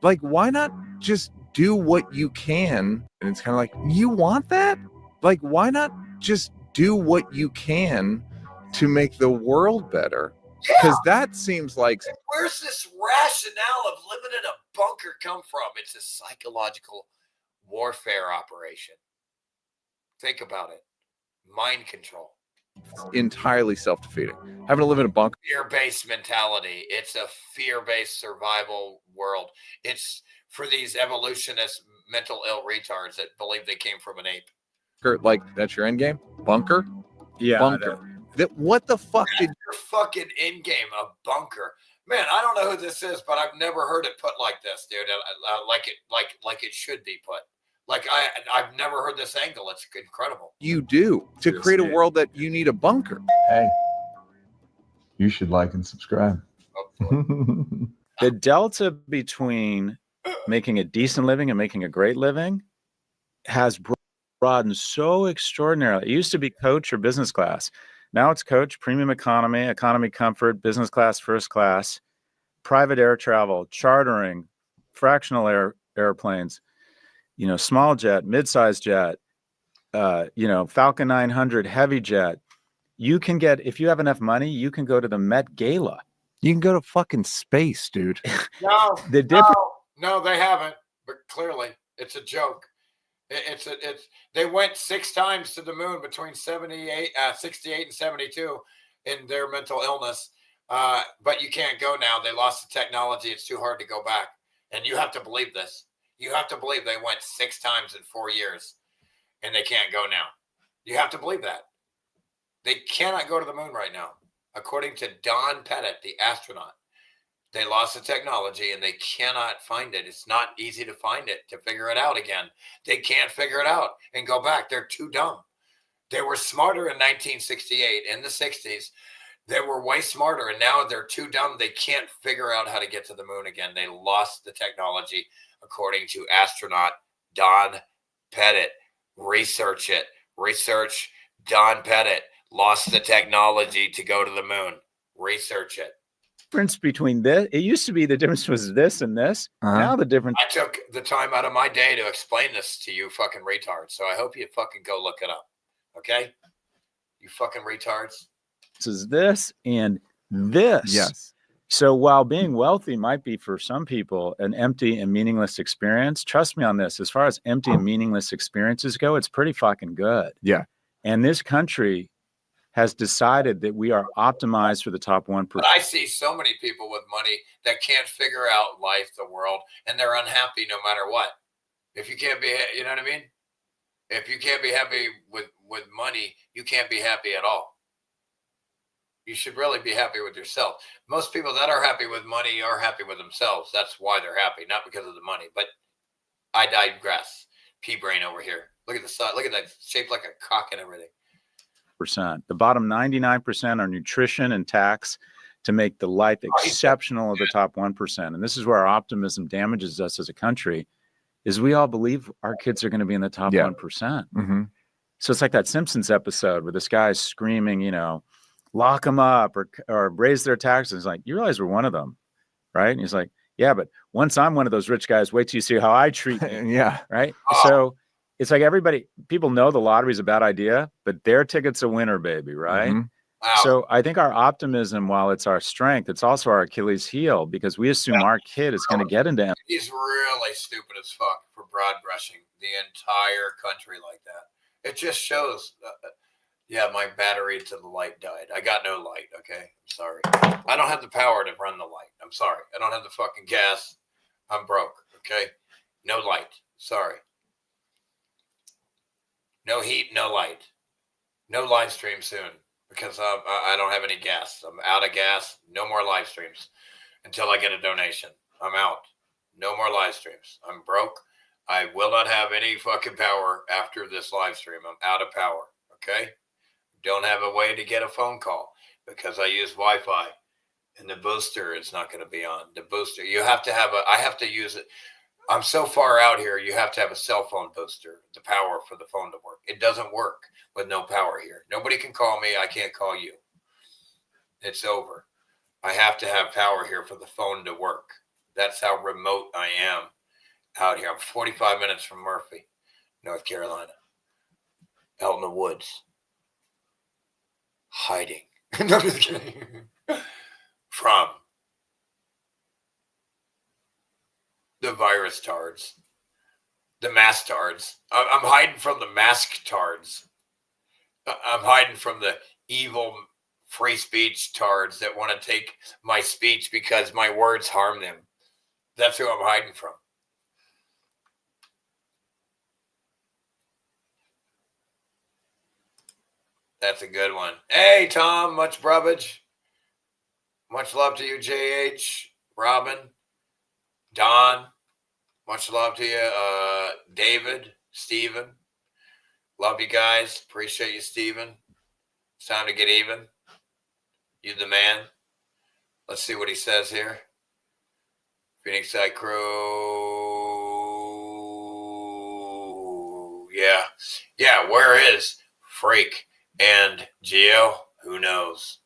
Like, why not just do what you can? And it's kind of like, you want that? Like, why not just do what you can to make the world better? Because that seems like... Where's this rationale of living in a bunker come from? It's a psychological warfare operation. Think about it. Mind control. entirely self-defeating. Having to live in a bunker. Fear-based mentality. It's a fear-based survival world. It's for these evolutionist mental ill retards that believe they came from an ape. Like, that's your end game? Bunker? Yeah. Bunker. What the fuck did your fucking end game? A bunker. Man, I don't know who this is, but I've never heard it put like this, dude. Like it should be put. Like I've never heard this angle. It's incredible. you do to create a world that you need a bunker? Hey, you should like and subscribe. The delta between making a decent living and making a great living has broadened so extraordinarily. It used to be coach or business class. Now it's coach, premium economy, economy comfort, business class, first class, private air travel, chartering, fractional airplanes, small jet, mid-sized jet, Falcon 900 heavy jet. You can get, if you have enough money, you can go to the Met Gala. You can go to fucking space, dude. No, The difference. No, they haven't. But clearly, it's a joke. They went 6 times to the moon between 68 and 72 in their mental illness. But you can't go now. They lost the technology. It's too hard to go back. And you have to believe this. You have to believe they went 6 times in 4 years and they can't go now. You have to believe that. They cannot go to the moon right now. According to Don Pettit, the astronaut, they lost the technology and they cannot find it. It's not easy to find it, to figure it out again. They can't figure it out and go back. They're too dumb. They were smarter in 1968, in the 60s. They were way smarter, and now they're too dumb. They can't figure out how to get to the moon again. They lost the technology, according to astronaut Don Pettit. Research it. Research Don Pettit. Lost the technology to go to the moon. Research it. Difference between this, it used to be the difference was this and this. Now the difference. I took the time out of my day to explain this to you fucking retards. So I hope you fucking go look it up. Okay? You fucking retards. This is this and this. Yes. So while being wealthy might be for some people an empty and meaningless experience, trust me on this. As far as empty and meaningless experiences go, it's pretty fucking good. Yeah. And this country has decided that we are optimized for the top 1%. But I see so many people with money that can't figure out life, the world, and they're unhappy no matter what. If you can't be, you know what I mean? If you can't be happy with money, you can't be happy at all. You should really be happy with yourself. Most people that are happy with money are happy with themselves. That's why they're happy, not because of the money. But I digress. Pea brain over here. Look at the side. Look at that, shaped like a cock and everything. The bottom 99% are nutrition and tax to make the life exceptional of the top 1%. And this is where our optimism damages us as a country, is we all believe our kids are going to be in the top 1%. Mm-hmm. So it's like that Simpsons episode where this guy's screaming, lock them up or raise their taxes. Like, you realize we're one of them, right? And he's like, yeah, but once I'm one of those rich guys, wait till you see how I treat you. Yeah. Right. So it's like people know the lottery is a bad idea, but their ticket's a winner, baby. Right. Mm-hmm. Wow. So I think our optimism, while it's our strength, it's also our Achilles heel, because we assume our kid is going to get into. He's really stupid as fuck for broad brushing the entire country like that. It just shows. Yeah, my battery to the light died. I got no light. Okay. I'm sorry. I don't have the power to run the light. I'm sorry. I don't have the fucking gas. I'm broke. Okay. No light. Sorry. No heat, no light. No live stream soon because I don't have any gas. I'm out of gas. No more live streams until I get a donation. I'm out. No more live streams. I'm broke. I will not have any fucking power after this live stream. I'm out of power. Okay. Don't have a way to get a phone call because I use Wi-Fi and the booster is not going to be on. The booster, you have to have I have to use it. I'm so far out here, you have to have a cell phone booster, the power for the phone to work. It doesn't work with no power here. Nobody can call me. I can't call you. It's over. I have to have power here for the phone to work. That's how remote I am out here. I'm 45 minutes from Murphy, North Carolina, out in the woods, hiding. No, just kidding. From the virus tards, the mask tards. I'm hiding from the mask tards. I'm hiding from the evil free speech tards that want to take my speech because my words harm them. That's who I'm hiding from. That's a good one. Hey, Tom, much brubbage. Much love to you, JH, Robin, Don. Much love to you, David, Steven. Love you guys. Appreciate you, Steven. It's time to get even. You the man. Let's see what he says here. Phoenix Side Crew. Yeah. Yeah, where is Freak and Geo? Who knows?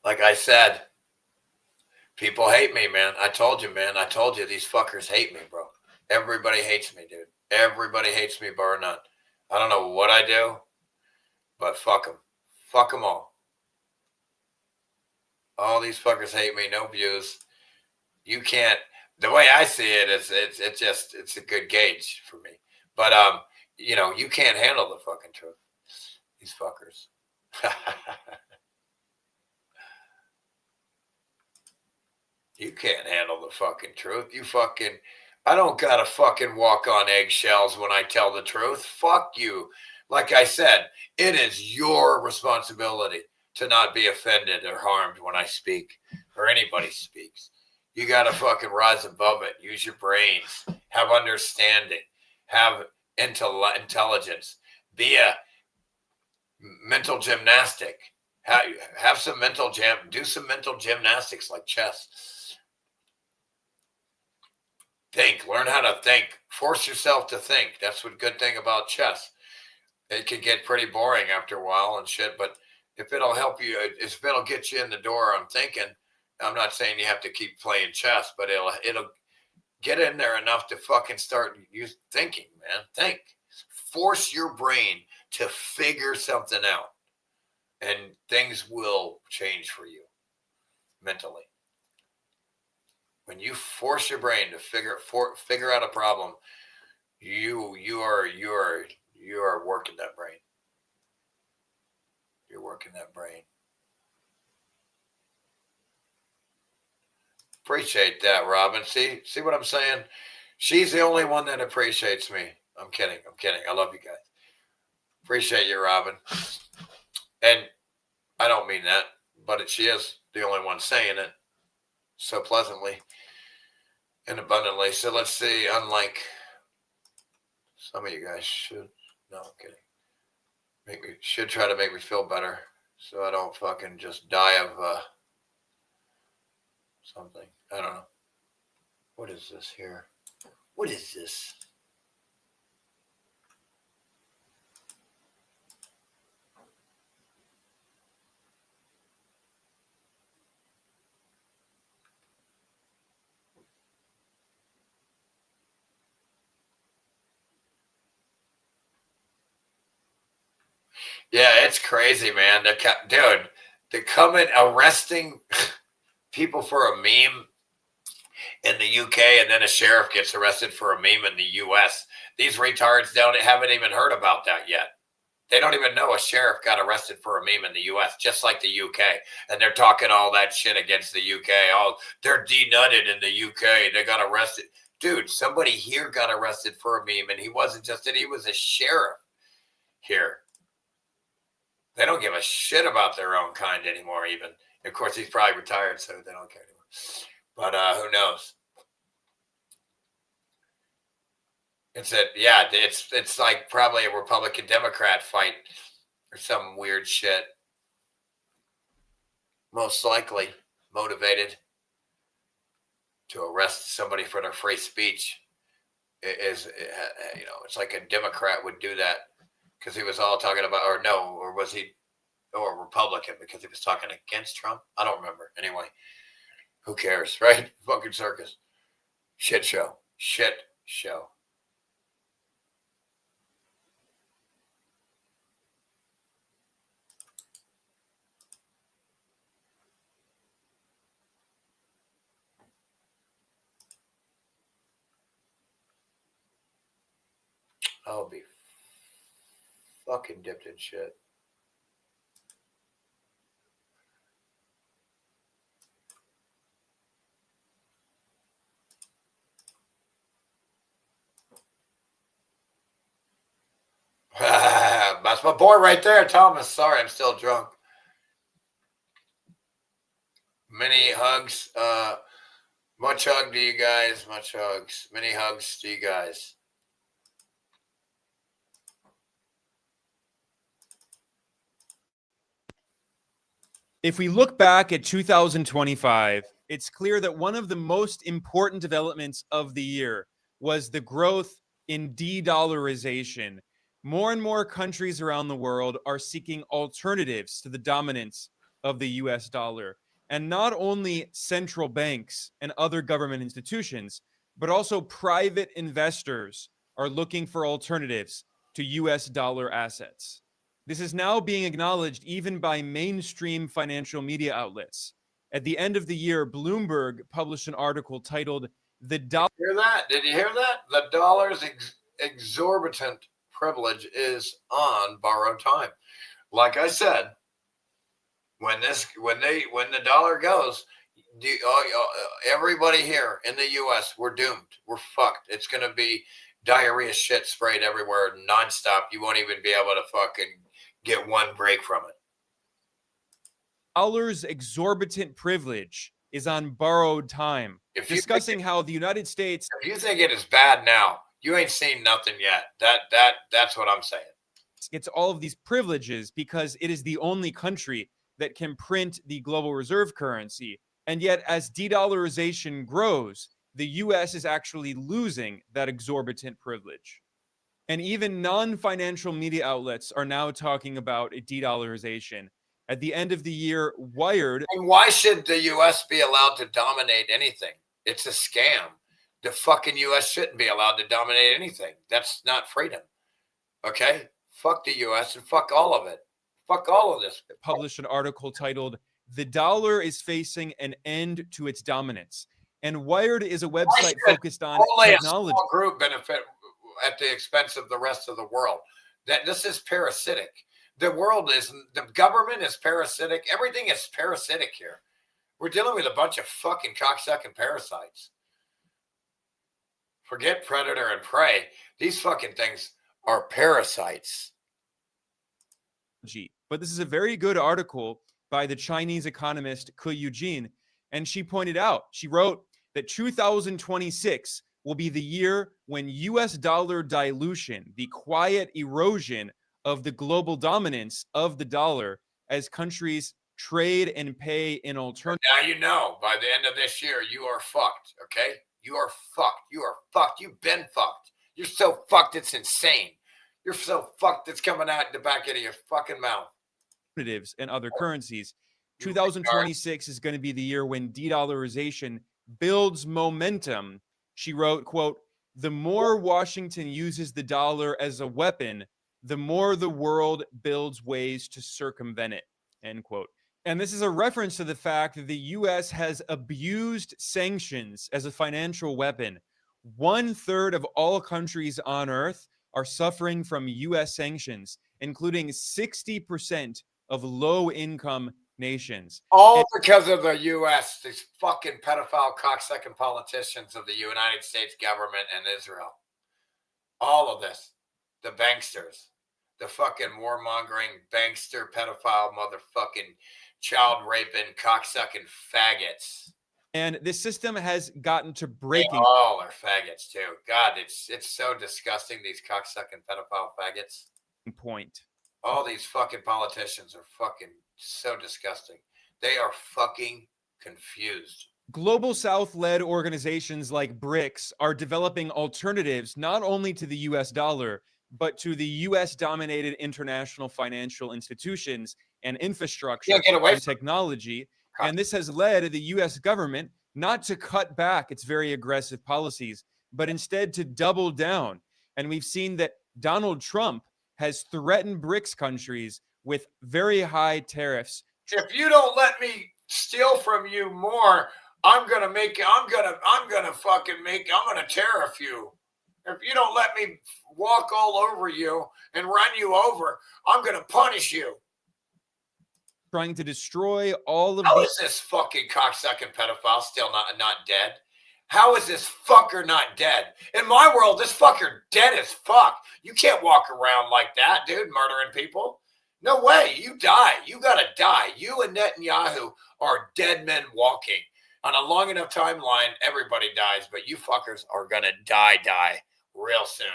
Like I said, people hate me, man. I told you, man. I told you these fuckers hate me, bro. Everybody hates me, dude. Everybody hates me, bar none. I don't know what I do, but fuck them. Fuck them all. All these fuckers hate me. No views. You can't. The way I see it is, it's a good gauge for me. But you know, you can't handle the fucking truth. These fuckers. You can't handle the fucking truth. You fucking, I don't gotta fucking walk on eggshells when I tell the truth. Fuck you. Like I said, it is your responsibility to not be offended or harmed when I speak or anybody speaks. You gotta fucking rise above it. Use your brains. Have understanding. Have intelligence. Be a mental gymnastic. Have some mental do some mental gymnastics like chess. Think, learn how to think, force yourself to think. That's what good thing about chess. It can get pretty boring after a while and shit, but if it'll help you, if it'll get you in the door on thinking, I'm not saying you have to keep playing chess, but it'll get in there enough to fucking start thinking, man. Think. Force your brain to figure something out and things will change for you mentally. When you force your brain to figure out a problem, you are working that brain. You're working that brain. Appreciate that, Robin. See what I'm saying? She's the only one that appreciates me. I'm kidding. I love you guys. Appreciate you, Robin. And I don't mean that, but she is the only one saying it so pleasantly and abundantly. So let's see, unlike some of you guys should, no, I'm kidding. Should try to make me feel better so I don't fucking just die of something. I don't know. What is this here? What is this? Yeah, it's crazy, man. Dude, the comment arresting people for a meme in the UK and then a sheriff gets arrested for a meme in the US. These retards haven't even heard about that yet. They don't even know a sheriff got arrested for a meme in the US, just like the UK. And they're talking all that shit against the UK. Oh, they're denutted in the UK. They got arrested. Dude, somebody here got arrested for a meme, and he wasn't just it. He was a sheriff here. They don't give a shit about their own kind anymore, even. Of course, he's probably retired, so they don't care anymore. But who knows? It's like probably a Republican-Democrat fight or some weird shit. most likely motivated to arrest somebody for their free speech. Is, you know, it's like a Democrat would do that because he was all talking about, or was he, or a Republican because he was talking against Trump? I don't remember. Anyway, who cares, right? Fucking circus. Shit show. Shit show. I'll be fucking dipped in shit. That's my boy right there, Thomas. Sorry, I'm still drunk. Many hugs. Much hug to you guys. Much hugs. Many hugs to you guys. If we look back at 2025, it's clear that one of the most important developments of the year was the growth in de-dollarization. More and more countries around the world are seeking alternatives to the dominance of the US dollar. And not only central banks and other government institutions, but also private investors are looking for alternatives to US dollar assets. This is now being acknowledged even by mainstream financial media outlets. At the end of the year, Bloomberg published an article titled "The Dollar." Hear that? Did you hear that? The dollar's exorbitant privilege is on borrowed time. Like I said, when the dollar goes, everybody here in the U.S., we're doomed. We're fucked. It's going to be diarrhea shit sprayed everywhere nonstop. You won't even be able to fucking get one break from it. Dollar's exorbitant privilege is on borrowed time. Discussing how the United States. If you think it is bad now, you ain't seen nothing yet. That's what I'm saying. Gets all of these privileges because it is the only country that can print the global reserve currency. And yet, as de-dollarization grows, the U.S. is actually losing that exorbitant privilege. And even non-financial media outlets are now talking about a de-dollarization. At the end of the year, Wired. And why should the U.S. be allowed to dominate anything? It's a scam. The fucking U.S. shouldn't be allowed to dominate anything. That's not freedom. Okay? Fuck the U.S. and fuck all of it. Fuck all of this. Published an article titled "The Dollar is Facing an End to Its Dominance." And Wired is a website focused on only technology. A small group benefit at the expense of the rest of the world. That this is parasitic. The government is parasitic. Everything is parasitic here. We're dealing with a bunch of fucking cocksucking parasites. Forget predator and prey. These fucking things are parasites. But this is a very good article by the Chinese economist Ke Eugene. And she pointed out, she wrote that 2026 will be the year when US dollar dilution, the quiet erosion of the global dominance of the dollar as countries trade and pay in alternatives. Now you know, by the end of this year, you are fucked, okay? You are fucked. You are fucked. You've been fucked. You're so fucked, it's insane. You're so fucked, it's coming out the back of your fucking mouth. And other currencies. 2026 is going to be the year when de-dollarization builds momentum. She wrote, quote, "The more Washington uses the dollar as a weapon, the more the world builds ways to circumvent it," end quote. And this is a reference to the fact that the U.S. has abused sanctions as a financial weapon. 1/3 of all countries on Earth are suffering from U.S. sanctions, including 60% of low-income nations. All because of the U.S., these fucking pedophile cocksucking politicians of the United States government and Israel. All of this. The banksters. The fucking warmongering, bankster, pedophile, motherfucking, child-raping, cocksucking faggots. And this system has gotten to breaking. They all are faggots, too. God, it's so disgusting, these cocksucking pedophile faggots. Point. All these fucking politicians are fucking so disgusting. They are fucking confused. Global South-led organizations like BRICS are developing alternatives not only to the US dollar, but to the US-dominated international financial institutions and infrastructure and technology. And this has led the US government not to cut back its very aggressive policies, but instead to double down. And we've seen that Donald Trump has threatened BRICS countries with very high tariffs. If you don't let me steal from you more, I'm gonna tariff you. If you don't let me walk all over you and run you over, I'm gonna punish you. Trying to destroy all of How is this fucking cocksucking pedophile still not dead? How is this fucker not dead? In my world, this fucker dead as fuck. You can't walk around like that, dude, murdering people. No way. You die. You gotta die. You and Netanyahu are dead men walking. On a long enough timeline, everybody dies, but you fuckers are gonna die real soon.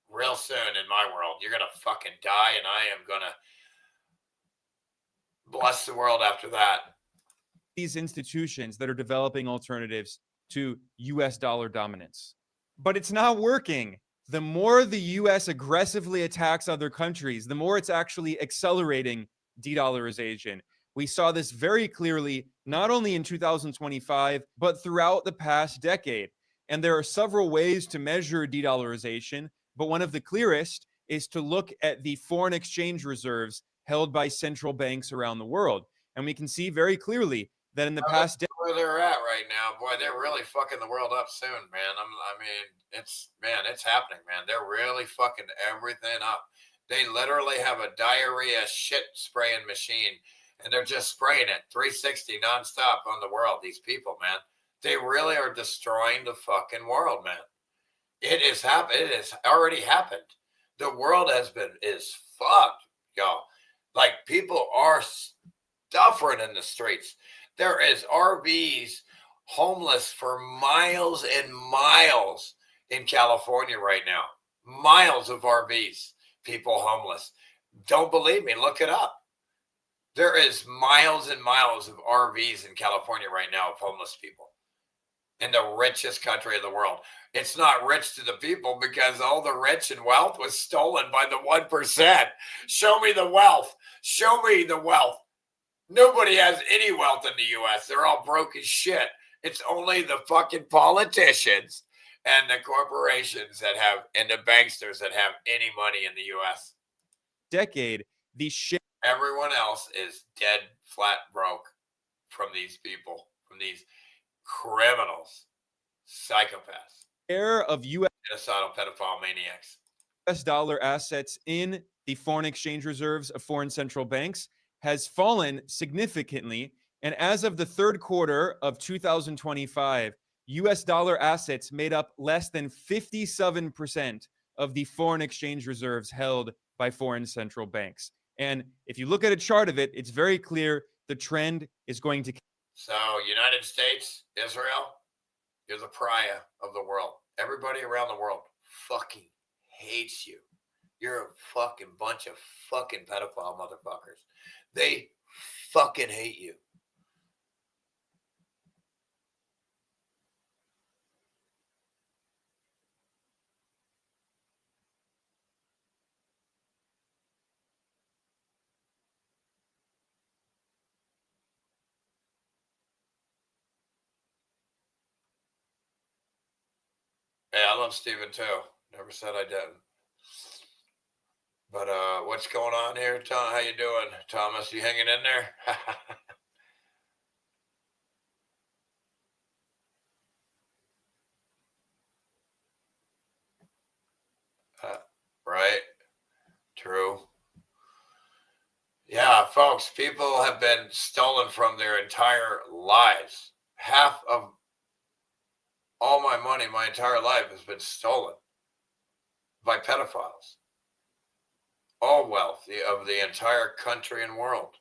Real soon in my world. You're gonna fucking die, and I am gonna bless the world after that. These institutions that are developing alternatives to US dollar dominance. But it's not working. The more the US aggressively attacks other countries, the more it's actually accelerating de-dollarization. We saw this very clearly, not only in 2025, but throughout the past decade. And there are several ways to measure de-dollarization, but one of the clearest is to look at the foreign exchange reserves held by central banks around the world. And we can see very clearly that in the past decade, where they're at right now, boy, they're really fucking the world up soon, man. It's happening, man. They're really fucking everything up. They literally have a diarrhea shit spraying machine, and they're just spraying it 360 nonstop on the world. These people, man, they really are destroying the fucking world, man. It is happening. It has already happened. The world is fucked, y'all. Like, people are suffering in the streets. There is RVs homeless for miles and miles in California right now. Miles of RVs, people homeless. Don't believe me, look it up. There is miles and miles of RVs in California right now of homeless people in the richest country of the world. It's not rich to the people because all the rich and wealth was stolen by the 1%. Show me the wealth. Show me the wealth. Nobody has any wealth in the U.S. They're all broke as shit. It's only the fucking politicians and the corporations that have, and the banksters that have any money in the U.S. decade, the shit. Everyone else is dead, flat broke from these people, from these criminals, psychopaths. Share of U.S. genocidal pedophile maniacs. U.S. dollar assets in the foreign exchange reserves of foreign central banks has fallen significantly. And as of the third quarter of 2025, US dollar assets made up less than 57% of the foreign exchange reserves held by foreign central banks. And if you look at a chart of it, it's very clear the trend is going to. So, United States, Israel, you're the pariah of the world. Everybody around the world fucking hates you. You're a fucking bunch of fucking pedophile motherfuckers. They fucking hate you. Yeah, I love Steven too. Never said I didn't. But what's going on here, Tom? How you doing, Thomas? You hanging in there? Right? True. Yeah, folks, people have been stolen from their entire lives. Half of all my money, my entire life, has been stolen by pedophiles. All wealth of the entire country and world.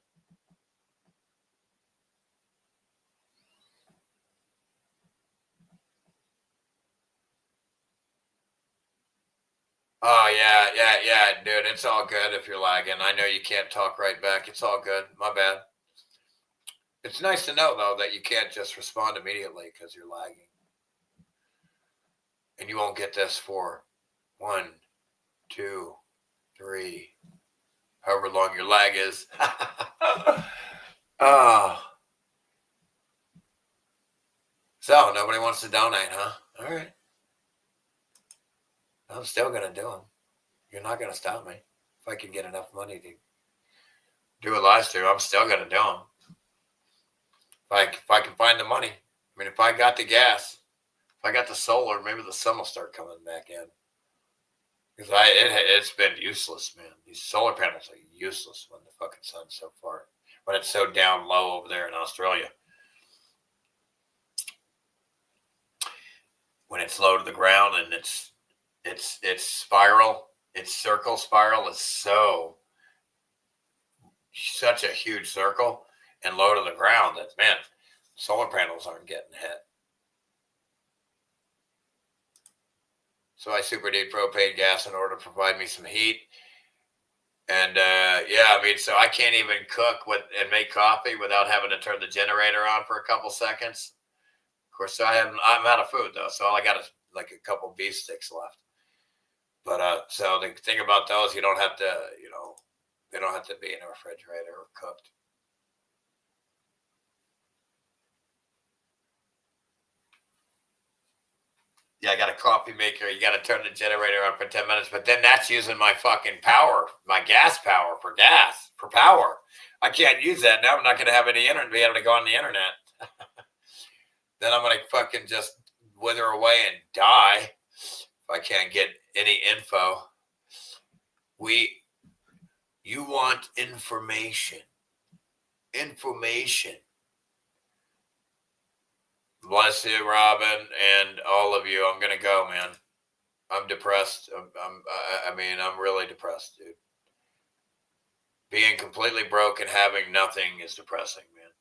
Oh, yeah, dude. It's all good if you're lagging. I know you can't talk right back. It's all good. My bad. It's nice to know, though, that you can't just respond immediately because you're lagging. And you won't get this for 1, 2, 3, however long your lag is. So nobody wants to donate, huh? All right. I'm still going to do them. You're not going to stop me. If I can get enough money to do a live stream, I'm still going to do them. If I can find the money. I mean, if I got the gas, if I got the solar, maybe the sun will start coming back in. Because it's been useless, man. These solar panels are useless when the fucking sun's so far. When it's so down low over there in Australia. When it's low to the ground and it's spiral, its circle spiral is such a huge circle and low to the ground that, man, solar panels aren't getting hit. So I super need propane gas in order to provide me some heat. And yeah, I mean, so I can't even cook and make coffee without having to turn the generator on for a couple seconds. Of course, I'm out of food though, so all I got is like a couple beef sticks left. But so the thing about those, you don't have to, they don't have to be in a refrigerator or cooked. Yeah, I got a coffee maker. You got to turn the generator on for 10 minutes, but then that's using my fucking power, my gas power for power. I can't use that now. I'm not going to have any internet, be able to go on the internet. Then I'm going to fucking just wither away and die if I can't get any info. You want information. Bless you, Robin, and all of you. I'm going to go, man. I'm depressed. I'm really depressed, dude. Being completely broke and having nothing is depressing, man.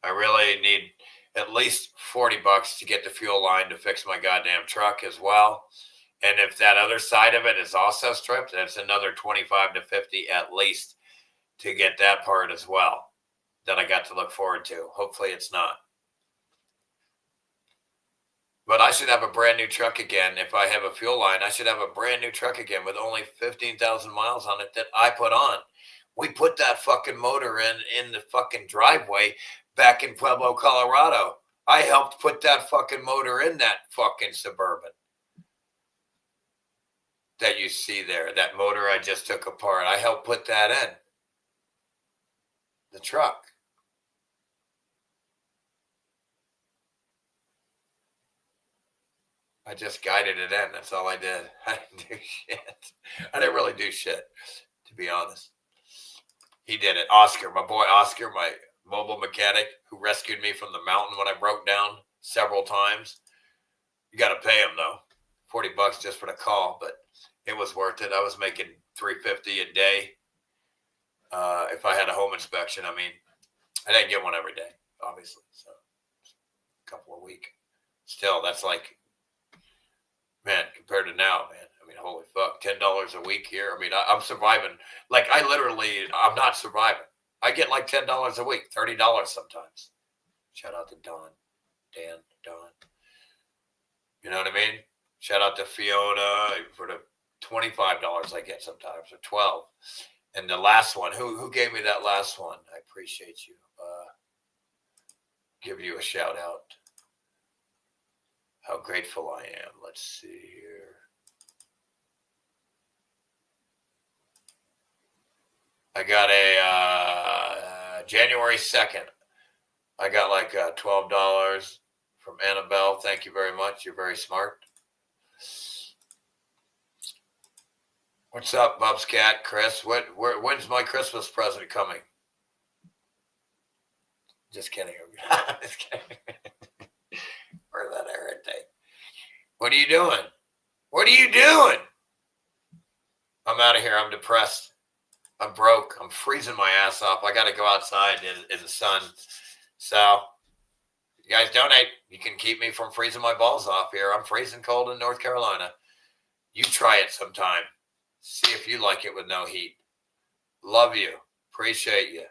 I really need at least $40 to get the fuel line to fix my goddamn truck as well. And if that other side of it is also stripped, that's another 25 to 50 at least to get that part as well that I got to look forward to. Hopefully it's not. But I should have a brand new truck again. If I have a fuel line, I should have a brand new truck again with only 15,000 miles on it that I put on. We put that fucking motor in the fucking driveway back in Pueblo, Colorado. I helped put that fucking motor in that fucking Suburban that you see there. That motor I just took apart. I helped put that in the truck. I just guided it in. That's all I did. I didn't do shit. I didn't really do shit, to be honest. He did it. Oscar, my boy Oscar, my mobile mechanic who rescued me from the mountain when I broke down several times. You got to pay him, though. $40 just for the call, but it was worth it. I was making $350 a day. If I had a home inspection, I mean, I didn't get one every day, obviously. So a couple a week. Still, that's like, man, compared to now, man, I mean, holy fuck, $10 a week here. I mean, I'm surviving. Like, I'm not surviving. I get like $10 a week, $30 sometimes. Shout out to Don. You know what I mean? Shout out to Fiona for the $25 I get sometimes, or $12. And the last one, who gave me that last one? I appreciate you. Give you a shout out. How grateful I am. Let's see here. I got a January 2nd. I got like $12 from Annabelle. Thank you very much. You're very smart. What's up, Bub's Cat? Chris, when's my Christmas present coming? Just kidding. Just kidding. For that everything. What are you doing? What are you doing? I'm out of here. I'm depressed. I'm broke. I'm freezing my ass off. I got to go outside in the sun. So, you guys donate. You can keep me from freezing my balls off here. I'm freezing cold in North Carolina. You try it sometime. See if you like it with no heat. Love you. Appreciate you.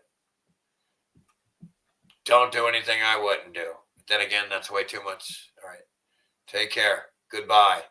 don't do anything I wouldn't do. But then again, that's way too much. All right. Take care. Goodbye.